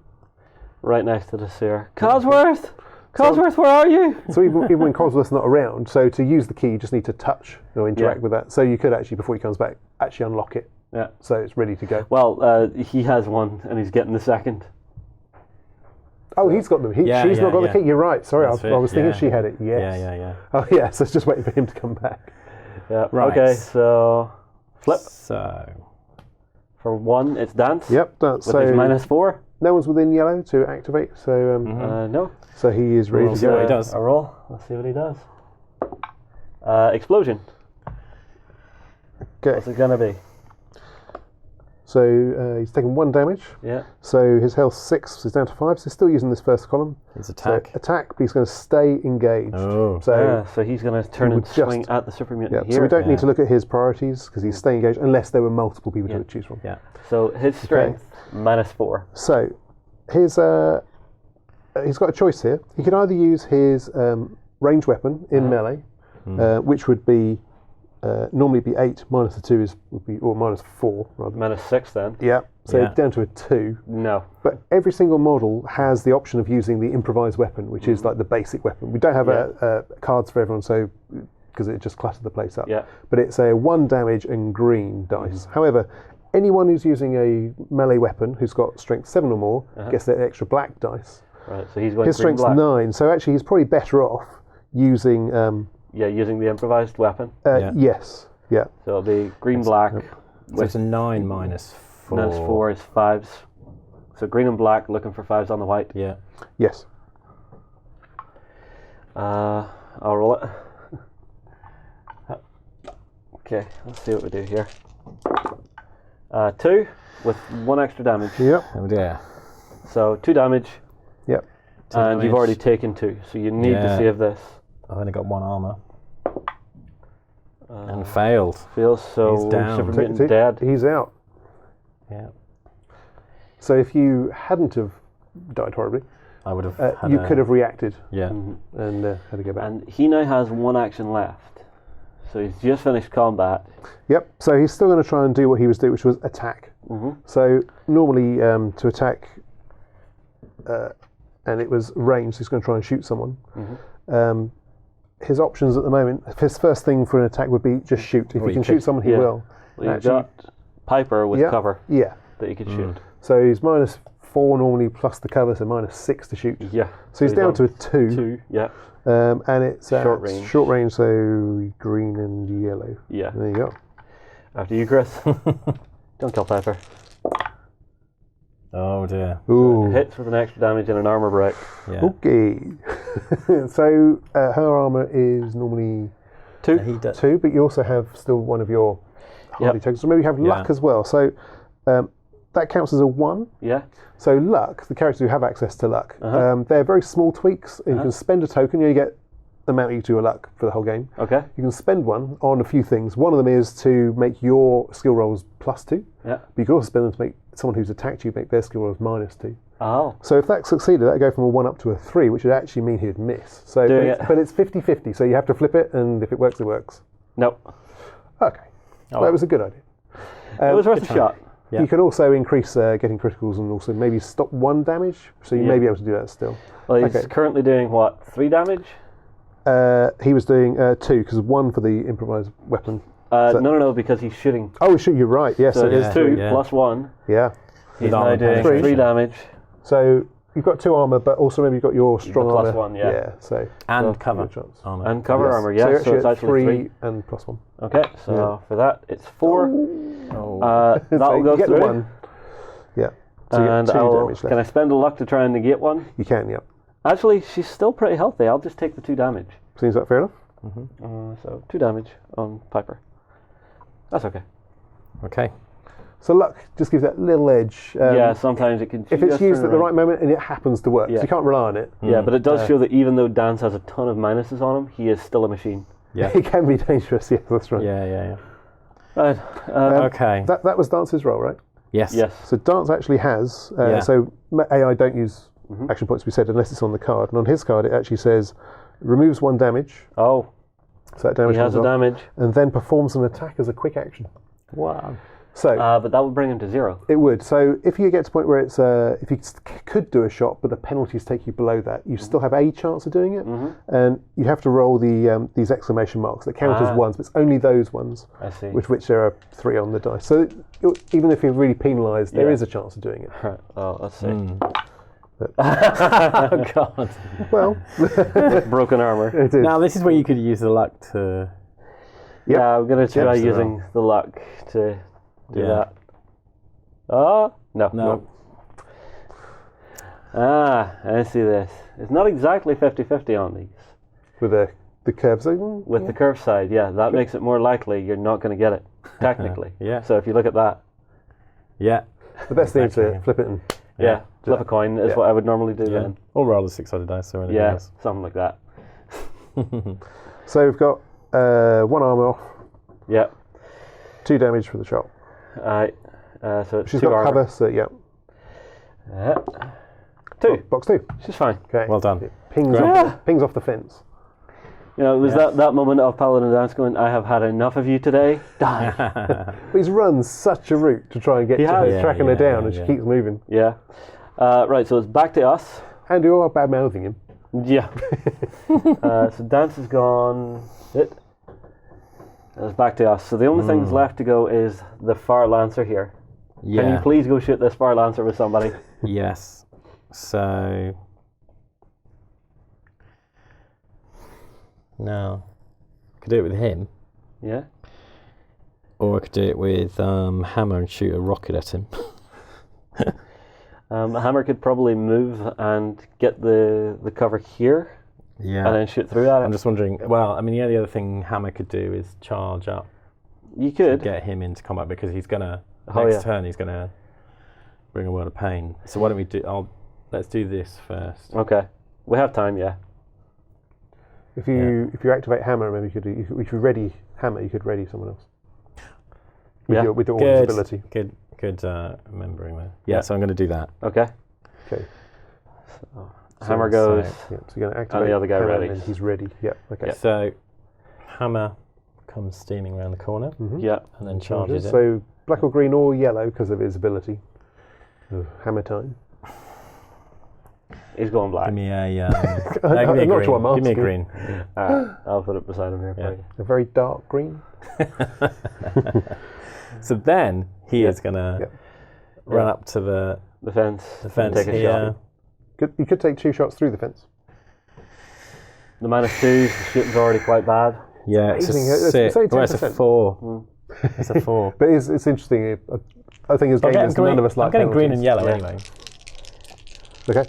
right next to the sewer. Codsworth! Codsworth, where are you? So even when Codsworth's not around, so to use the key, you just need to touch or interact with that. So you could actually, before he comes back, actually unlock it. Yeah. So it's ready to go. Well, he has one, and he's getting the second. Oh, he's got them. Yeah, She's not got yeah. the key. You're right. Sorry, I That's was it, thinking yeah. she had it. Yes. Yeah. Oh, yeah. So it's just waiting for him to come back. Yeah. Right. Okay, so flip. So For one, it's dance. Yep. That's With his so -4. no one's within yellow to activate. So No. so he is ready We'll to see go. what he does. A roll. Let's see what he does. Explosion. Okay. What's it gonna be? So he's taken 1 damage. Yeah. So his health's 6. So he's down to 5. So he's still using this first column. his So attack. attack, but he's going to stay engaged. Oh. So So he's gonna turn he and would just- swing at the super yeah. mutant So here. we don't need to look at his priorities because he's staying engaged unless there were multiple people Yeah. to choose from. Yeah. So his strength -4. So his he's got a choice here. He could either use his ranged weapon in melee, which would be normally be 8 minus the 2 would be or -4 rather. -6 then. Yeah. So Yeah. down to a 2. No. But every single model has the option of using the improvised weapon, which is like the basic weapon. We don't have cards for everyone, so because it just cluttered the place up. Yeah. But it's a 1 damage and green dice. However, anyone who's using a melee weapon who's got strength 7 or more gets that extra black dice. Right. So he's going His green strength's black. 9, so actually he's probably better off using. Yeah, using the improvised weapon. Yeah. Yes. Yeah. So it'll be green black. So it's a 9 -4. -4 is 5s. So green and black, looking for 5s on the white. Yeah. Yes. I'll roll it. Okay, let's see what we do here. 2 with 1 extra damage. Yep. Oh dear. So 2 damage, Yep. and you've damage. already taken 2. So you need to Yeah. save this. I've only got 1 armor. And failed. Feels so He's down. super See- mutant see? dead. He's out. Yeah. So if you hadn't have died horribly, I would have. had you a- could have reacted Yeah. and had to go back. And he now has 1 action left. So he's just finished combat. Yep. So he's still going to try and do what he was doing, which was attack. So normally to attack, and it was range, so he's going to try and shoot someone. His options at the moment, his first thing for an attack would be just shoot. If Well, he can you shoot could- someone, he yeah. will. Well, you've Actually- got Piper with Yeah. cover Yeah. that you could shoot. So he's -4 normally plus the cover, so -6 to shoot. Yeah. So he's down on to a 2. 2. Yeah. And it's Short range. Short range, so green and yellow. Yeah. There you go. After you, Chris. Don't kill Piper. Oh dear. Ooh. Hits with an extra damage and an armor break. Yeah. Okay. So her armor is normally 2. He does. 2, but you also have still one of your hardy Yep. tokens. So maybe you have luck Yeah. as well. So that counts as a 1. Yeah. So luck, the characters who have access to luck, they're very small tweaks. And you can spend a token, you get the amount you do a luck for the whole game. Okay. You can spend one on a few things. One of them is to make your skill rolls +2. Yeah. But you can also spend them to make someone who's attacked you make their skill rolls -2. Oh. So if that succeeded, that'd go from a 1 up to a 3, which would actually mean he'd miss. So, Doing but it. but it's 50-50, so you have to flip it, and if it works, it works. No. Okay. Well, that was a good idea. It was worth a shot. Yeah. You can also increase getting criticals and also maybe stop 1 damage, so you may be able to do that still. Well, he's Okay. currently doing what? 3 damage? He was doing 2, because 1 for the improvised weapon. No, because he's shooting. Oh, shoot, you're right. Yes, So it it's is. 2 yeah. plus 1. Yeah. He's With now armor doing penetration. 3 damage. So you've got 2 armor, but also maybe you've got your strong plus armor. 1, yeah. Yeah, so And good cover. chance. Armor. And cover Yes. armor, So yeah. you're So it's at actually 3. 3 and +1. Okay, so for that, it's 4. Oh. That'll So go you get through. the 1. Yeah. So you And get 2 damage can I left. spend a luck to try and negate 1? You can, yeah. Actually, she's still pretty healthy. I'll just take the 2 damage. Seems that fair enough? So 2 damage on Piper. That's okay. Okay. So luck just gives that little edge. Yeah, sometimes it can. If it's used at the right moment and it happens to work, so you can't rely on it. Yeah, but it does show that even though Dance has a ton of minuses on him, he is still a machine. Yeah. It can be dangerous, yes, that's right. Yeah. Right. Okay. That was Dance's role, right? Yes. So Dance actually has, so AI don't use action points, we said, unless it's on the card. And on his card, it actually says, removes 1 damage. Oh. So that damage He has comes a off, damage. and then performs an attack as a quick action. Wow. So But that would bring him to 0. it would. So if you get to a point where it's, if you could do a shot, but the penalties take you below that, you still have a chance of doing it, and you have to roll these exclamation marks that count as ones, but it's only those ones. I see. Which there are 3 on the dice. So even if you're really penalised, there is a chance of doing it. Oh, let's see. Oh God. Well, Broken armor. it is. Now this is where you could use the luck to. Yeah, I'm going to try Yep. using the luck to do Yeah. that. Oh, no. No. I see this. It's not exactly 50-50 on these. With the curves open. With the curve side, yeah, that makes it more likely you're not going to get it, technically. Yeah. So if you look at that, Yeah. The best thing is to flip it and yeah, flip a coin is what I would normally do Yeah. then. Or roll a 6-sided dice or anything Yeah, else. something like that. So we've got 1 armor off, Yeah. 2 damage for the shot. So it's She's 2 got armor. cover, so yeah. 2. Box 2. She's fine. Okay. Well done. Pings off the fence. You know, it was that moment of Paladin Dance going, I have had enough of you today. Die. But he's run such a route to try and get to her, has. tracking her down, and she Yeah. keeps moving. Yeah. Right, so it's back to us. And you are bad mouthing him. Yeah. So Dance is gone. It's back to us. So the only things left to go is the Far Lancer here. Yeah. Can you please go shoot this Far Lancer with somebody? Yes. So. No. I could do it with him, Yeah. or I could do it with Hammer and shoot a rocket at him. Hammer could probably move and get the cover here Yeah. and then shoot through at I'm it. just wondering. Well, I mean, the only other thing Hammer could do is charge up You to could. get him into combat because he's gonna Oh, next yeah. turn he's gonna bring a world of pain. So why don't we do? Let's do this first. Okay. We have time, yeah. If you activate Hammer, maybe if you ready Hammer, you could ready someone else. With your Good. ability. Good remembering there. Yeah, so I'm going to do that. Okay. Okay. Hammer goes. Yeah, so you're going to activate the other guy Hammer ready. and then he's ready. Yeah. Okay. Yeah. So Hammer comes steaming around the corner Yeah. and then charges it. So black or green or yellow because of his ability. Hammer time. He's going black. Give me a, give I'm me a not green. sure I'm Give me a asking. green. Alright, I'll put it beside him here Yeah. for you. A very dark green. So then he is going to Yep. run up to the The fence. fence Take a here. shot. You could take 2 shots through the fence. The -2, the shooting's already quite bad. Yeah, it's a Amazing. It's 6. only Well, it's a 10%. 4. It's a 4. But it's interesting. I think as gamers, none of us like I'm getting green and penalties. yellow anyway. Okay.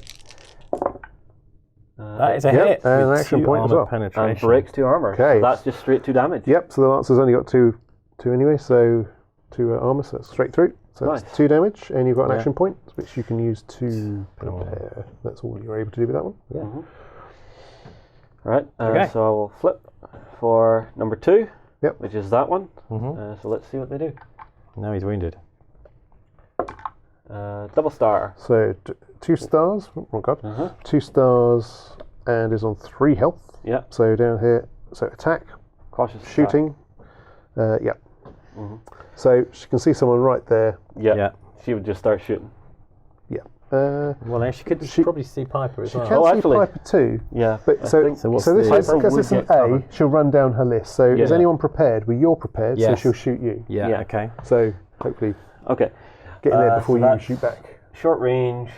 That is a Yep, hit. and an with action 2 point as armor well. penetration. And breaks 2 armor. Okay. So that's just straight 2 damage. Yep, so the Lancer's only got two anyway, so 2 armor, so that's straight through. So that's Nice. 2 damage, and you've got an Yeah. action point, which you can use to prepare. That's all you're able to do with that one. Yeah. Alright, Okay. so I will flip for number 2, Yep. which is that one. Mhm. So let's see what they do. Now he's wounded. Double star. So 2 stars, oh god, Uh-huh. 2 stars, and is on 3 health. Yeah. So down here, so attack, Cautious attack. shooting, yeah. So she can see someone right there. Yeah. Yeah. She would just start shooting. Yeah. Well, now she could She- probably see Piper as She well. can Oh, see actually- Piper too. Yeah. But I so think- So what's this the- is Piper because would it's an get cover. A. She'll run down her list. So is Yeah. anyone prepared? Well, you're prepared, so Yes. she'll shoot you. Yeah, Yeah. okay. So hopefully Okay. get in there So before you that's shoot back. Short range,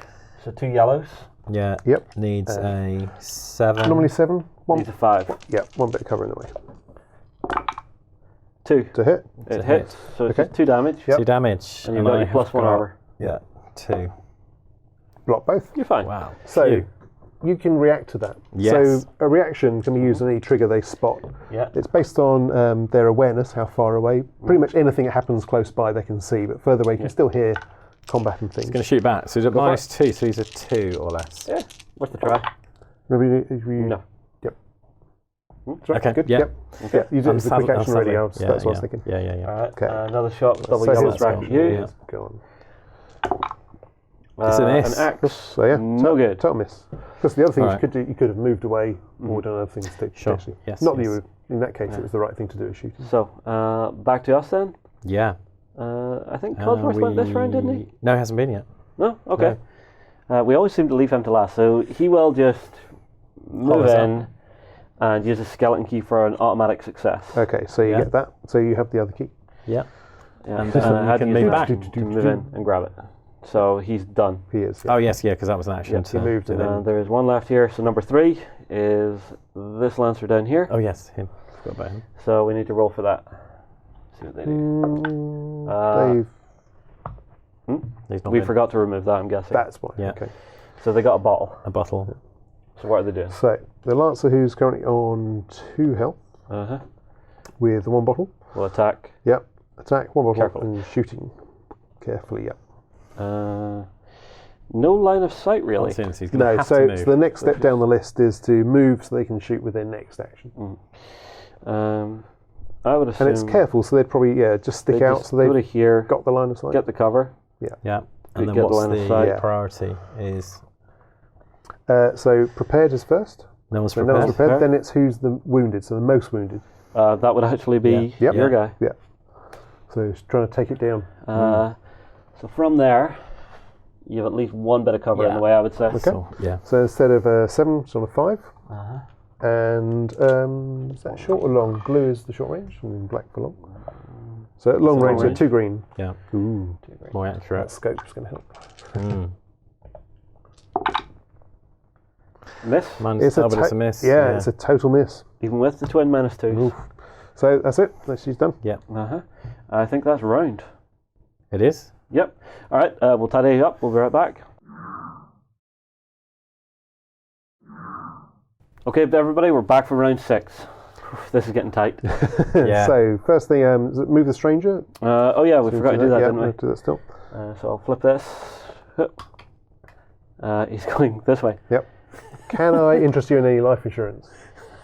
so 2 yellows. Yeah. Yep. Needs a 7. Normally 7. One. Needs a 5. Yeah. One bit of cover in the way 2. to hit. It a hits, so it's Okay. just 2 damage. Yep. 2 damage. And you've got I your have +1 got- armor. Yeah. 2. Block both. You're fine. Wow. So Phew. you can react to that. Yes. So a reaction can be used on any trigger they spot. Yeah. It's based on their awareness, how far away. Pretty much anything that happens close by they can see, but further away you can still hear combat and things. It's going to shoot back. So is it -2? So these are 2 or less. Yeah. What's the try? No. Yep. Okay. Good. Yeah. Yep. Yeah. You did the quick action already. Yeah, that's what I was thinking. Yeah. All right. Okay. Another shot with double So yellow here's strike one. for you. Yeah. Go on. It's an S. An axe. So yeah, No good. total miss. Because the other thing Alright. you could have moved away or done other things too. Sure. Potentially. Yes, Not that yes. you would. In that case, it was the right thing to do, is shooting. So back to us then. Yeah. I think Codsworth went this round, didn't he? No, it hasn't been yet. No. Okay. We always seem to leave him to last, so he will just move us up. in and use a skeleton key for an automatic success. Okay, so you Yeah. get that. So you have the other key. Yeah. Yeah. And then I you had can to use move that back. to move in and grab it. So he's done. He is. Oh yes, yeah, because that was an action. Yep, he moved and then. There is one left here. So number 3 is this lancer down here. Oh yes, him. Forgot about him. So we need to roll for that. See what they do. They've. He's not We been. forgot to remove that, I'm guessing. That's why. Yeah. Okay. So they got a bottle. A bottle. So what are they doing? So the Lancer, who's currently on 2 health Uh-huh. with 1 bottle. We'll attack. Yep. Attack 1 bottle Careful. and shooting carefully. Yep. No line of sight, really. Since he's going to No. have So, to move. so the next step down the list is to move so they can shoot with their next action. I would assume. And it's careful, so they'd probably just stick they out just so go to they've here, got the line of sight. get the cover. Yeah. And then get the what's line of the sight. priority is? So prepared is first. No one's So prepared. no one's prepared. Okay. Then it's who's the wounded, so the most wounded. That would actually be Yeah. Yep. your guy. Yeah. So it's trying to take it down. So from there, you have at least one bit of cover in Yeah. the way, I would say. Okay. So, yeah. So instead of 7, it's on a 5. Uh-huh. And is that short or long? Blue is the short range, and black for long. So at long range, range. 2 green. Yeah. Ooh, More that accurate. scope's going to help. Mm. Miss, Mine's double, it's a miss. Yeah, it's a total miss. even with the twin -2s. So that's it. She's done. Yeah. Uh-huh. I think that's round. It is? Yep. All right, we'll tidy you up. We'll be right back. Okay, everybody, we're back for round 6. This is getting tight. Yeah. So first thing, is it move the stranger. Oh yeah, we forgot to do that, yeah, didn't we? we'll do that still. So I'll flip this. He's going this way. Yep. Can I interest you in any life insurance?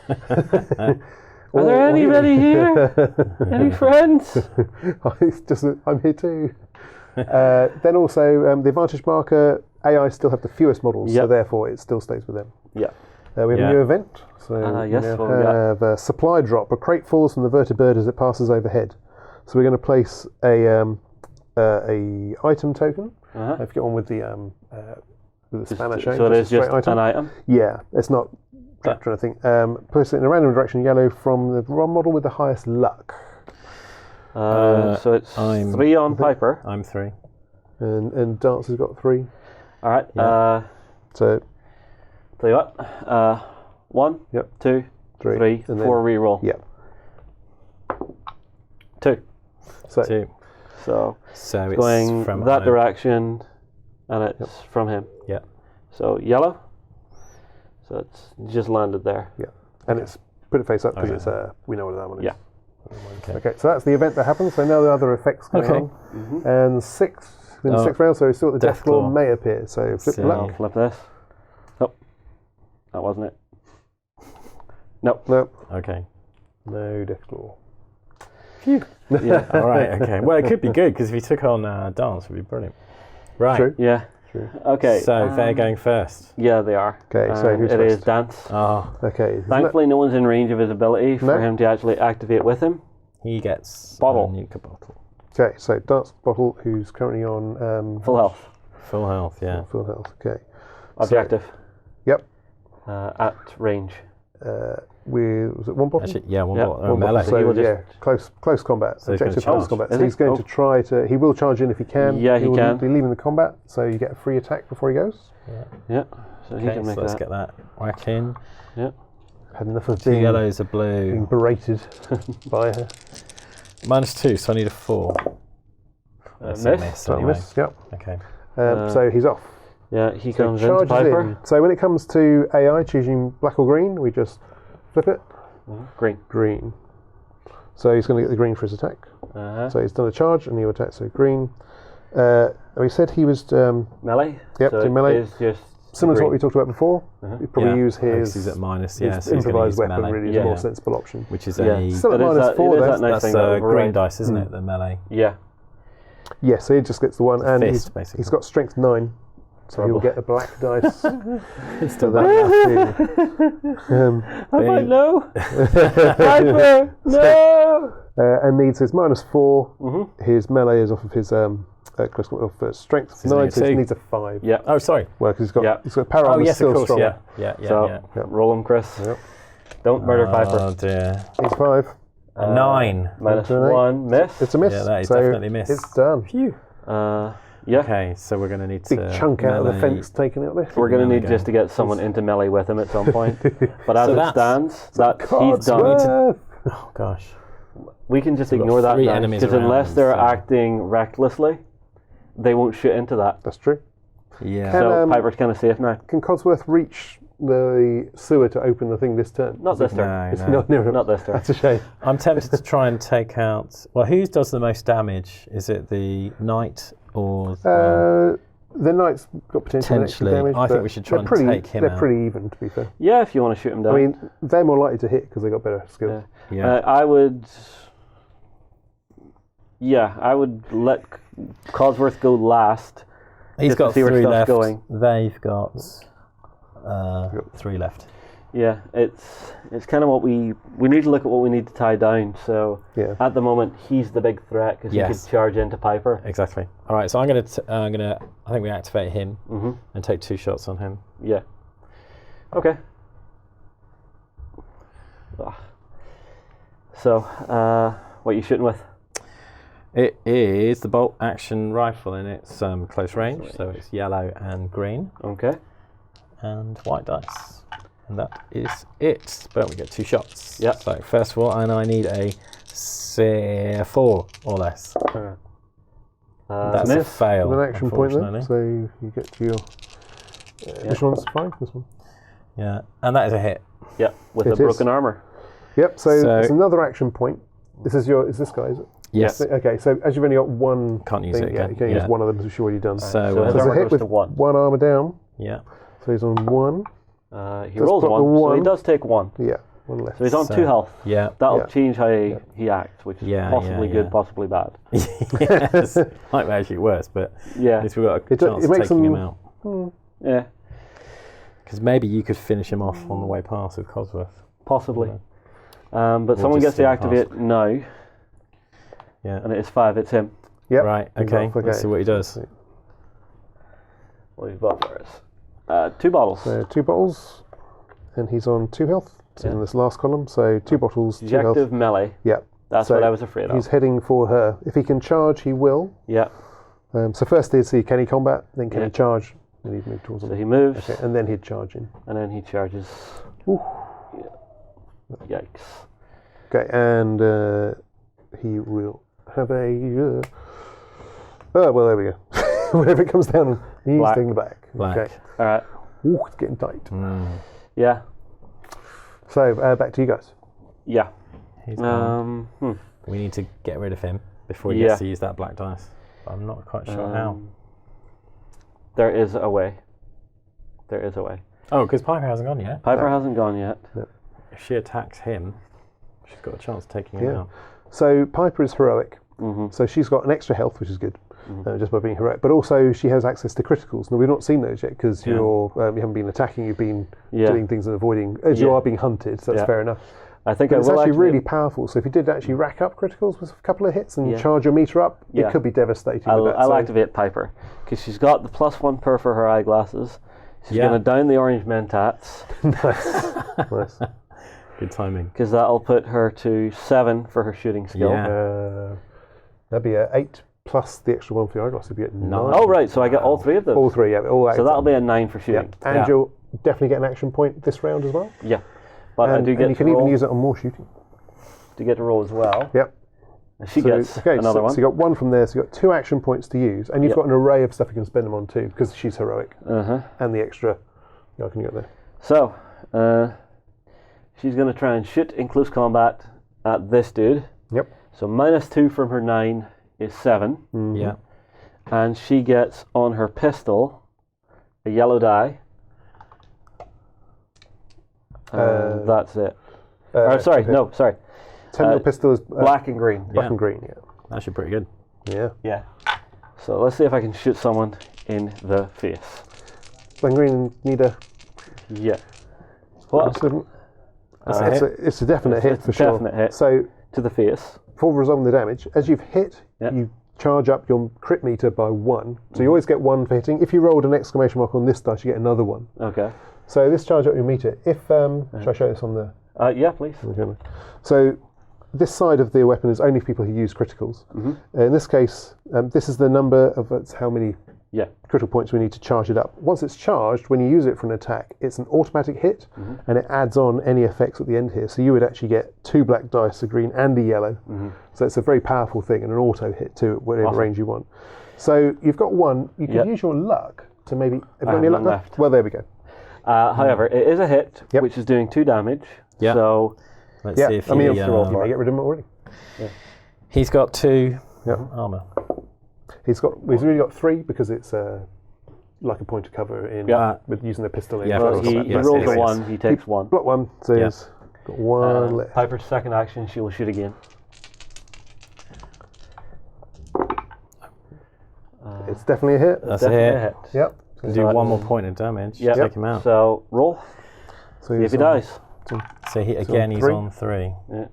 Are there anybody here? Any friends? I'm here too. Then also the advantage marker, AI still have the fewest models, so Yep. therefore it still stays with them. Yeah. We have Yeah. a new event. So yes, we now what we got? have a supply drop. A crate falls from the vertibird as it passes overhead. So we're going to place a item token. Uh-huh. If you get one with the spanner shape. So it is a straight just an item. Yeah, it's not tracked or anything. Place it in a random direction, yellow, from the model with the highest luck. So it's 3 on Piper. I'm 3. And Dance has got 3. All right. Yeah. So Tell you what. 1, Yep. 2, 3, and 4 reroll. yeah. 2. So 2. So So it's going from that home. direction, and it's from him. Yeah. So yellow. So it's just landed there. yeah, and it's put it face up because Okay. it's we know what that one is. Yeah. Okay, so that's the event that happens. So now the other effects going Okay. on. Mm-hmm. And 6 in the 6th round, so we still the Death Deathclaw Claw. may appear. So flip the So- luck. I'll flip this. Oh, that wasn't it. Nope. No, Okay. no Deathclaw. Yeah. All right. Okay. Well, it could be good because if he took on Dance, it would be brilliant. Right. True. Yeah. True. Okay. So they're going first. Yeah, they are. Okay, so who's it is first? Dance. Oh, Okay. isn't Thankfully, no one's in range of his ability for No. him to actually activate with him. he gets Bottle. a Nuka bottle. that- Okay, so Dance Bottle, who's currently on Full health. Full health. Yeah. full health. Okay. Objective. Yep. At range. Was it 1 bottle? Actually, yeah. One Yeah. bottle. One melee. bottle. So He will just- yeah, close combat. So he's gonna Objective charge. close combat. Is So he? he's going to try to. He will charge in if he can. Yeah, he will can. be leaving the combat, so you get a free attack before he goes. Yeah. So he Okay. can So make let's that. get that whack in. Yeah. Had enough of 2 being yellows, a blue. berated by her. -2, so I need a 4. That's a Miss. miss So anyway. miss. Yep. Okay. So he's off. Yeah, he So comes into Piper. in. So when it comes to AI choosing black or green, we just flip it. Green. Green. So he's going to get the green for his attack. So he's done a charge and he'll attack. So green. We said he was Melee? Yep, so so melee. It's just similar to green. what we talked about before. He'd probably use his, he's at minus, his so he's gonna improvised use weapon. melee. Really is a more sensible option. Which is Yeah. a Still at It is minus 4 it is though. that nice that's thing a that green override- dice, isn't it? The melee. Yeah. Yeah, so he just gets the one, and fist, basically. he's got strength 9, so he'll get a black dice. It's still I might know. Piper, no. And needs his minus 4. His melee is off of his close combat strength 9, so he needs a 5. Yeah. Oh, sorry. Well, because he's got power Oh, armor yes, still of course. stronger. Yeah. So roll him, Chris. Yep. Don't murder Oh Piper. dear. He's 5. A 9. Minus to an 8. 1, miss. It's a miss. Yeah, that is so definitely a miss. It's done. Phew. Yeah. Okay, so we're going to need Big to chunk out of the melee- fence taken out there. We're going to Melee need go. just to get someone into melee with him at some point. But as So it that's- stands, that he's done. Codsworth. Oh gosh. We can just we've got ignore that 3 now, enemies because around, unless they're so- acting recklessly, they won't shoot into that. That's true. Yeah. So Piper's kind of safe now. Can Codsworth reach the sewer to open the thing this turn? Not this turn. No, It's no. not near enough. Not this turn. That's a shame. I'm tempted to try and take out. Well, who does the most damage? Is it the knight or The knight's got potential extra Potentially. damage. I think but we should try they're and pretty, take him They're out. pretty even, to be fair. Yeah, if you want to shoot him down. I mean, they're more likely to hit because they got better skills. Yeah. I would. Yeah, I would let Codsworth go last. He's just to got see where 3 stuff's left. going. They've got 3 left. Yeah, it's kind of what we need to look at what we need to tie down. So Yeah. at the moment, he's the big threat because he Yes. could charge into Piper. Exactly. All right, so I think we activate him and take 2 shots on him. Yeah. Okay. So, what are you shooting with? It is the bolt action rifle, and it's close range, so it's yellow and green Okay. and white dice, and that is it. But we get 2 shots. Yep. So first of all, and I need a 4 or less. That's a miss. fail. An action point then, unfortunately. so you get to your. Which one's 5? This one. Yeah, and that is a hit. Yeah, with It the is. broken armor. Yep. So So- it's another action point. Is this guy? Is it? Yes. Okay. So as you've only got one, Can't use thing, it yeah, again. you can use one of them, which you've already done. So, So uh, his So it's a armor hit goes with to 1. one armor down. yeah. So he's on 1. He Does rolls put the 1, so he one. does take 1. Yeah, 1 left. So he's on So- 2 health. Yeah. That'll Yeah. change how he acts, which is Yeah, possibly yeah, good, yeah. possibly bad. Yes. Might be actually worse, but Yeah. at least we've got a It chance of makes taking them- him out. Yeah, Because maybe you could finish him off on the way past with Codsworth. possibly. But someone just gets to steam activate now, Yeah. and it is 5. It's him. Yep. Right, He's okay. off, Let's see what he does. What he's got for us. 2 bottles. So 2 bottles, and he's on 2 health. So in this last column, so 2 bottles, 2 health. Objective melee. Yep. That's So what I was afraid He's of. heading for her. If he can charge, he will. Yeah. So first he'd see, can he combat? Then can Yeah. he charge? Then he'd move towards So him. he moves, Okay, and then he'd charge in. and then he charges. Ooh. Yeah. Yikes. Okay, and he will have a. Well, there we go. Whenever it comes down, he's Black. taking the back. Black. Okay. All right. Ooh, it's getting tight. Yeah. So back to you guys. Yeah. He's gone. Um. We need to get rid of him before he Yeah. gets to use that black dice. But I'm not quite sure how. There is a way. There is a way. Oh, because Piper hasn't gone yet. Piper hasn't gone yet. If she attacks him, she's got a chance of taking him Yeah. out. So Piper is heroic. Mm-hmm. So she's got an extra health, which is good, just by being heroic. But also she has access to criticals. Now we've not seen those yet because you haven't been attacking. You've been doing things and avoiding. As you Yeah. are being hunted, so that's Yeah. fair enough. I think But it's I will actually activate- really powerful. So if you did actually rack up criticals with a couple of hits and Yeah. charge your meter up, Yeah. it could be devastating. with I'll that. So- activate Piper because she's got the +1 per for her eyeglasses. She's Yeah. going to down the orange mentats Nice. Good timing. because that'll put her to 7 for her shooting skill. Yeah. That'd be a 8 plus the extra 1 for your eyeglasses. Would be at 9. Oh, right. So I get all 3 of those. All 3, yeah. All So that'll be a 9 for yeah. shooting. And Yeah. you'll definitely get an action point this round as well. Yeah. But I And, do and get you to can roll, even use it on more shooting. to get to roll as well. Yep. She gets another one. So you got one from there, so you got 2 action points to use, and you've got an array of stuff you can spend them on too, because she's heroic. And the extra, I can get there. So, she's going to try and shoot in close combat at this dude. Yep. So -2 from her 9 is 7. Yeah. And she gets on her pistol a yellow die. That's it. Sorry. 10mm pistol is black and green. Black and green, yeah. Actually pretty good. Yeah. Yeah. So let's see if I can shoot someone in the face. Black and green need a... Yeah. What? It's a definite hit for sure. Definite hit. So to the face. For resolving the damage, as you've hit, you charge up your crit meter by 1. So you always get 1 for hitting. If you rolled an exclamation mark on this dice, you get another 1. Okay. So this charge up your meter. If should I show this on the? Yeah, please. So this side of the weapon is only for people who use criticals. In this case, this is the number of how many critical points we need to charge it up. Once it's charged, when you use it for an attack, it's an automatic hit, and it adds on any effects at the end here. So you would actually get 2 black dice, a green and a yellow. So it's a very powerful thing, and an auto hit too, at whatever range you want. So you've got 1. You could use your luck to maybe. Have you got any luck left? Well, there we go. However, it is a hit, which is doing 2 damage. Yeah. So let's see if you may get rid of him already. He's got 2 armor. He's really got 3 because it's like a point of cover in with using the pistol. He rolls a 1. He takes 1. Block 1. So he's got 1 left. Piper's second action. She will shoot again. It's definitely a hit. That's a hit. Yep. Do 1 more point of damage. Yep. Take him out. So roll. So if he dies. So he's on 3. Yeah.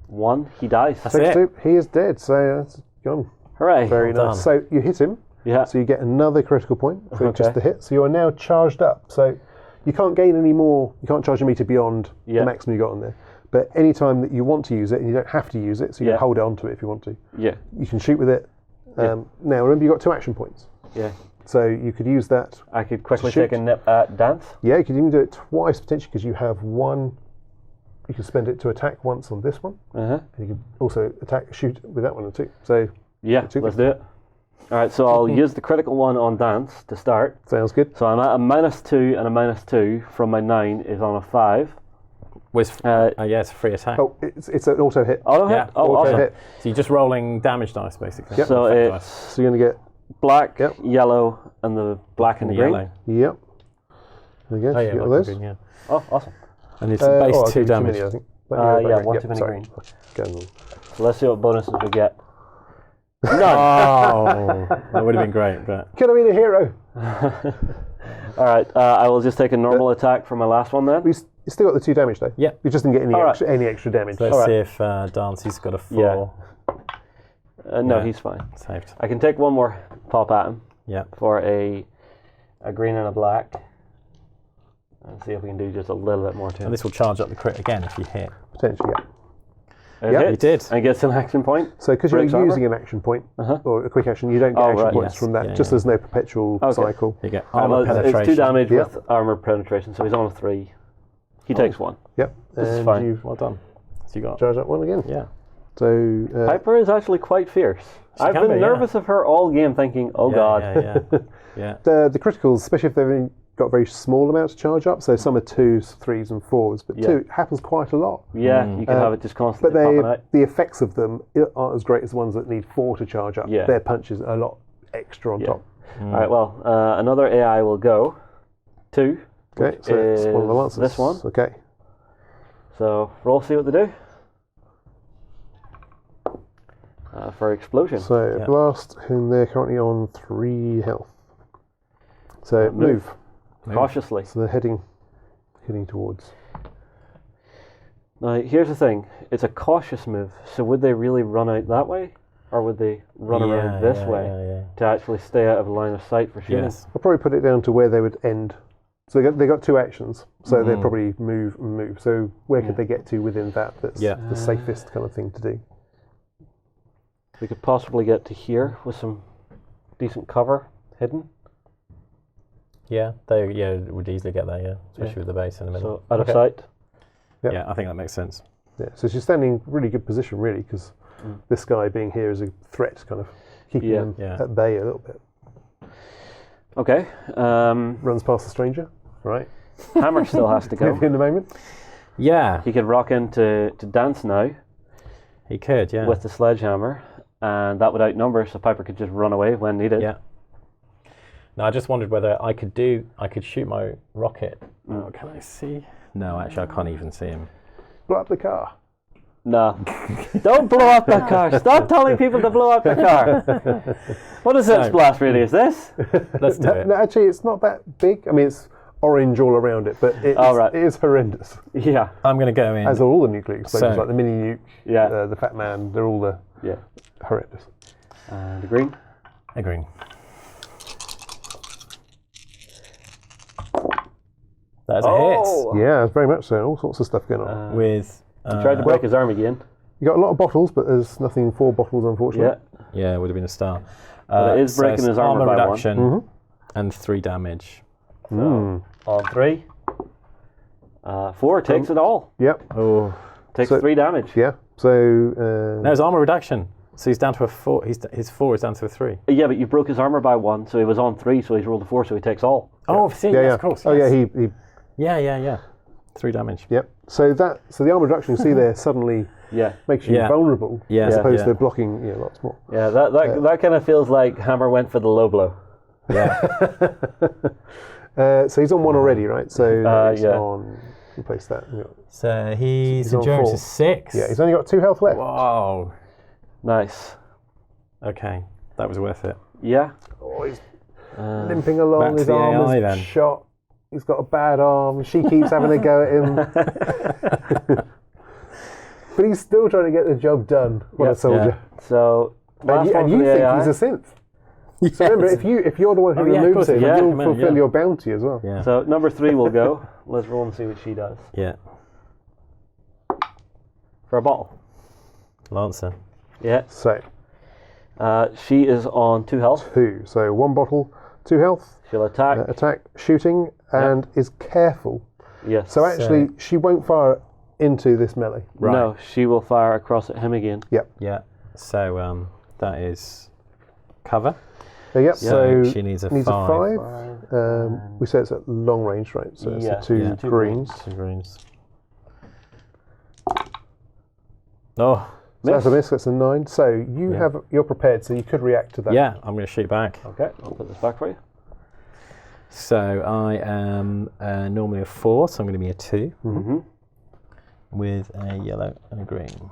1. He dies. That's it. 2, he is dead. So that's gone. Hooray! Very well nice. done. So you hit him. Yeah. So you get another critical point for just the hit. So you are now charged up. So you can't gain any more. You can't charge a meter beyond the maximum you got on there. But any time that you want to use it, and you don't have to use it, so you can hold on to it if you want to. Yeah. You can shoot with it. Now remember, you got 2 action points. Yeah. So you could use that. I could quickly take a nip at dance. Yeah, you could even do it twice potentially because you have 1. You can spend it to attack once on this one, and you can also shoot with that one too. So let's do it. All right, so I'll use the critical one on dance to start. Sounds good. So I'm at a -2 and a -2 from my 9 is on a 5. It's a free attack. Oh, it's an auto hit. Auto hit? Oh, auto awesome. hit. So you're just rolling damage dice basically. Yep. So it's so you're going to get black, yellow, and the black and the green. Yellow. Yep. There you go. Oh yeah, you black got and those? green, Oh, awesome. And it's base 2 damage. Many, I think. 1 too many green. So let's see what bonuses we get. No, that would have been great, but Could have been a hero. All right, I will just take a normal attack for my last one then. You still got the 2 damage though. Yeah. You just didn't get any extra damage. So let's see if Dancy's got a 4. No, he's fine. Saved. I can take 1 more pop at him. Yeah. For a green and a black. And see if we can do just a little bit more to him. And this will charge up the crit again if you hit. Potentially, yeah. It you did. And gets an action point. So because you're using an action point or a quick action, you don't get action points from that. There's no perpetual cycle. You get armor penetration. It's 2 damage with armor penetration, so he's on a 3. He takes 1. Yep. This is and fine. you've Well done. So you got charged up 1 again. Yeah. So Piper is actually quite fierce. I've can been be, nervous of her all game, thinking, "Oh God." Yeah. the criticals, especially if they've only got very small amounts to charge up, so some are 2s, 3s, and 4s, but 2 happens quite a lot. Yeah, you can have it just constantly But popping out. the effects of them aren't as great as the ones that need 4 to charge up. Yeah. Their punches are a lot extra on top. All right, well, another AI will go. 2. Okay, so it's one of the lancers. This one. Okay. So roll, see what they do. For explosion. So blast, and they're currently on 3 health. So move. Cautiously. So they're heading towards. Now, here's the thing. It's a cautious move. So would they really run out that way? Or would they run around this way to actually stay out of line of sight for shooting? Yes. I'll probably put it down to where they would end. So they got 2 actions. So they'd probably move and move. So where could they get to within that? That's the safest kind of thing to do. We could possibly get to here with some decent cover hidden. Yeah, they would easily get there, especially with the base in the middle. So out of sight. Yep. Yeah, I think that makes sense. Yeah, so she's standing in really good position, really, because this guy being here is a threat, kind of keeping them at bay a little bit. Okay. Runs past the stranger, right? Hammer still has to go. In the moment. Yeah. He could rock into dance now. He could, yeah. With the sledgehammer, and that would outnumber, so Piper could just run away when needed. Yeah. Now I just wondered whether I could shoot my rocket. Oh, can I see? No, actually I can't even see him. Blow up the car. No. Don't blow up the car. Stop telling people to blow up the car. What is this blast radius? This? Let's do it. No, actually, it's not that big. I mean, it's orange all around it, but it is horrendous. Yeah. I'm going to go in. As are all the nuclear explosions, like the mini nuke, the Fat Man, they're all horrendous. And a green. A green. That's a hit. Yeah, very much so. All sorts of stuff going on. With he tried to break his arm again. You got a lot of bottles, but there's nothing for bottles, unfortunately. Yeah, it would have been a star. It is breaking his armor by reduction and 3 damage. So, on 3. 4 takes it all. Yep. Oh, takes 3 damage. Yeah. So no, his armor reduction. So he's down to a 4. His 4 is down to a 3. Yeah, but you broke his armor by 1, so he was on 3, so he's rolled a 4, so he takes all. Oh, see, yes, of course. Oh, yes. yeah, he. Yeah. 3 damage. Yep. So the armor reduction you see there suddenly makes you vulnerable, as opposed to blocking lots more. Yeah, that kind of feels like Hammer went for the low blow. Yeah. So he's on 1 already, right? So he's on. Replace that. So his on endurance 4. is 6. Yeah, he's only got 2 health left. Whoa. Nice. Okay, that was worth it. Yeah. Oh, he's limping along. His arm is shot. He's got a bad arm. She keeps having a go at him. But he's still trying to get the job done. What a soldier. Yeah. So, and you think he's a synth. Yes. So remember, if you're the one who removes him, you'll fulfill your bounty as well. Yeah. So number 3 will go. Let's roll and see what she does. Yeah. For a bottle. Lancer. Yeah. So. She is on 2 health. 2. So 1 bottle, 2 health. She'll attack. Attack, shooting, and is careful. Yes. So actually, she won't fire into this melee. Right. No, she will fire across at him again. Yep. Yeah. So that is cover. Yep. So she needs a 5. We said it's at long range, right? So it's 2 greens. 2 greens. Oh. So that's a miss. That's a 9. So you're prepared. So you could react to that. Yeah, I'm going to shoot back. Okay, I'll put this back for you. So I am normally a 4, so I'm going to be a 2 with a yellow and a green.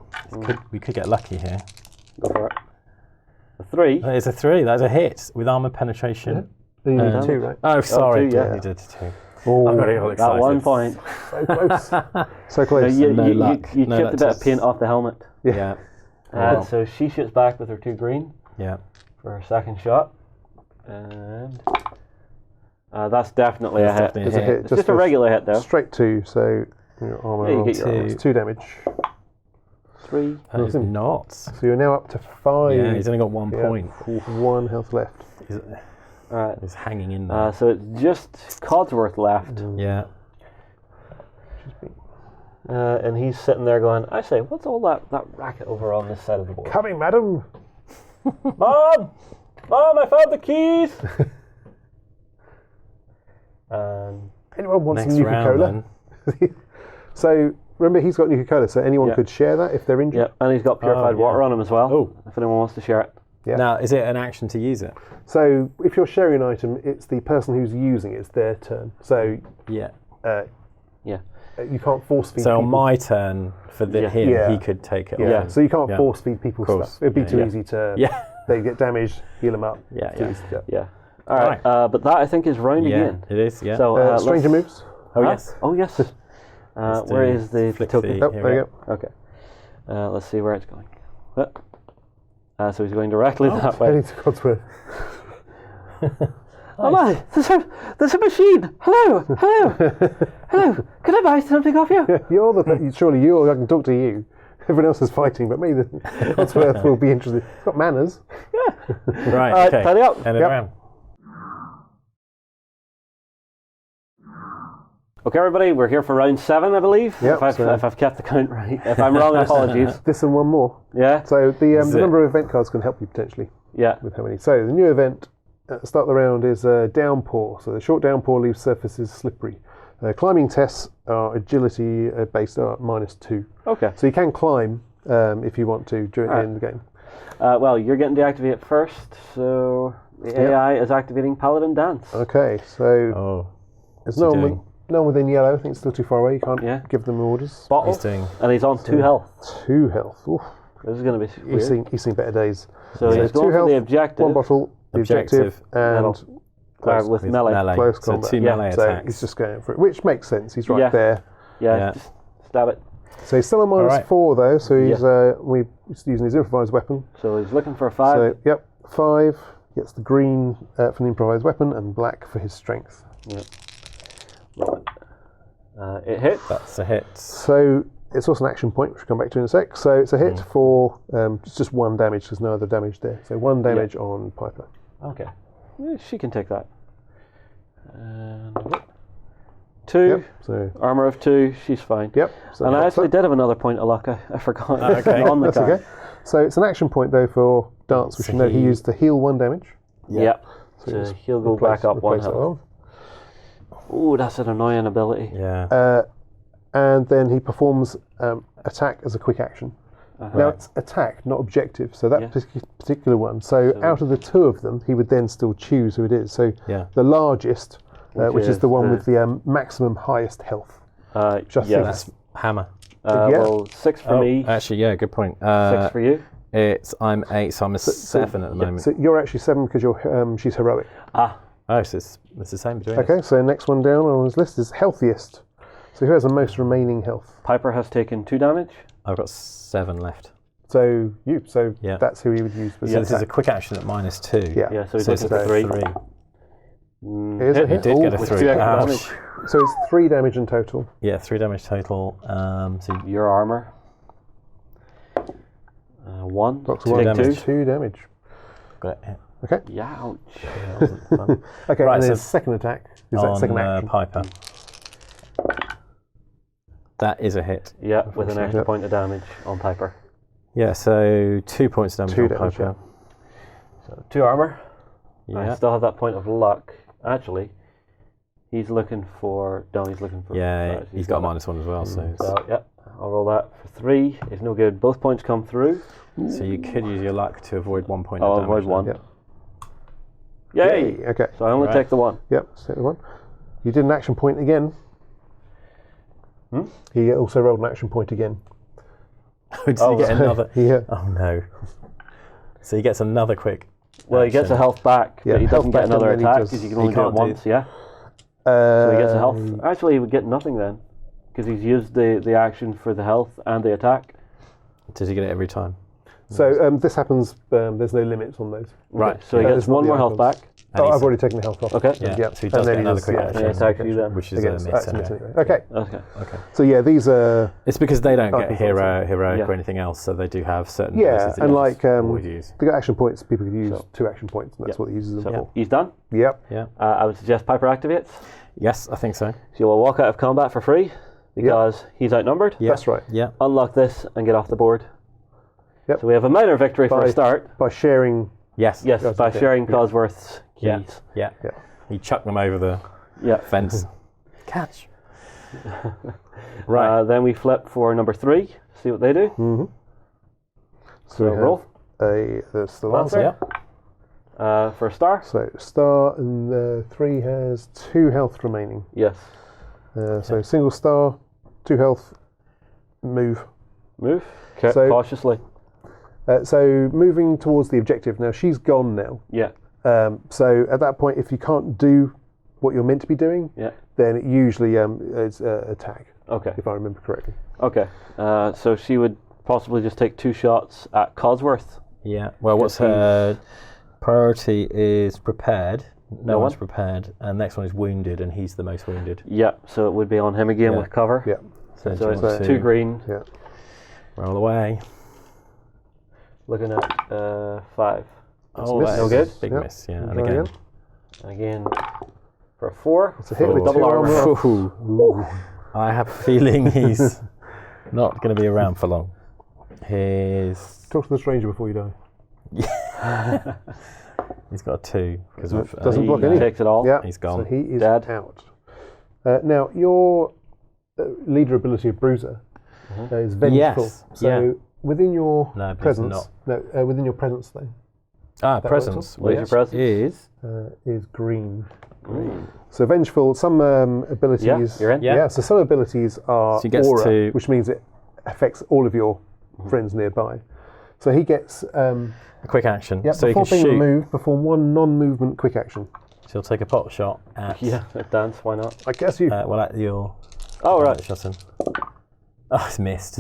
We could get lucky here. Go for it. A 3. That is a 3. That's a hit with armor penetration. Yeah. You need 2, right? Oh, sorry. 2, yeah. You did 2. Oh, I'm very excited. That 1 point. So close. So close. You luck. You chipped a bit of paint off the helmet. Yeah. So she shoots back with her 2 green. Yeah. For her second shot. And that's definitely a hit. It's a hit. It's just a regular hit, though. Straight 2, so your armor rolls. It's 2 damage. 3. That is not. So you're now up to 5. Yeah, he's only got 1 point. 1 health left. Alright. He's hanging in there. So it's just Codsworth left. Yeah. And he's sitting there going, I say, what's all that racket over on this side of the board? Coming, madam. Mom! Mom, I found the keys! Anyone wants Next some round, Nuka-Cola? So, remember, he's got Nuka-Cola, so anyone could share that if they're injured. Yeah, and he's got purified water on him as well. Oh. If anyone wants to share it. Yeah. Now, is it an action to use it? So, if you're sharing an item, it's the person who's using it, it's their turn. So, Yeah. You can't force feed So people. on my turn for him, he could take it. Yeah. off. So you can't force feed people stuff. It'd be too easy to. Yeah. They get damaged, heal them up. Yeah. All right. But that, I think, is round again. It is. Yeah. So stranger moves. Oh yes. Oh yes. Where is the token? Oh, there you go. Okay. Let's see where it's going. So he's going directly that way. Heading to Codsworth. Oh my! There's a machine. Hello. Hello. Can I buy something off you? You're surely I can talk to you. Everyone else is fighting, but maybe the Codsworth will be interested. He's got manners. Yeah. Right. Okay. Tidy up. End of round. Okay, everybody, we're here for round 7, I believe. Yep, If I've kept the count right. If I'm wrong, apologies. This and one more. Yeah. So the number of event cards can help you potentially. Yeah. With how many. So the new event at the start of the round is downpour. So the short downpour leaves surfaces slippery. Climbing tests are agility based at -2. Okay. So you can climb if you want to during the game. Well, you're getting to activate first, so the AI is activating Paladin Dance. Okay, so there's no one within yellow. I think it's still too far away. You can't give them orders. Bottle, and he's on 2 health. 2 health. Oof. This is going to be weird. He's seen better days. So he's going for the objective. 1 bottle, the objective, and with melee. Close so combat. 2 melee so attacks. he's just going for it, which makes sense. He's right there. Yeah, just stab it. So he's still on -4 though. So he's he's using his improvised weapon. So he's looking for a 5. So 5 gets the green for the improvised weapon and black for his strength. Yep. It hits. That's a hit. So it's also an action point, which we'll come back to in a sec. So it's a hit for just 1 damage. There's no other damage there. So 1 damage on Piper. Okay. Yeah, she can take that. And 2. Yep, so armor of 2. She's fine. Yep. So and I actually did have another point of luck. I forgot. Okay. On the that's okay. So it's an action point though for Dance, which you know he used to heal 1 damage. Yep. So So he'll go back up 1 health. Oh, that's an annoying ability. Yeah. And then he performs attack as a quick action. Now it's attack, not objective. So that particular one. So out of the 2 of them, he would then still choose who it is. So the largest, which is the one with the maximum highest health. Which I think That's Hammer. Well, 6 for me. Actually, yeah, good point. 6 for you. I'm 8, so I'm a 7 at the moment. So you're actually 7 because she's heroic. Oh, so it's the same between us. Okay, so next one down on his list is healthiest. So who has the most remaining health? Piper has taken 2 damage. I've got 7 left. So that's who he would use. So this is a quick action at -2. Yeah. So he's looking for 3. Is it? He did get a with 3. 2 extra damage. So it's 3 damage in total. Yeah, 3 damage total. So Your armor. 1. Box Take 1 damage. 2 damage. got it. Okay. Yeah, ouch. That wasn't fun. Okay, Right, and then so second attack. Is that second on action? Piper. That is a hit. Yeah, with an extra point of damage on Piper. Yeah, so 2 points damage 2 on damage, Piper. So 2 armor. I Yeah. still have that point of luck. Actually, he's looking for... No, he's looking for... Yeah, he's got a it. -1 as well. So I'll roll that for 3. It's no good. Both points come through. you could use your luck to avoid 1 point. I'll of damage avoid 1. Yep. Yay! Okay. So I only take the 1. Yep, so the 1. You did an action point again. He also rolled an action point again. Did he get another? Yeah. Oh no. So he gets another quick. Well, he gets a health back, Yeah, but he health doesn't back, get another and then he attack just- because you can he only do it can't do- once, yeah? So he gets a health. Actually, he would get nothing then because he's used the action for the health and the attack. Does he get it every time? So this happens, there's no limits on those. Right. So he That gets is not 1 the more health outcomes. back. And Oh, he's- I've already taken the health off. Okay. Yeah. Yep. So he And does then get he another does, quick yeah, action. And he attacks you then. Which is Against, a miss. that's a Okay. miss anyway. Okay. Okay. Okay. So yeah, these are... It's because they don't Okay, get heroic Yeah. or anything else, so they do have certain Yeah, choices that and you like always use. they got action points. People could use 2 action points, and that's Yeah. what he uses them So for. he's done. Yep. Yeah. I would suggest Piper activates. Yes, I think so. So you will walk out of combat for free because he's outnumbered. Yeah. That's right. Yeah. Unlock this and get off the board. Yep. So we have a minor victory for a start. By sharing... Yes. Yes, by okay. sharing Codsworth's Yeah. keys. Yeah. Yeah. He chucked them over the Yeah. fence. Catch. Right. Then we flip for number 3. See what they do. So we have roll. There's the last. Yeah. For a star. So star, and 3 has 2 health remaining. Yes. So single star, 2 health, move. Move. So- Cautiously. So moving towards the objective. Now she's gone now. Yeah. So at that point, if you can't do what you're meant to be doing, Yeah. then it usually is attack, Okay. if I remember correctly. Okay. So she would possibly just take 2 shots at Codsworth. Yeah. Well, what's her priority is prepared. No one's prepared. And next one is wounded, and he's the most wounded. Yeah. So it would be on him again Yeah. with cover. Yeah. So do you it's want 2 to green. Yeah. roll away. Looking at 5. Oh, miss. that No is good? a big Yep. miss. Yeah. And Try again. again. Again. For a 4. It's a hit with double 2 armor. Ooh. I have a feeling he's not going to be around for long. Talk to the stranger before you die. He's got a 2 because of Doesn't block any. Takes it all. Yeah, He's gone. So he is Dead. out. Now, your leader ability of Bruiser is vengeful. Yes, So within your No, but presence, within your presence though, presence, What's your which presence? is green. Green. So vengeful. Some abilities. Yeah, you're in. Yeah. So some abilities are So he gets aura, to- which means it affects all of your friends nearby. So he gets a quick action. yeah, So he before can being shoot. removed, perform 1 non-movement quick action. So he'll take a pot shot at Yeah, dance. Why not? I guess you. at your Oh, right. shot in. Oh, it's missed.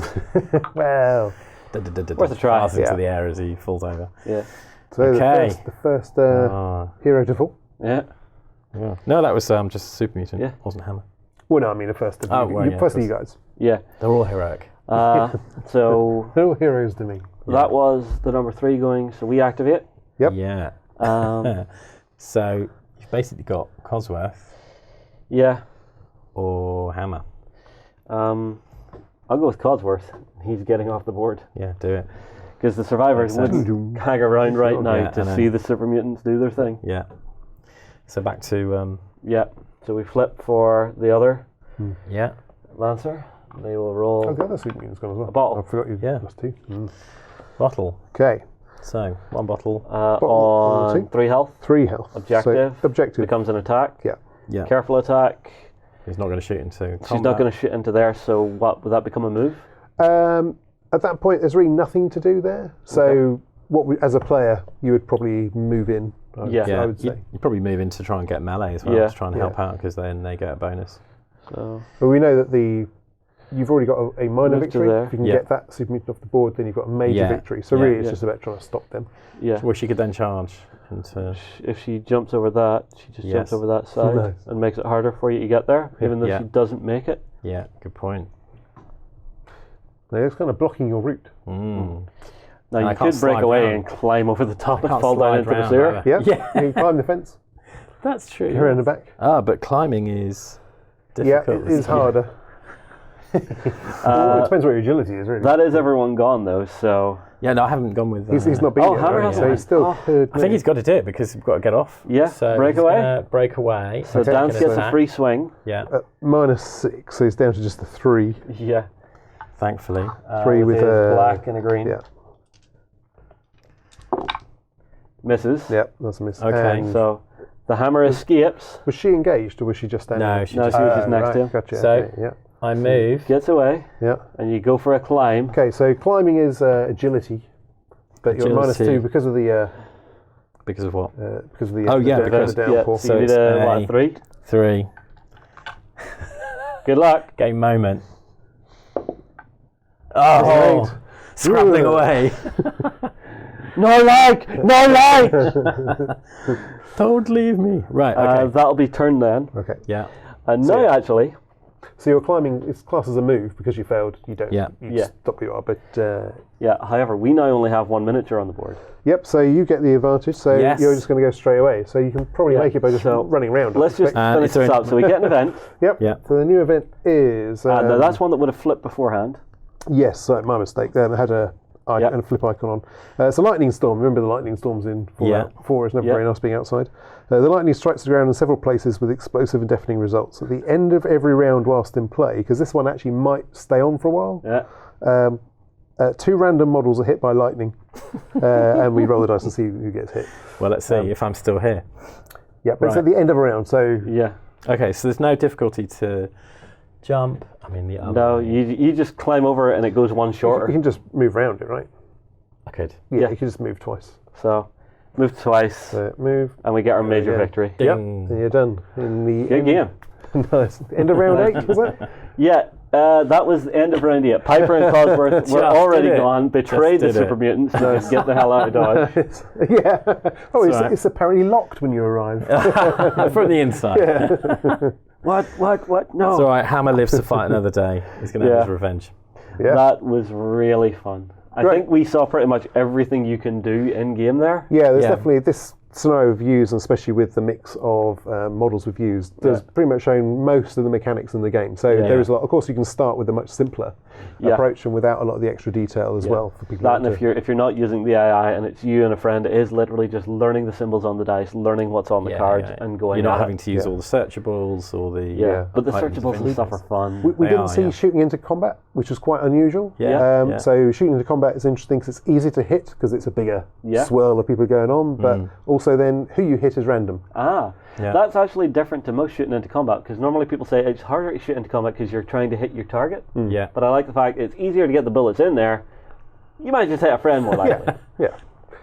Well. Worth a try. Flies into Yeah. the air as he falls over. Yeah. So Okay. the first hero to fall. Yeah. Yeah. No, that was just super mutant. Yeah. Wasn't Hammer. Well, no, I mean the first of Oh, you, well, you- yeah, first of of you guys. Yeah. They're all heroic. So They're all heroes to me. that was the number 3 going. So we activate. Yep. Yeah. Um, So you've basically got Codsworth yeah. or Hammer. I'll go with Codsworth. He's getting off the board Yeah, do it. because the survivors Makes sense. wouldn't hang around right now Yeah, I to know. see the super mutants do their thing. Yeah. So back to Yeah. So we flip for the other yeah. Lancer. They will roll. Oh, the other super mutant's gone as well. A bottle. I forgot you. Yeah. Lost 2. Bottle. Okay. So 1 bottle. On two. 3 health. 3 health. Objective. So, objective. Becomes an attack. Yeah. Yeah. Careful attack. He's not going to shoot into. She's not going to shoot into there. So what would that become a move? At that point, there's really nothing to do there. So, as a player, you would probably move in. I would Yeah, say. you probably move in to try and get melee as well, Yeah. to try and help out because then they get a bonus. So But we know that you've already got a minor Move to victory. there. If you can Yeah. get that super mutant off the board, then you've got a major Yeah. victory. So Yeah. really, it's Yeah. just about trying to stop them. yeah. Well, she could then charge into. If she jumps over that, she just jumps Yes. over that side Nice. and makes it harder for you to get there, even though Yeah. she doesn't make it. Yeah, good point. Now, it's kind of blocking your route. Mm. Now And I you can't could break slide away round. and climb over the top and can't fall down slide into the round sewer. either. Yeah. Yeah. You can climb the fence. That's true. Go around the back. Ah, but climbing is Yeah, difficult. it is isn't it? harder. Well, it depends what your agility is, really. That is everyone gone though, so Yeah, no, I haven't gone with. He's not been Oh, yet, Hammer right? hasn't so been. he still Oh. could. I think he's got to do it because we've got to get off. Yeah, so break he's away. gonna break away. so Okay. Dance gets a Attack. free swing. Yeah, -6, so he's down to just the 3. Yeah. thankfully. 3 with his a black and a green. Yeah, Misses. yeah, that's a miss. Okay, And So the hammer escapes, was she engaged or was she just standing? No, there? she No, just. she was just next right, to him. Gotcha. So- okay, yeah, I move. gets away, yeah. and you go for a climb. Okay, so climbing is agility, but you're Agility. -2 because of the Because of what? oh yeah, because- the downpour. So you it's need a a- what, 3? 3. Good luck. Game moment. Oh, Right. scrabbling Ugh. away. No like, no like. Don't leave me. Right. Okay. That'll be turned then. Okay, yeah. And now actually, so you're climbing. It's classed as a move because you failed. You don't. Yeah. You Yeah. stop where you are. But yeah. However, we now only have 1 miniature on the board. yep. So you get the advantage. So Yes. you're just going to go straight away. So you can probably Yeah, make it by just so running around. I Let's just suspect. finish is there this up. So we get an event. Yep. Yeah. So the new event is. Now that's one that would have flipped beforehand. Yes, sorry, my mistake. There, it had a Yep. and a flip icon on. It's a lightning storm. Remember the lightning storms in Fallout 4? It's never Yeah. very nice being outside. The lightning strikes the ground in several places with explosive and deafening results. At the end of every round whilst in play, because this one actually might stay on for a while, Yeah. 2 random models are hit by lightning, and we roll the dice and see who gets hit. Well, let's see if I'm still here. Yeah, but it's Right. at the end of a round, so Yeah. Okay, so there's no difficulty to jump. I mean, the other. No, way. you just climb over it and it goes one you shorter. can just move around it, right? I could. Yeah, Yeah. you can just move twice. So move twice So move, and we get our major yeah. victory. Ding. and you're done. In the Good game. Nice. End of round 8, was it? Yeah, that was the end of round 8. Piper and Codsworth were Just already did it. gone, betrayed the Just did super it. mutants, and just get the hell out of Dodge. Yeah. Oh, It's all right. it's apparently locked when you arrive. From the inside. What? No. It's all right. Hammer lives to fight another day. He's going to have Yeah. his revenge. Yeah. That was really fun. I Great. think we saw pretty much everything you can do in game there. Yeah, there's Yeah. definitely this. scenario we've used, and especially with the mix of models we've used, there's pretty much shown most of the mechanics in the game. So there is a lot. Of course, you can start with a much simpler approach and without a lot of the extra detail as well for people. That, and if you're not using the AI and it's you and a friend, it is literally just learning the symbols on the dice, learning what's on the cards, and going. You're not having to use all the searchables or the but the searchables and stuff are fun. We didn't see shooting into combat, which was quite unusual. So shooting into combat is interesting because it's easy to hit because it's a bigger swirl of people going on, but also then who you hit is random. That's actually different to most shooting into combat, because normally people say it's harder to shoot into combat because you're trying to hit your target. But I like the fact it's easier to get the bullets in there. You might just hit a friend more likely.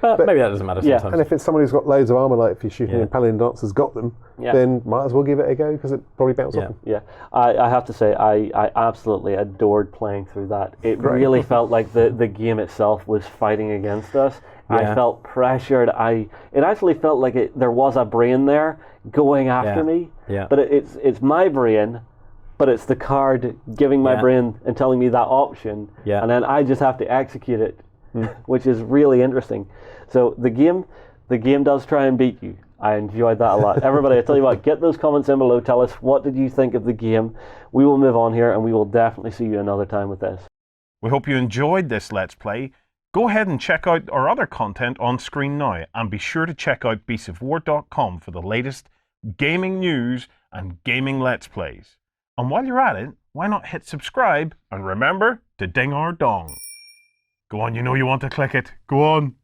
But maybe that doesn't matter sometimes. And if it's someone who's got loads of armor, like if you're shooting and Paladin Dancer's got them, then might as well give it a go because it probably bounces off them. I have to say, I absolutely adored playing through that. It really felt like the game itself was fighting against us. I felt pressured. It actually felt like there was a brain there going after me. But it's my brain, but it's the card giving my brain and telling me that option. And then I just have to execute it, which is really interesting. So the game does try and beat you. I enjoyed that a lot. Everybody, I tell you what, get those comments in below. Tell us, what did you think of the game? We will move on here, and we will definitely see you another time with this. We hope you enjoyed this Let's Play. Go ahead and check out our other content on screen now, and be sure to check out beastsofwar.com for the latest gaming news and gaming Let's Plays. And while you're at it, why not hit subscribe, and remember to ding our dong. Go on, you know you want to click it. Go on.